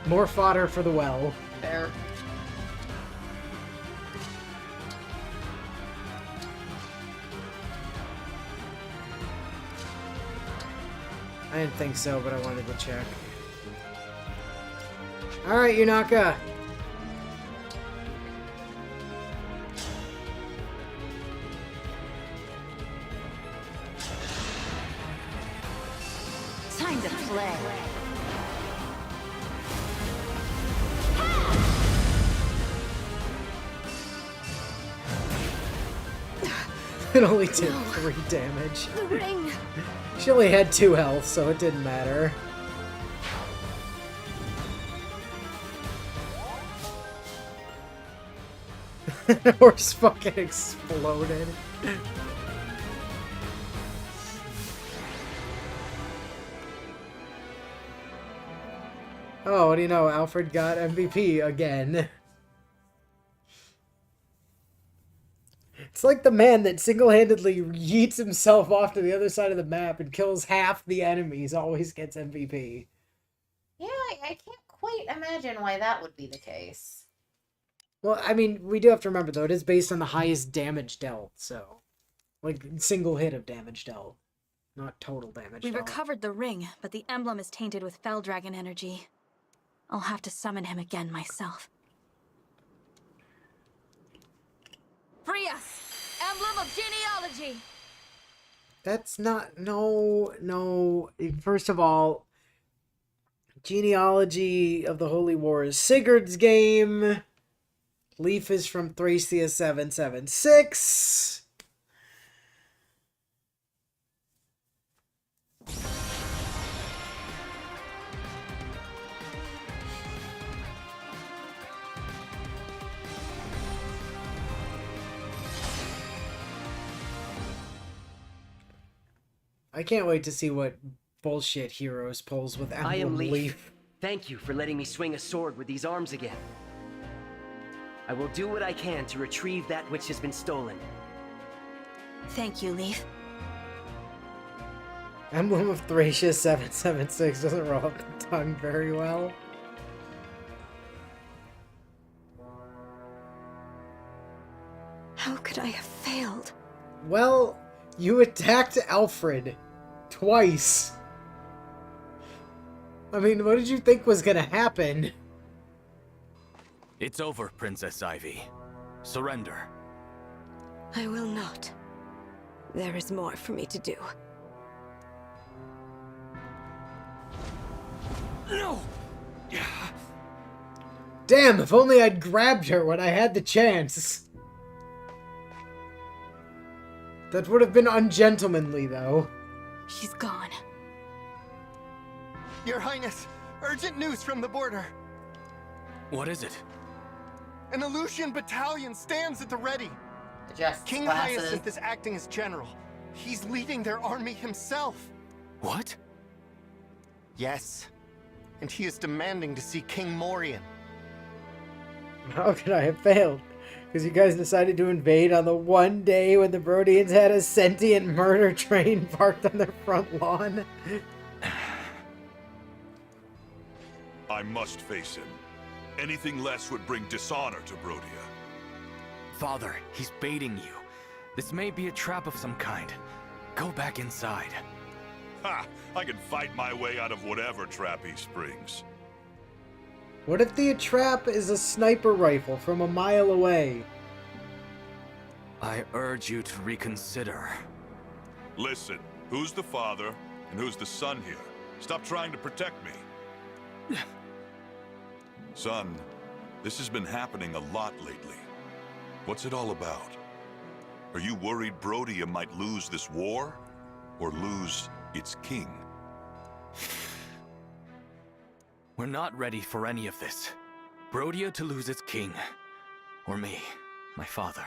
More fodder for the well. Fair. I didn't think so, but I wanted to check. Alright, Yunaka. Time to play. It only did 3 damage. The ring. She only had 2 health, so it didn't matter. The horse fucking exploded. Oh, what do you know? Alfred got MVP again. It's like the man that single-handedly yeets himself off to the other side of the map and kills half the enemies always gets MVP. Yeah, I can't quite imagine why that would be the case. Well, I mean, we do have to remember, though, it is based on the highest damage dealt, so... Like, single hit of damage dealt. Not total damage We dealt. recovered the ring, but the emblem is tainted with Fell Dragon energy. I'll have to summon him again myself. Free us! Emblem of genealogy! That's not... No. First of all, genealogy of the Holy War is Sigurd's game. Leaf is from Thracia 776. I can't wait to see what bullshit Heroes pulls with Emblem I am Leaf. Leaf. Thank you for letting me swing a sword with these arms again. I will do what I can to retrieve that which has been stolen. Thank you, Leaf. Emblem of Thracia 776 doesn't roll off the tongue very well. How could I have failed? Well, you attacked Alfred. Twice. I mean, what did you think was gonna happen? It's over, Princess Ivy. Surrender. I will not. There is more for me to do. No! Damn, if only I'd grabbed her when I had the chance. That would have been ungentlemanly, though. She's gone. Your Highness, urgent news from the border. What is it? An Aleutian battalion stands at the ready. Just King glasses. Hyacinth is acting as general. He's leading their army himself. What? Yes. And he is demanding to see King Morian. How could I have failed? Because you guys decided to invade on the one day when the Brodians had a sentient murder train parked on their front lawn. I must face him. Anything less would bring dishonor to Brodia. Father, he's baiting you. This may be a trap of some kind. Go back inside. Ha! I can fight my way out of whatever trap he springs. What if the trap is a sniper rifle from a mile away? I urge you to reconsider. Listen, who's the father and who's the son here? Stop trying to protect me. Son, this has been happening a lot lately. What's it all about? Are you worried Brodia might lose this war? Or lose its king? We're not ready for any of this. Brodia to lose its king. Or me, my father.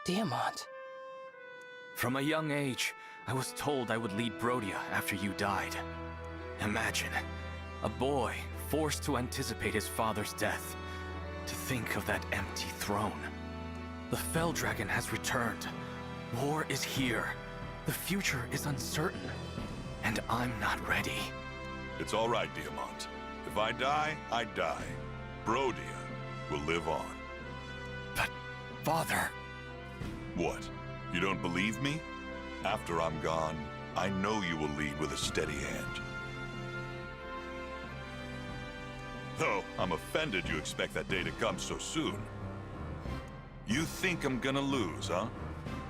Diamant. From a young age, I was told I would lead Brodia after you died. Imagine, a boy forced to anticipate his father's death. To think of that empty throne. The Fell Dragon has returned. War is here. The future is uncertain. And I'm not ready. It's all right, Diamant. If I die, I die. Brodia will live on. But, Father... What? You don't believe me? After I'm gone, I know you will lead with a steady hand. Though, I'm offended you expect that day to come so soon. You think I'm gonna lose, huh?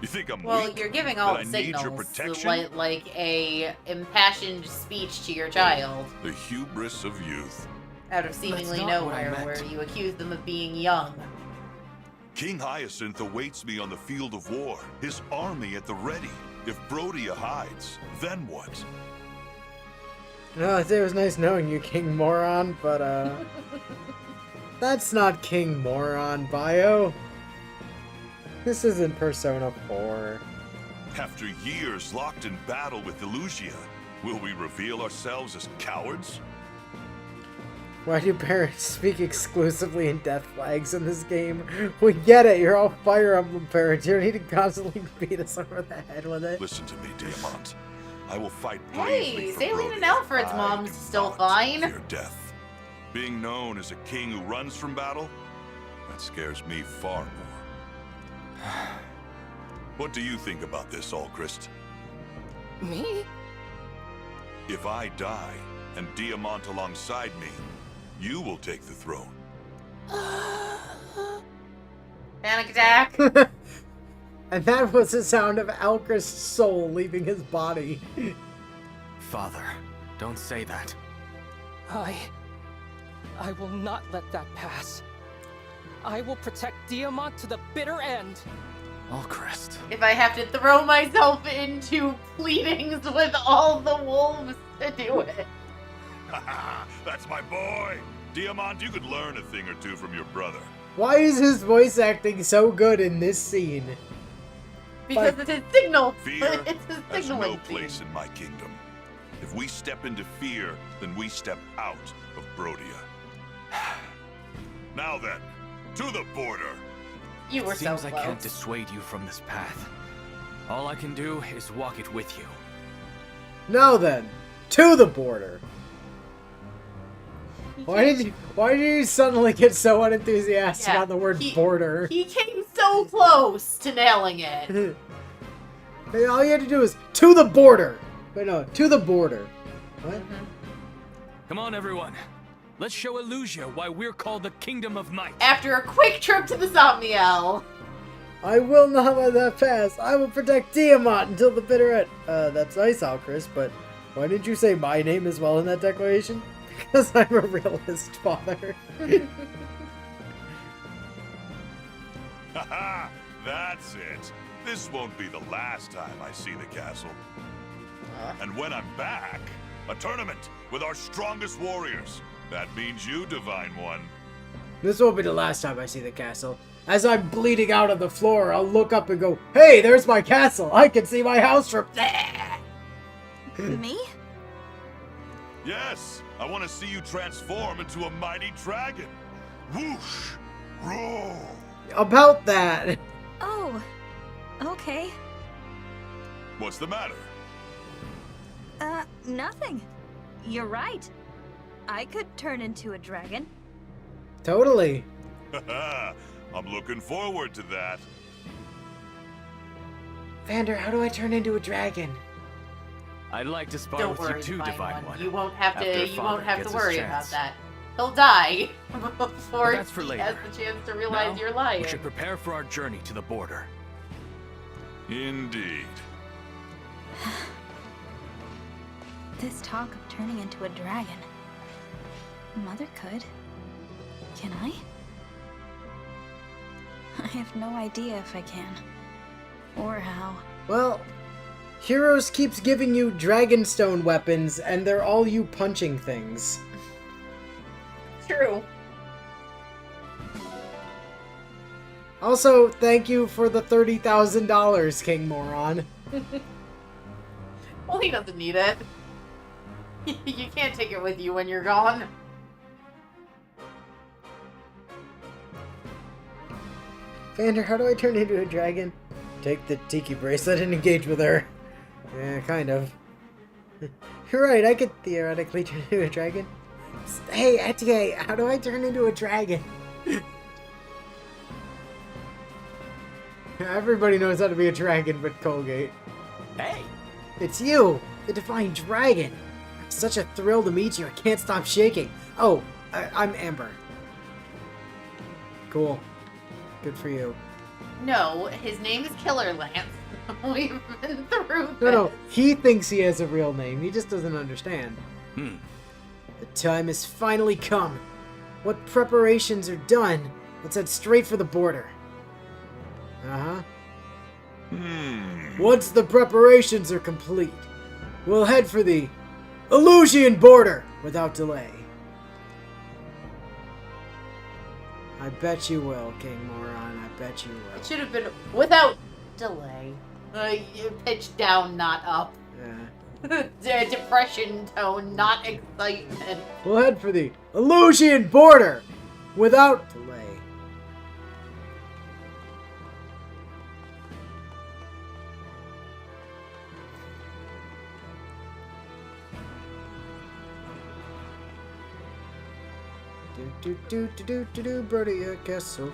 You think I'm Well, weak? you're giving all that the I need your signals, protection? like a impassioned speech to your child, The hubris of youth. out of seemingly not what I nowhere, meant. where you accuse them of being young. King Hyacinth awaits me on the field of war, his army at the ready. If Brodia hides, then what? No, I'd say it was nice knowing you, King Moron, but, that's not King Moron bio. This isn't Persona 4. After years locked in battle with Illusia, will we reveal ourselves as cowards? Why do parents speak exclusively in death flags in this game? We get it, you're all Fire Emblem parents. You don't need to constantly beat us over the head with it. Listen to me, Diamant. I will fight Hey, bravely for Saline and Brody. Alfred's I mom's do still not fine. fear death. Being known as a king who runs from battle, that scares me far more. What do you think about this, Alchrist? Me? If I die and Diamant alongside me, you will take the throne. Panic attack. And that was the sound of Alchrist's soul leaving his body. Father, don't say that. I will not let that pass. I will protect Diamant to the bitter end. Alchrist. If I have to throw myself into pleadings with all the wolves to do it. That's my boy! Diamant, you could learn a thing or two from your brother. Why is his voice acting so good in this scene? Because it's his signal. Fear It's his has signaling. no place in my kingdom. If we step into fear, then we step out of Brodia. Now then, to the border. You were Seems so I close. can't dissuade you from this path. All I can do is walk it with you. Now then, to the border. Why did you suddenly get so unenthusiastic Yeah, about the word border? He came so close to nailing it. Hey, all you had to do is to the border. Wait, no, to the border. What? Come on, everyone. Let's show Illusia why we're called the Kingdom of Might. After a quick trip to the Somniel. I will not let that pass. I will protect Diamant until the bitter end. That's nice, Alchrist, but why didn't you say my name as well in that declaration? Because I'm a realist, father. Haha, that's it. This won't be the last time I see the castle. And when I'm back, a tournament with our strongest warriors. That means you, Divine One. This won't be the last time I see the castle. As I'm bleeding out on the floor, I'll look up and go, hey, there's my castle. I can see my house from there. Me? Yes, I want to see you transform into a mighty dragon. Whoosh! Roar! About that. Oh, okay. What's the matter? Nothing. You're right. I could turn into a dragon. Totally. I'm looking forward to that. Vander, how do I turn into a dragon? I'd like to spar Don't with worry, you too, Divine One. You won't have After to. You Father won't have gets to his worry chance. about that. He'll die before But that's for he later. has the chance to realize Now, you're lying. We should prepare for our journey to the border. Indeed. This talk of turning into a dragon. Mother could. Can I? I have no idea if I can. Or how. Well, Heroes keeps giving you Dragonstone weapons, and they're all you punching things. True. Also, thank you for the $30,000, King Moron. Well, he doesn't need it. You can't take it with you when you're gone. Vander, how do I turn into a dragon? Take the Tiki bracelet and engage with her. Yeah, kind of. You're right, I could theoretically turn into a dragon. Hey, Etienne, how do I turn into a dragon? Everybody knows how to be a dragon but Colgate. Hey! It's you, the Divine Dragon. It's such a thrill to meet you, I can't stop shaking. Oh, I'm Amber. Cool. Good for you. No, his name is Killer Lance. We've been through this. No, he thinks he has a real name. He just doesn't understand. Hmm. The time has finally come. What preparations are done? Let's head straight for the border. Uh-huh. Once the preparations are complete, we'll head for the Illusion border without delay. I bet you will, King Moron. I bet you will. It should have been without delay. You pitched down, not up. Yeah. Depression tone, not excitement. We'll head for the Illusion border without delay. Do, Brody, I guess so.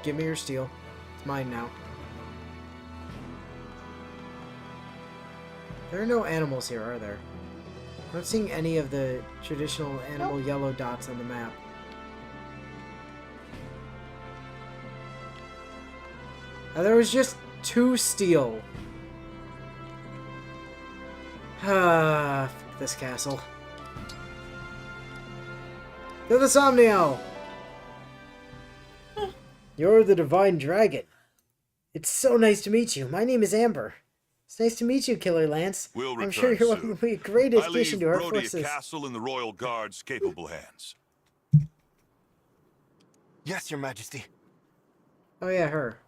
Give me your steel. It's mine now. There are no animals here, are there? I'm not seeing any of the traditional animal yellow dots on the map. There was just 2 steel. Ah, fuck this castle. To the Somniel! You're the Divine Dragon. It's so nice to meet you. My name is Amber. It's nice to meet you, Killer Lance. We'll I'm sure you're one of the greatest addition to our Brody forces. Castle in the Royal Guard's capable hands. Yes, Your Majesty. Oh yeah, her.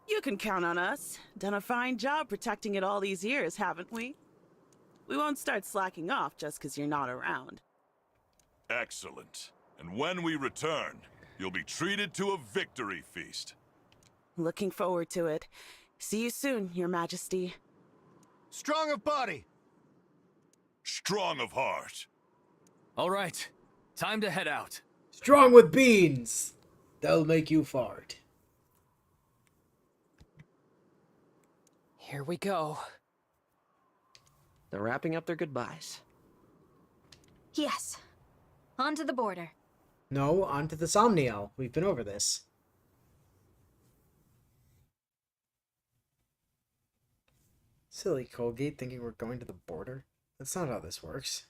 You can count on us. Done a fine job protecting it all these years, haven't we? We won't start slacking off just because you're not around. Excellent. And when we return, you'll be treated to a victory feast. Looking forward to it. See you soon, Your Majesty. Strong of body. Strong of heart. All right, time to head out. Strong with beans. They'll make you fart. Here we go. They're wrapping up their goodbyes. Yes. On to the border. No, onto the Somniel. We've been over this. Silly Colgate thinking we're going to the border. That's not how this works.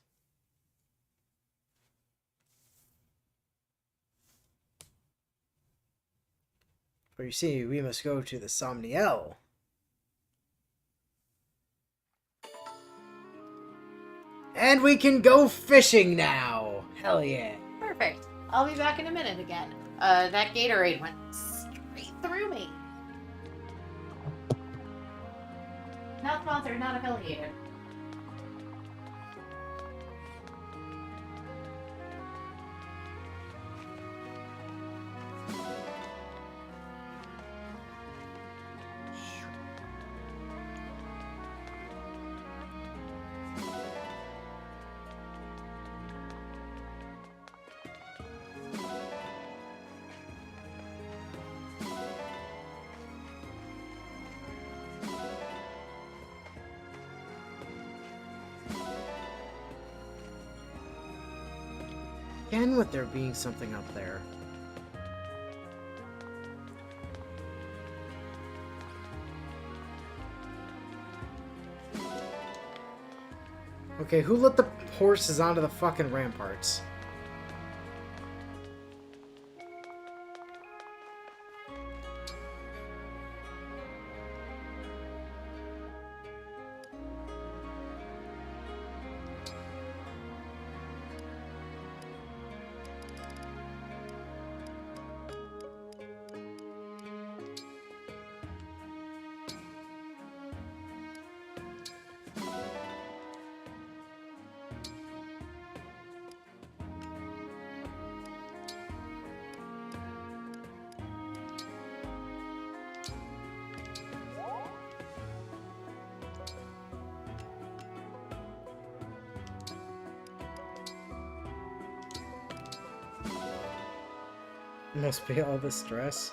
For you see, we must go to the Somniel. And we can go fishing now! Hell yeah. Perfect. I'll be back in a minute again. That Gatorade went straight through me. Not sponsored, not affiliated. Again with there being something up there. Okay, who let the horses onto the fucking ramparts? Must be all the stress.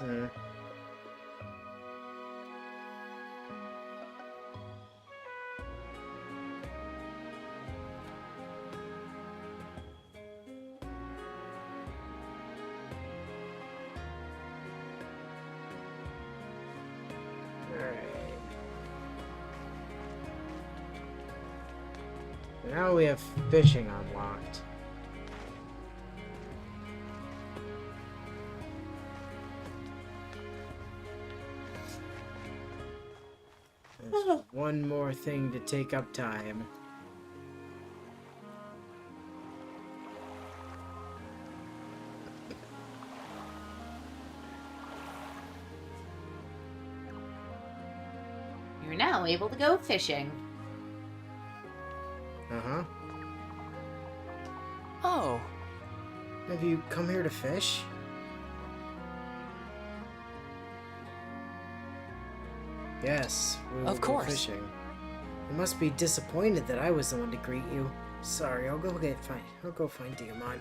Now we have fishing unlocked. There's one more thing to take up time. You're now able to go fishing. Uh-huh. Oh. Have you come here to fish? Yes, we will Of go course. fishing. You must be disappointed that I was the one to greet you. Sorry, I'll go find Diamant.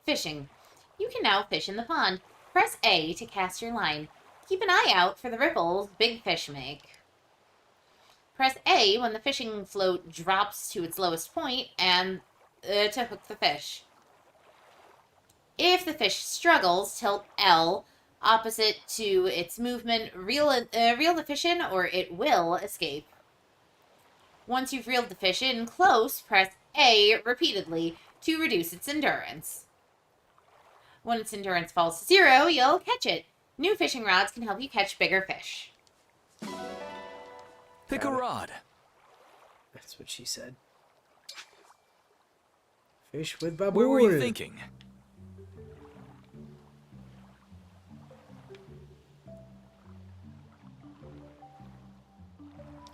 Fishing. You can now fish in the pond. Press A to cast your line. Keep an eye out for the ripples big fish make. Press A when the fishing float drops to its lowest point and to hook the fish. If the fish struggles, tilt L opposite to its movement, reel the fish in, or it will escape. Once you've reeled the fish in close, press A repeatedly to reduce its endurance. When its endurance falls to 0, you'll catch it. New fishing rods can help you catch bigger fish. Pick a rod. That's what she said. Fish with baboon. Where were you thinking?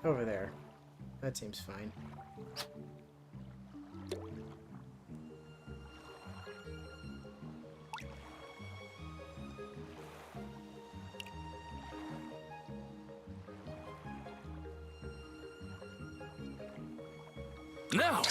Over there. That seems fine. Now!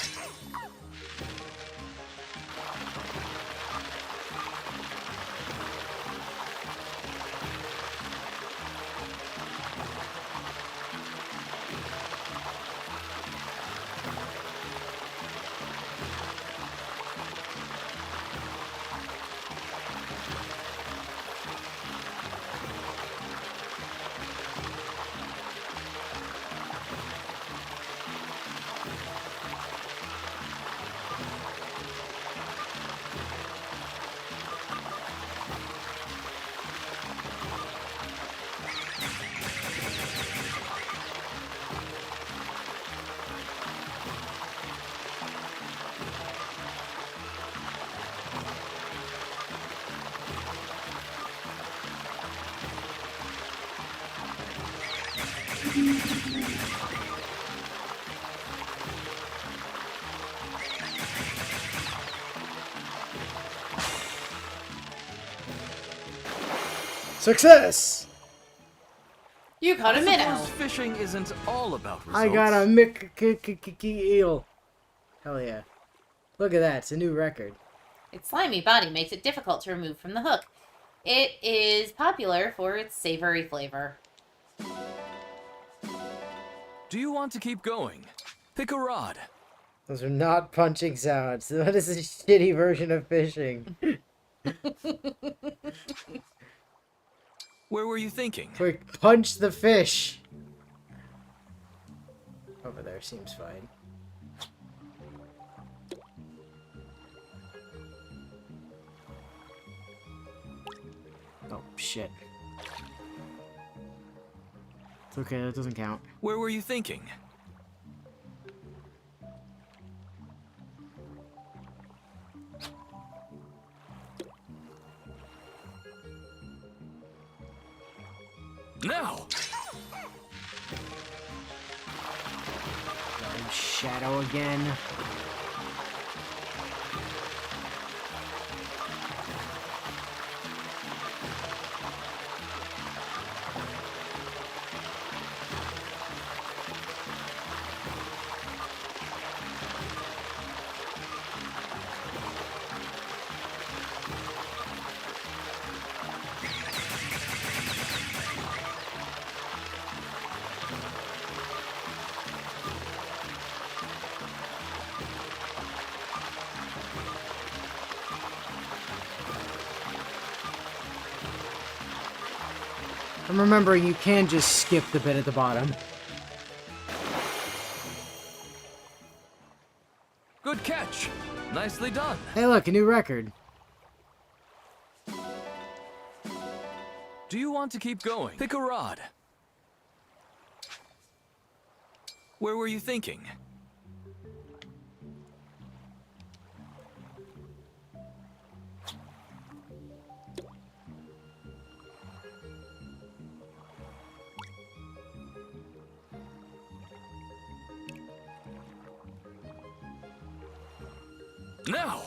Success! You caught a I minnow. suppose fishing isn't all about results. I got a eel. Hell yeah. Look at that, it's a new record. Its slimy body makes it difficult to remove from the hook. It is popular for its savory flavor. Do you want to keep going? Pick a rod. Those are not punching sounds. That is a shitty version of fishing. Where were you thinking? Quick, punch the fish. Over there seems fine. Oh, shit. It's okay, that doesn't count. Where were you thinking? Now! Shadow again. I'm remembering you can just skip the bit at the bottom. Good catch. Nicely done. Hey look, a new record. Do you want to keep going? Pick a rod. Where were you thinking? Now!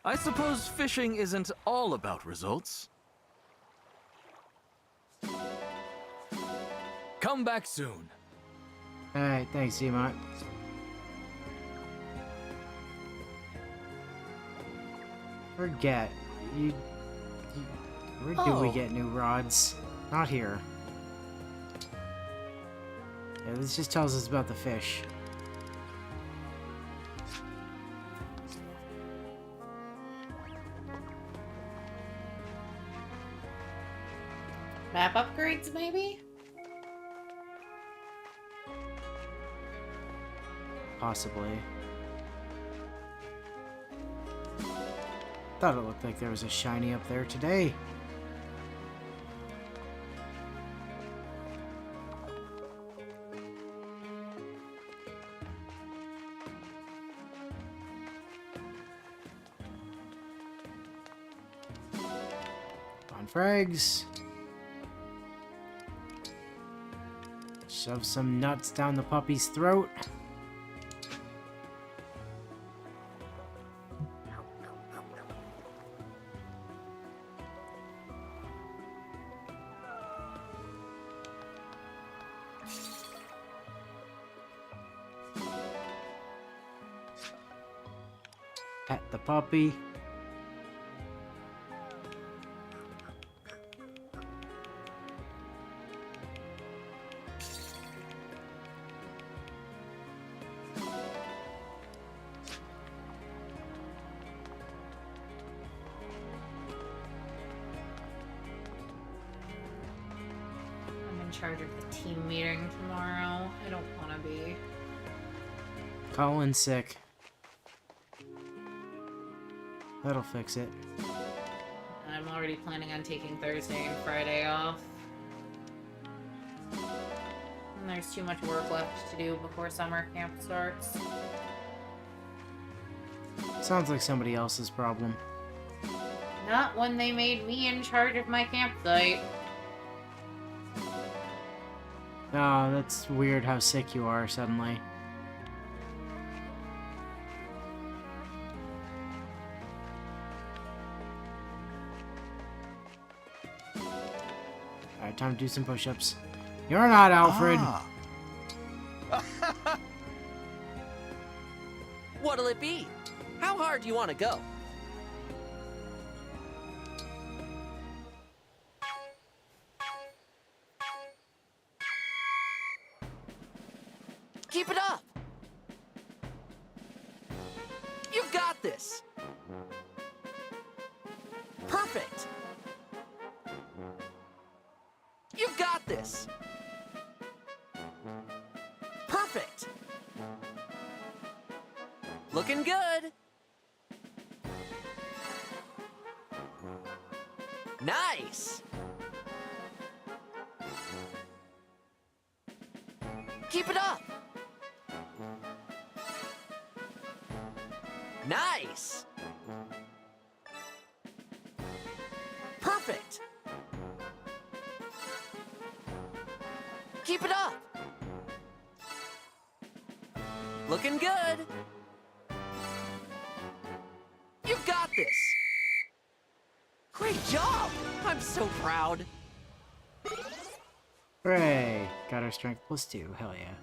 I suppose fishing isn't all about results. Come back soon. Alright, thanks, Emot. Forget. Where do we get new rods? Not here. Yeah, this just tells us about the fish. Map upgrades, maybe? Possibly. Thought it looked like there was a shiny up there today. On frags. Shove some nuts down the puppy's throat. Pet the puppy. I'm in charge of the team meeting tomorrow. I don't want to be. Call in sick. That'll fix it. I'm already planning on taking Thursday and Friday off. And there's too much work left to do before summer camp starts. Sounds like somebody else's problem. Not when they made me in charge of my campsite. Oh, that's weird how sick you are suddenly. Alright, time to do some push-ups. You're not Alfred! What'll it be? How hard do you want to go? Keep it up! You've got this! Perfect! You've got this! Perfect! Looking good! Nice! Keep it up! Nice! Perfect! Keep it up! Looking good! You've got this! Great job! I'm so proud! Hooray! Got our strength +2, hell yeah.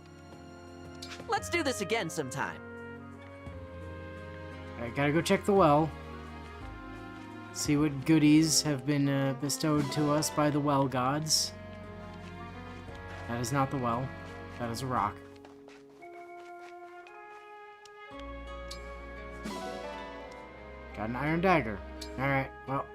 Let's do this again sometime. I gotta go check the well. See what goodies have been bestowed to us by the well gods. That is not the well. That is a rock. Got an iron dagger. Alright, well.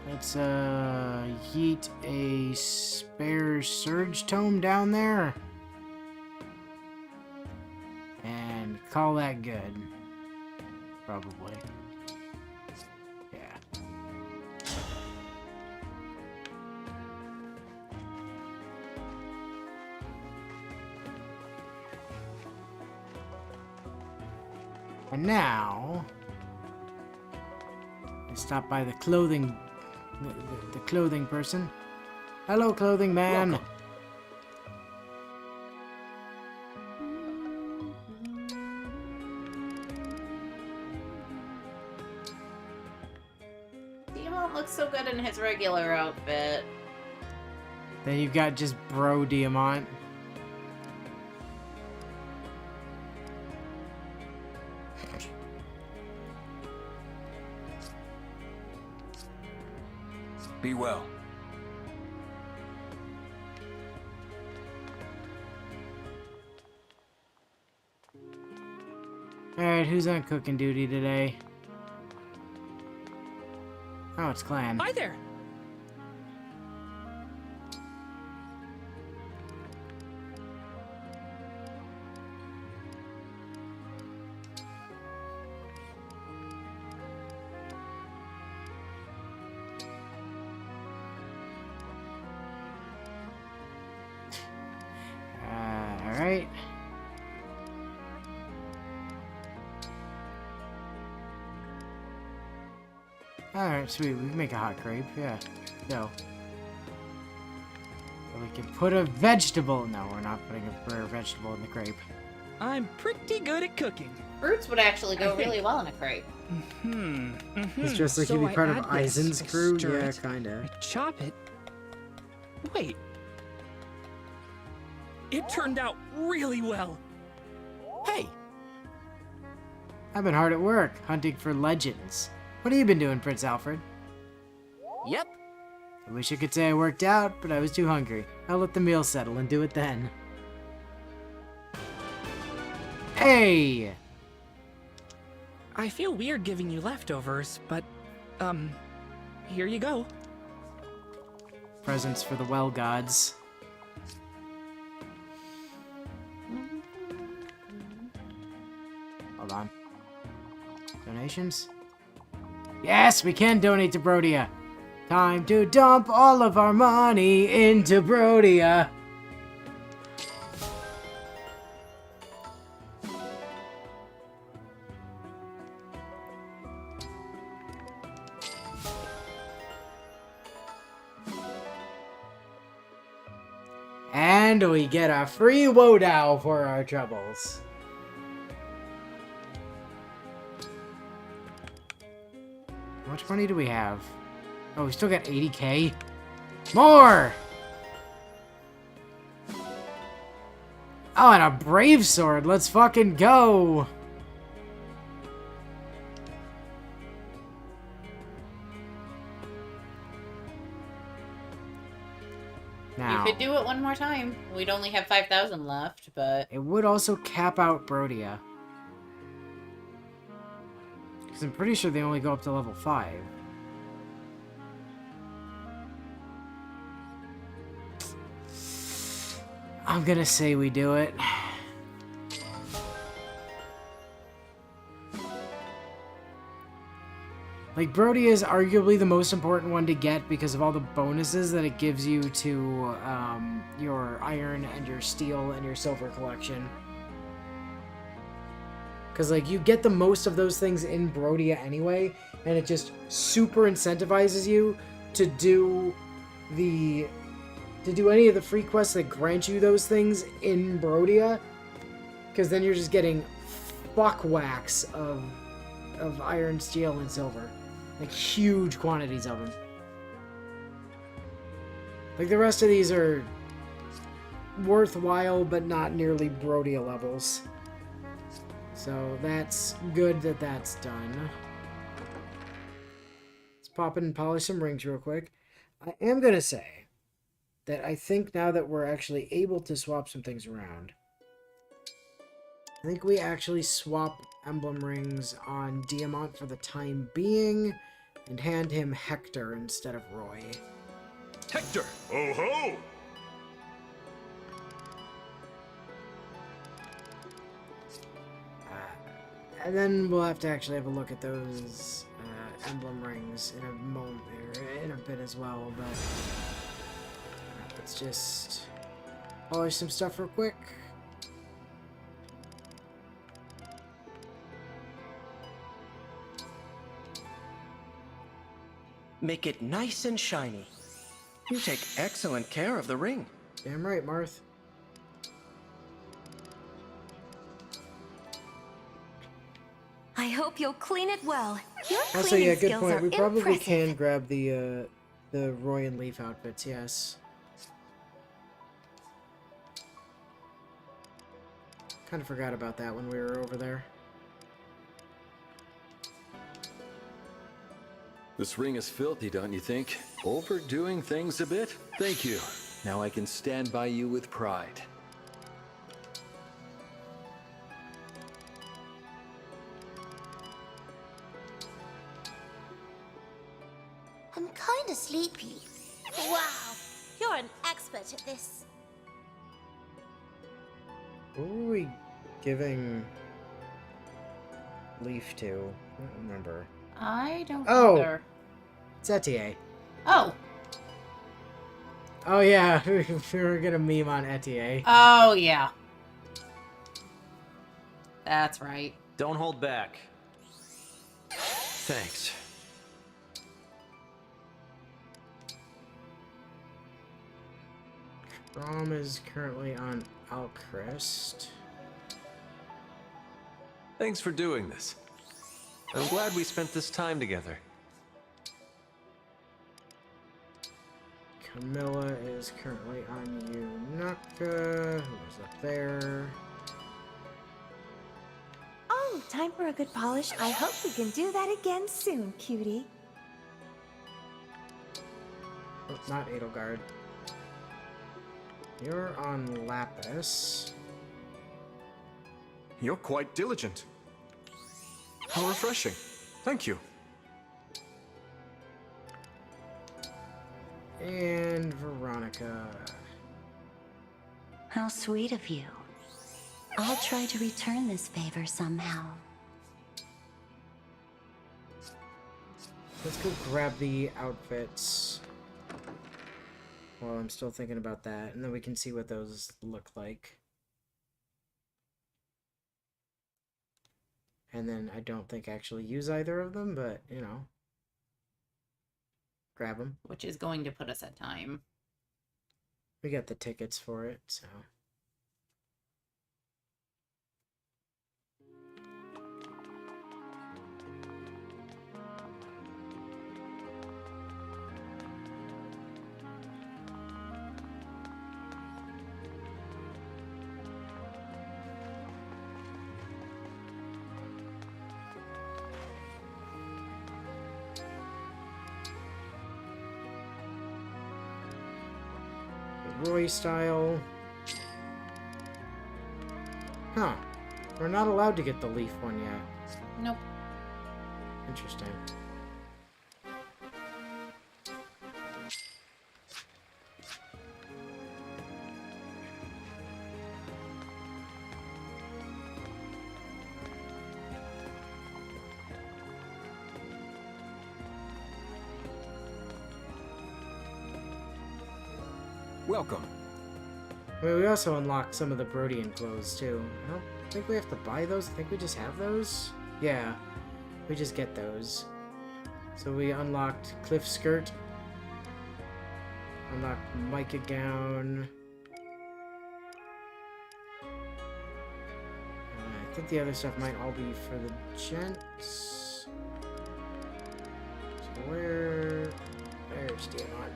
Let's yeet a spare surge tome down there. And call that good. Probably. Yeah. And now, I stop by the clothing, the clothing person. Hello, clothing man. Welcome. Diamond looks so good in his regular outfit. Then you've got just Bro Diamant. Be well. Alright, who's on cooking duty today? Oh, it's Clan. Hi there. Alright. Alright, sweet. We can make a hot crepe. Yeah. No. We can put a vegetable. No, we're not putting a rare vegetable in the crepe. I'm pretty good at cooking. Fruits would actually go really well in a crepe. It's just like you'd be part of Eisen's crew? Stir Yeah, it, kinda. I chop it. Wait. It turned out really well. Hey. I've been hard at work, hunting for legends. What have you been doing, Prince Alfred? Yep. I wish I could say I worked out, but I was too hungry. I'll let the meal settle and do it then. Hey! I feel weird giving you leftovers, but, here you go. Presents for the well gods. Hold on. Donations? Yes, we can donate to Brodia. Time to dump all of our money into Brodia. And we get a free Wodow for our troubles. How much money do we have? Oh, we still got 80k? More! Oh, and a brave sword. Let's fucking go! Now, You could do it one more time. We'd only have 5,000 left, but... it would also cap out Brodia. Because I'm pretty sure they only go up to level 5. I'm gonna say we do it. Like, Brodia is arguably the most important one to get because of all the bonuses that it gives you to your iron and your steel and your silver collection. Because, like, you get the most of those things in Brodia anyway, and it just super incentivizes you to do any of the free quests that grant you those things in Brodia. Because then you're just getting fuck whacks of iron, steel, and silver. Like, huge quantities of them. Like, the rest of these are worthwhile, but not nearly Brodia levels. So, that's good that that's done. Let's pop in and polish some rings real quick. I am going to say that I think now that we're actually able to swap some things around, I think we actually swap emblem rings on Diamant for the time being, and hand him Hector instead of Roy. Hector! Oh ho! And then we'll have to actually have a look at those emblem rings in a moment, or in a bit as well, but let's just polish some stuff real quick. Make it nice and shiny. You take excellent care of the ring. Damn right, Marth. I hope you'll clean it well. Your Also, cleaning yeah, good skills point. are We probably impressive. can grab the Roy and Leaf outfits, yes. Kind of forgot about that when we were over there. This ring is filthy, don't you think? Overdoing things a bit? Thank you. Now I can stand by you with pride. I'm kinda sleepy. Wow, you're an expert at this. What were we giving Leaf to? I don't remember. I don't Oh! either. It's Etier. Oh. Oh yeah, we were gonna meme on Etier. Oh, yeah. That's right. Don't hold back. Thanks. Rom is currently on Alcrest. Thanks for doing this. I'm glad we spent this time together. Camilla is currently on Unaka, who's up there. Oh, time for a good polish. I hope we can do that again soon, cutie. Oh, not Edelgard. You're on Lapis. You're quite diligent. How refreshing. Thank you. And Veronica. How sweet of you. I'll try to return this favor somehow. Let's go grab the outfits. Well, I'm still thinking about that, and then we can see what those look like. And then I don't think actually use either of them, but, you know. Grab them. Which is going to put us at time. We got the tickets for it, so. Roy style. Huh. We're not allowed to get the Leaf one yet. Nope. Interesting. Welcome. I mean, we also unlocked some of the Brodian clothes, too. I don't think we have to buy those. I think we just have those. Yeah, we just get those. So we unlocked Cliff Skirt. Unlocked Micah Gown. I think the other stuff might all be for the gents. So where's Diamond?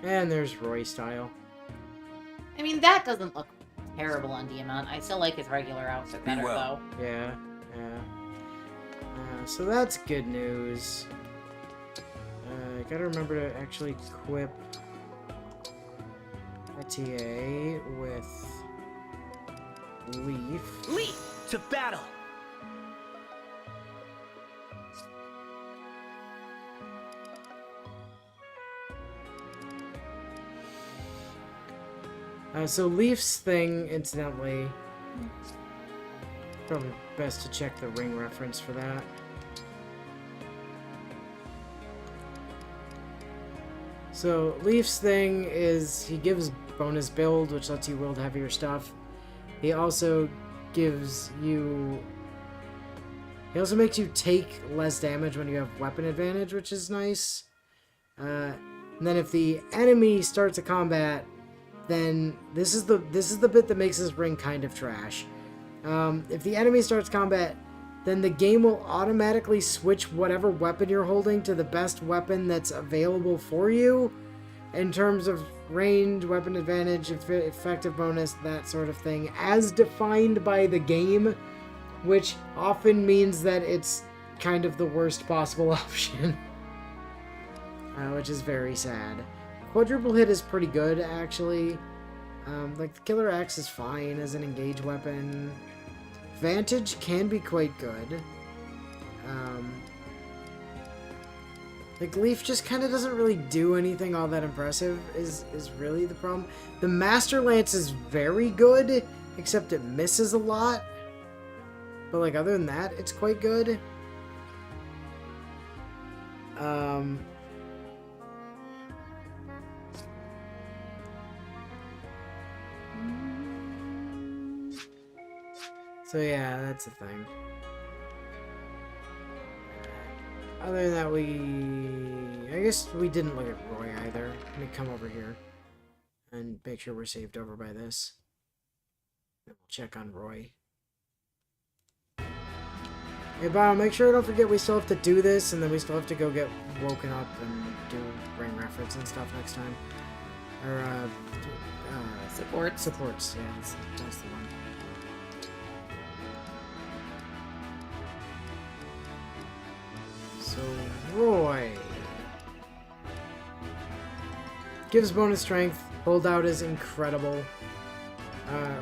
And there's Roy style. I mean, that doesn't look terrible on Diamant. I still like his regular outfit better, though. Yeah, yeah. So that's good news. Gotta remember to actually equip TA with Leaf. Leaf, to battle! So Leaf's thing, incidentally, probably best to check the ring reference for that. So Leaf's thing is he gives bonus build, which lets you wield heavier stuff. He also gives you... He also makes you take less damage when you have weapon advantage, which is nice. And then if the enemy starts a combat, then this is the bit that makes this ring kind of trash. If the enemy starts combat, then the game will automatically switch whatever weapon you're holding to the best weapon that's available for you in terms of range, weapon advantage, effective bonus, that sort of thing, as defined by the game, which often means that it's kind of the worst possible option, which is very sad. Quadruple hit is pretty good, actually. Like, the Killer Axe is fine as an engage weapon. Vantage can be quite good. Like, Leaf just kind of doesn't really do anything all that impressive, is really the problem. The Master Lance is very good, except it misses a lot. But, like, other than that, it's quite good. So yeah, that's the thing. Other than that, I guess we didn't look at Roy either. Let me come over here and make sure we're saved over by this. Then we'll check on Roy. Hey, Bob, make sure I don't forget we still have to do this, and then we still have to go get woken up and do ring reference and stuff next time. Or, supports. Supports, yeah, that's the one. So, Roy gives bonus strength. Holdout is incredible.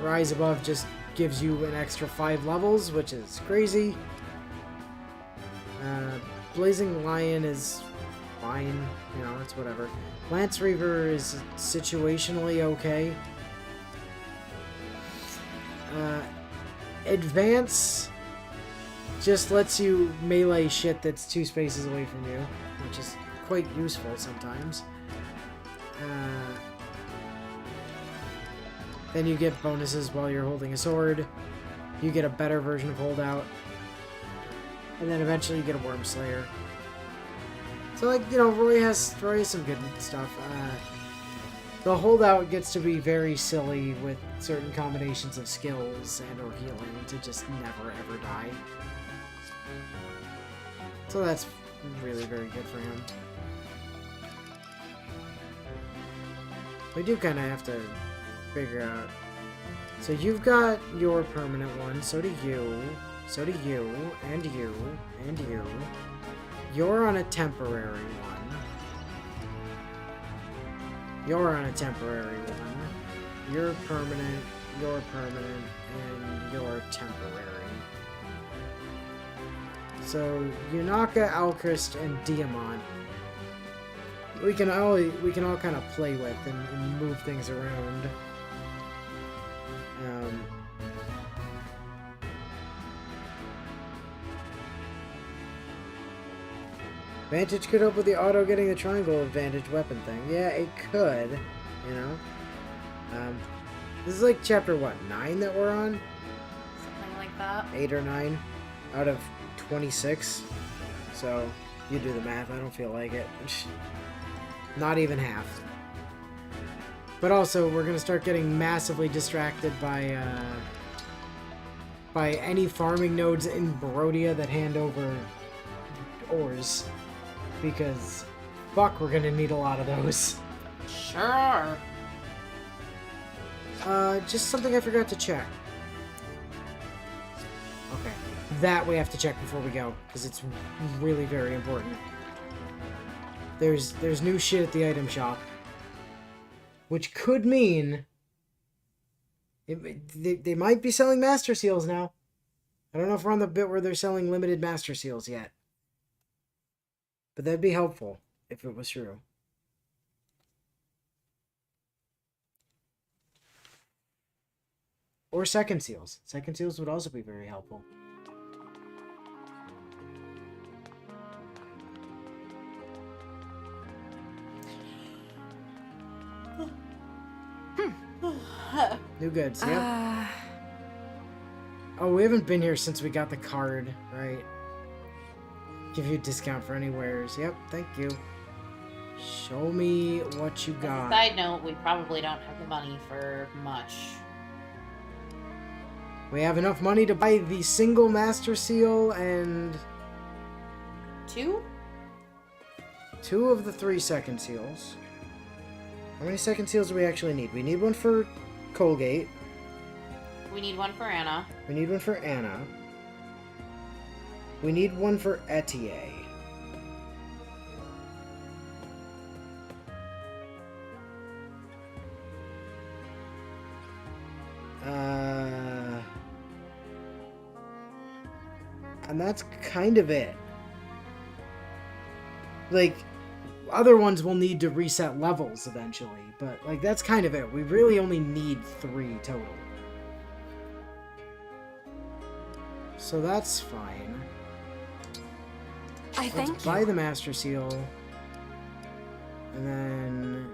Rise Above just gives you an extra 5 levels, which is crazy. Blazing Lion is fine. You know, it's whatever. Lance Reaver is situationally okay. Advance just lets you melee shit that's 2 spaces away from you, which is quite useful sometimes. Then you get bonuses while you're holding a sword. You get a better version of Holdout. And then eventually you get a Worm Slayer. So, like, you know, Roy has some good stuff. The Holdout gets to be very silly with certain combinations of skills and or healing to just never ever die. So that's really very good for him. We do kind of have to figure out. So you've got your permanent one, so do you, and you, and you. You're on a temporary one. You're on a temporary one. You're permanent, and you're temporary. So, Yunaka, Alchrist, and Diamant, we can all kind of play with and move things around. Vantage could help with the auto getting the triangle advantage weapon thing. Yeah, it could, you know. This is like chapter, what, 9 that we're on? Something like that. 8 or 9 out of 26. So, you do the math. I don't feel like it. Not even half. But also, we're going to start getting massively distracted by any farming nodes in Barodia that hand over ores. Because, fuck, we're going to need a lot of those. Sure. Just something I forgot to check. Okay. That we have to check before we go, because it's really very important. There's new shit at the item shop. which could mean they might be selling Master Seals now. I don't know if we're on the bit where they're selling limited Master Seals yet. But that'd be helpful if it was true. Or second seals. Second seals would also be very helpful. New goods, yep. Oh, we haven't been here since we got the card, right? Give you a discount for any wares. Yep, thank you. Show me what you got. Side note, we probably don't have the money for much. We have enough money to buy the single Master Seal and... 2? 2 of the 3 second seals. How many second seals do we actually need? We need one for Colgate. We need one for Anna. We need one for Anna. We need one for Etier. And that's kind of it. Like, other ones will need to reset levels eventually, but, like, that's kind of it. We really only need 3 total. So that's fine. Let's buy the Master Seal. And then...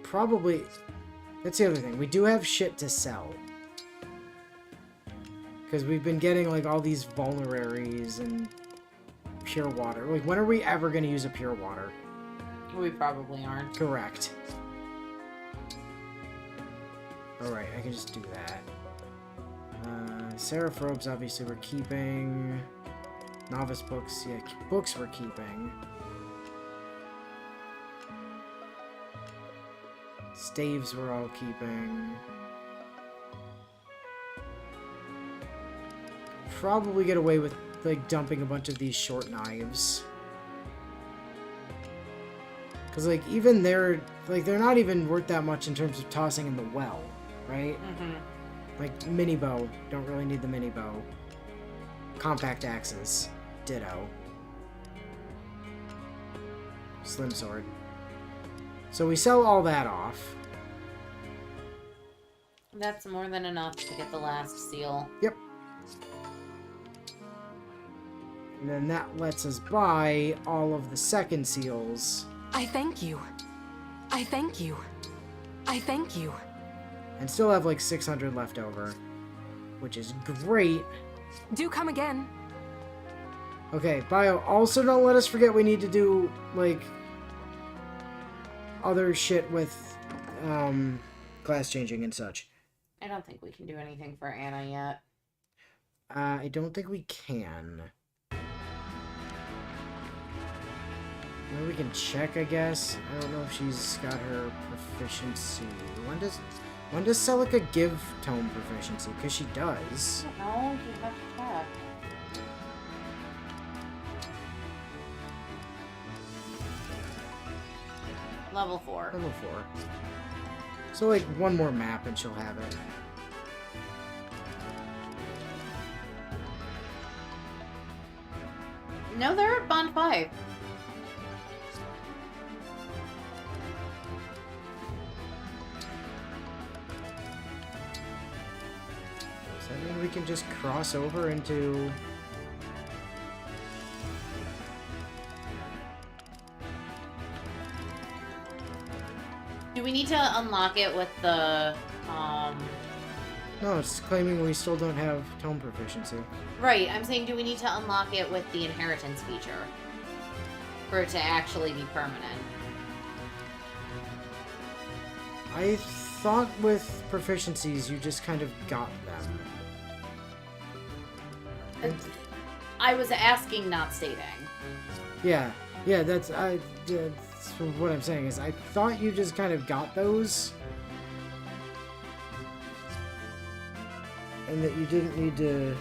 probably... That's the other thing. We do have shit to sell. Because we've been getting, like, all these vulneraries and pure water. Like, when are we ever going to use a pure water? We probably aren't. Correct. Alright, I can just do that. Seraph robes, obviously, we're keeping. Novice books, yeah, books we're keeping. Staves we're all keeping. Probably get away with, like, dumping a bunch of these short knives. Because, like, even they're not even worth that much in terms of tossing in the well, right? Mm-hmm. Like, mini bow. Don't really need the mini bow. Compact axes. Ditto. Slim sword. So we sell all that off. That's more than enough to get the last seal. Yep. And then that lets us buy all of the second seals. I thank you. I thank you. I thank you. And still have like 600 left over. Which is great. Do come again. Okay, Bio, also don't let us forget we need to do, like, other shit with, class changing and such. I don't think we can do anything for Anna yet. I don't think we can. Maybe we can check, I guess. I don't know if she's got her proficiency. When does Celica give tome proficiency? Because she does. I don't know, you have to check. Level 4. Level 4. So, like, one more map and she'll have it. No, they're at Bond 5. Does that mean we can just cross over into... Do we need to unlock it with the, No, it's claiming we still don't have tome proficiency. Right, I'm saying do we need to unlock it with the inheritance feature? For it to actually be permanent? I thought with proficiencies you just kind of got them. I was asking, not stating. Yeah, that's what I'm saying is I thought you just kind of got those. And that you didn't need to...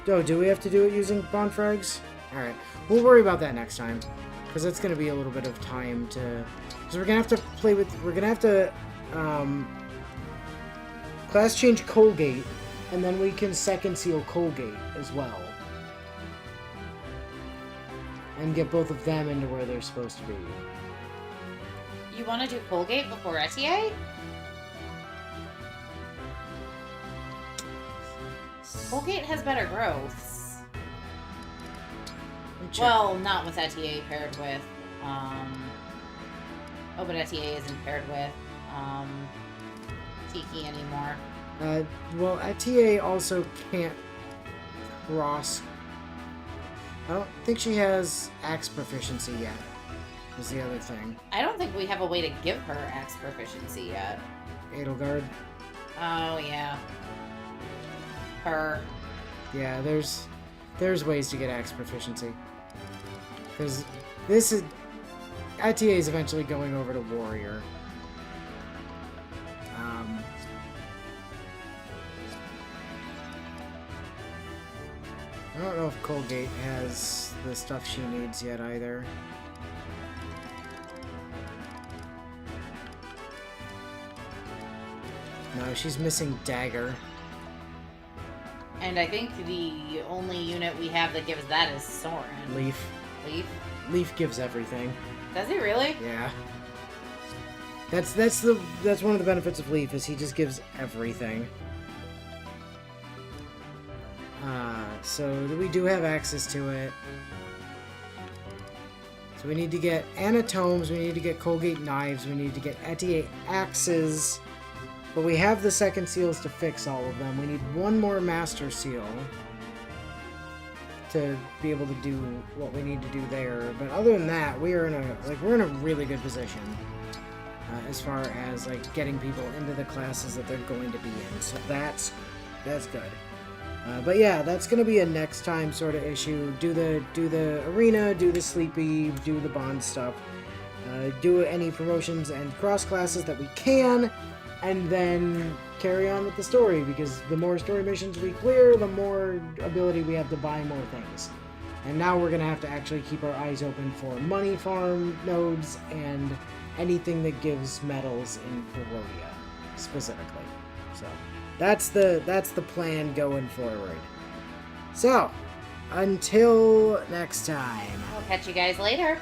Oh, do we have to do it using bond frags? Alright, we'll worry about that next time. because it's gonna be a little bit of time to. Because we're gonna have to play with. We're gonna have to class change Colgate, and then we can second seal Colgate as well, and get both of them into where they're supposed to be. You want to do Colgate before Etier? Colgate has better growths. Well, not with Etier paired with, oh, but Etier isn't paired with, Tiki anymore. Well, Etier also can't cross. I don't think she has axe proficiency yet, is the other thing. I don't think we have a way to give her axe proficiency yet. Edelgard. Oh, yeah. Her. Yeah, there's ways to get axe proficiency. Because this is... Etier is eventually going over to warrior. I don't know if Colgate has the stuff she needs yet either. No, she's missing Dagger. And I think the only unit we have that gives that is Soren. Leaf. Leaf? Leaf gives everything. Does he really? Yeah. That's one of the benefits of Leaf, is he just gives everything. So we do have access to it. So we need to get Anatomes, we need to get Colgate knives, we need to get Etier axes. But we have the second seals to fix all of them. We need one more master seal to be able to do what we need to do there. But other than that, we're in a really good position as far as like getting people into the classes that they're going to be in. So that's good. But yeah, that's gonna be a next time sort of issue. Do the arena, do the sleepy, do the bond stuff, do any promotions and cross classes that we can. And then carry on with the story, because the more story missions we clear, the more ability we have to buy more things. And now we're going to have to actually keep our eyes open for money farm nodes and anything that gives medals in Barovia, specifically. So that's the plan going forward. So, until next time. I'll catch you guys later.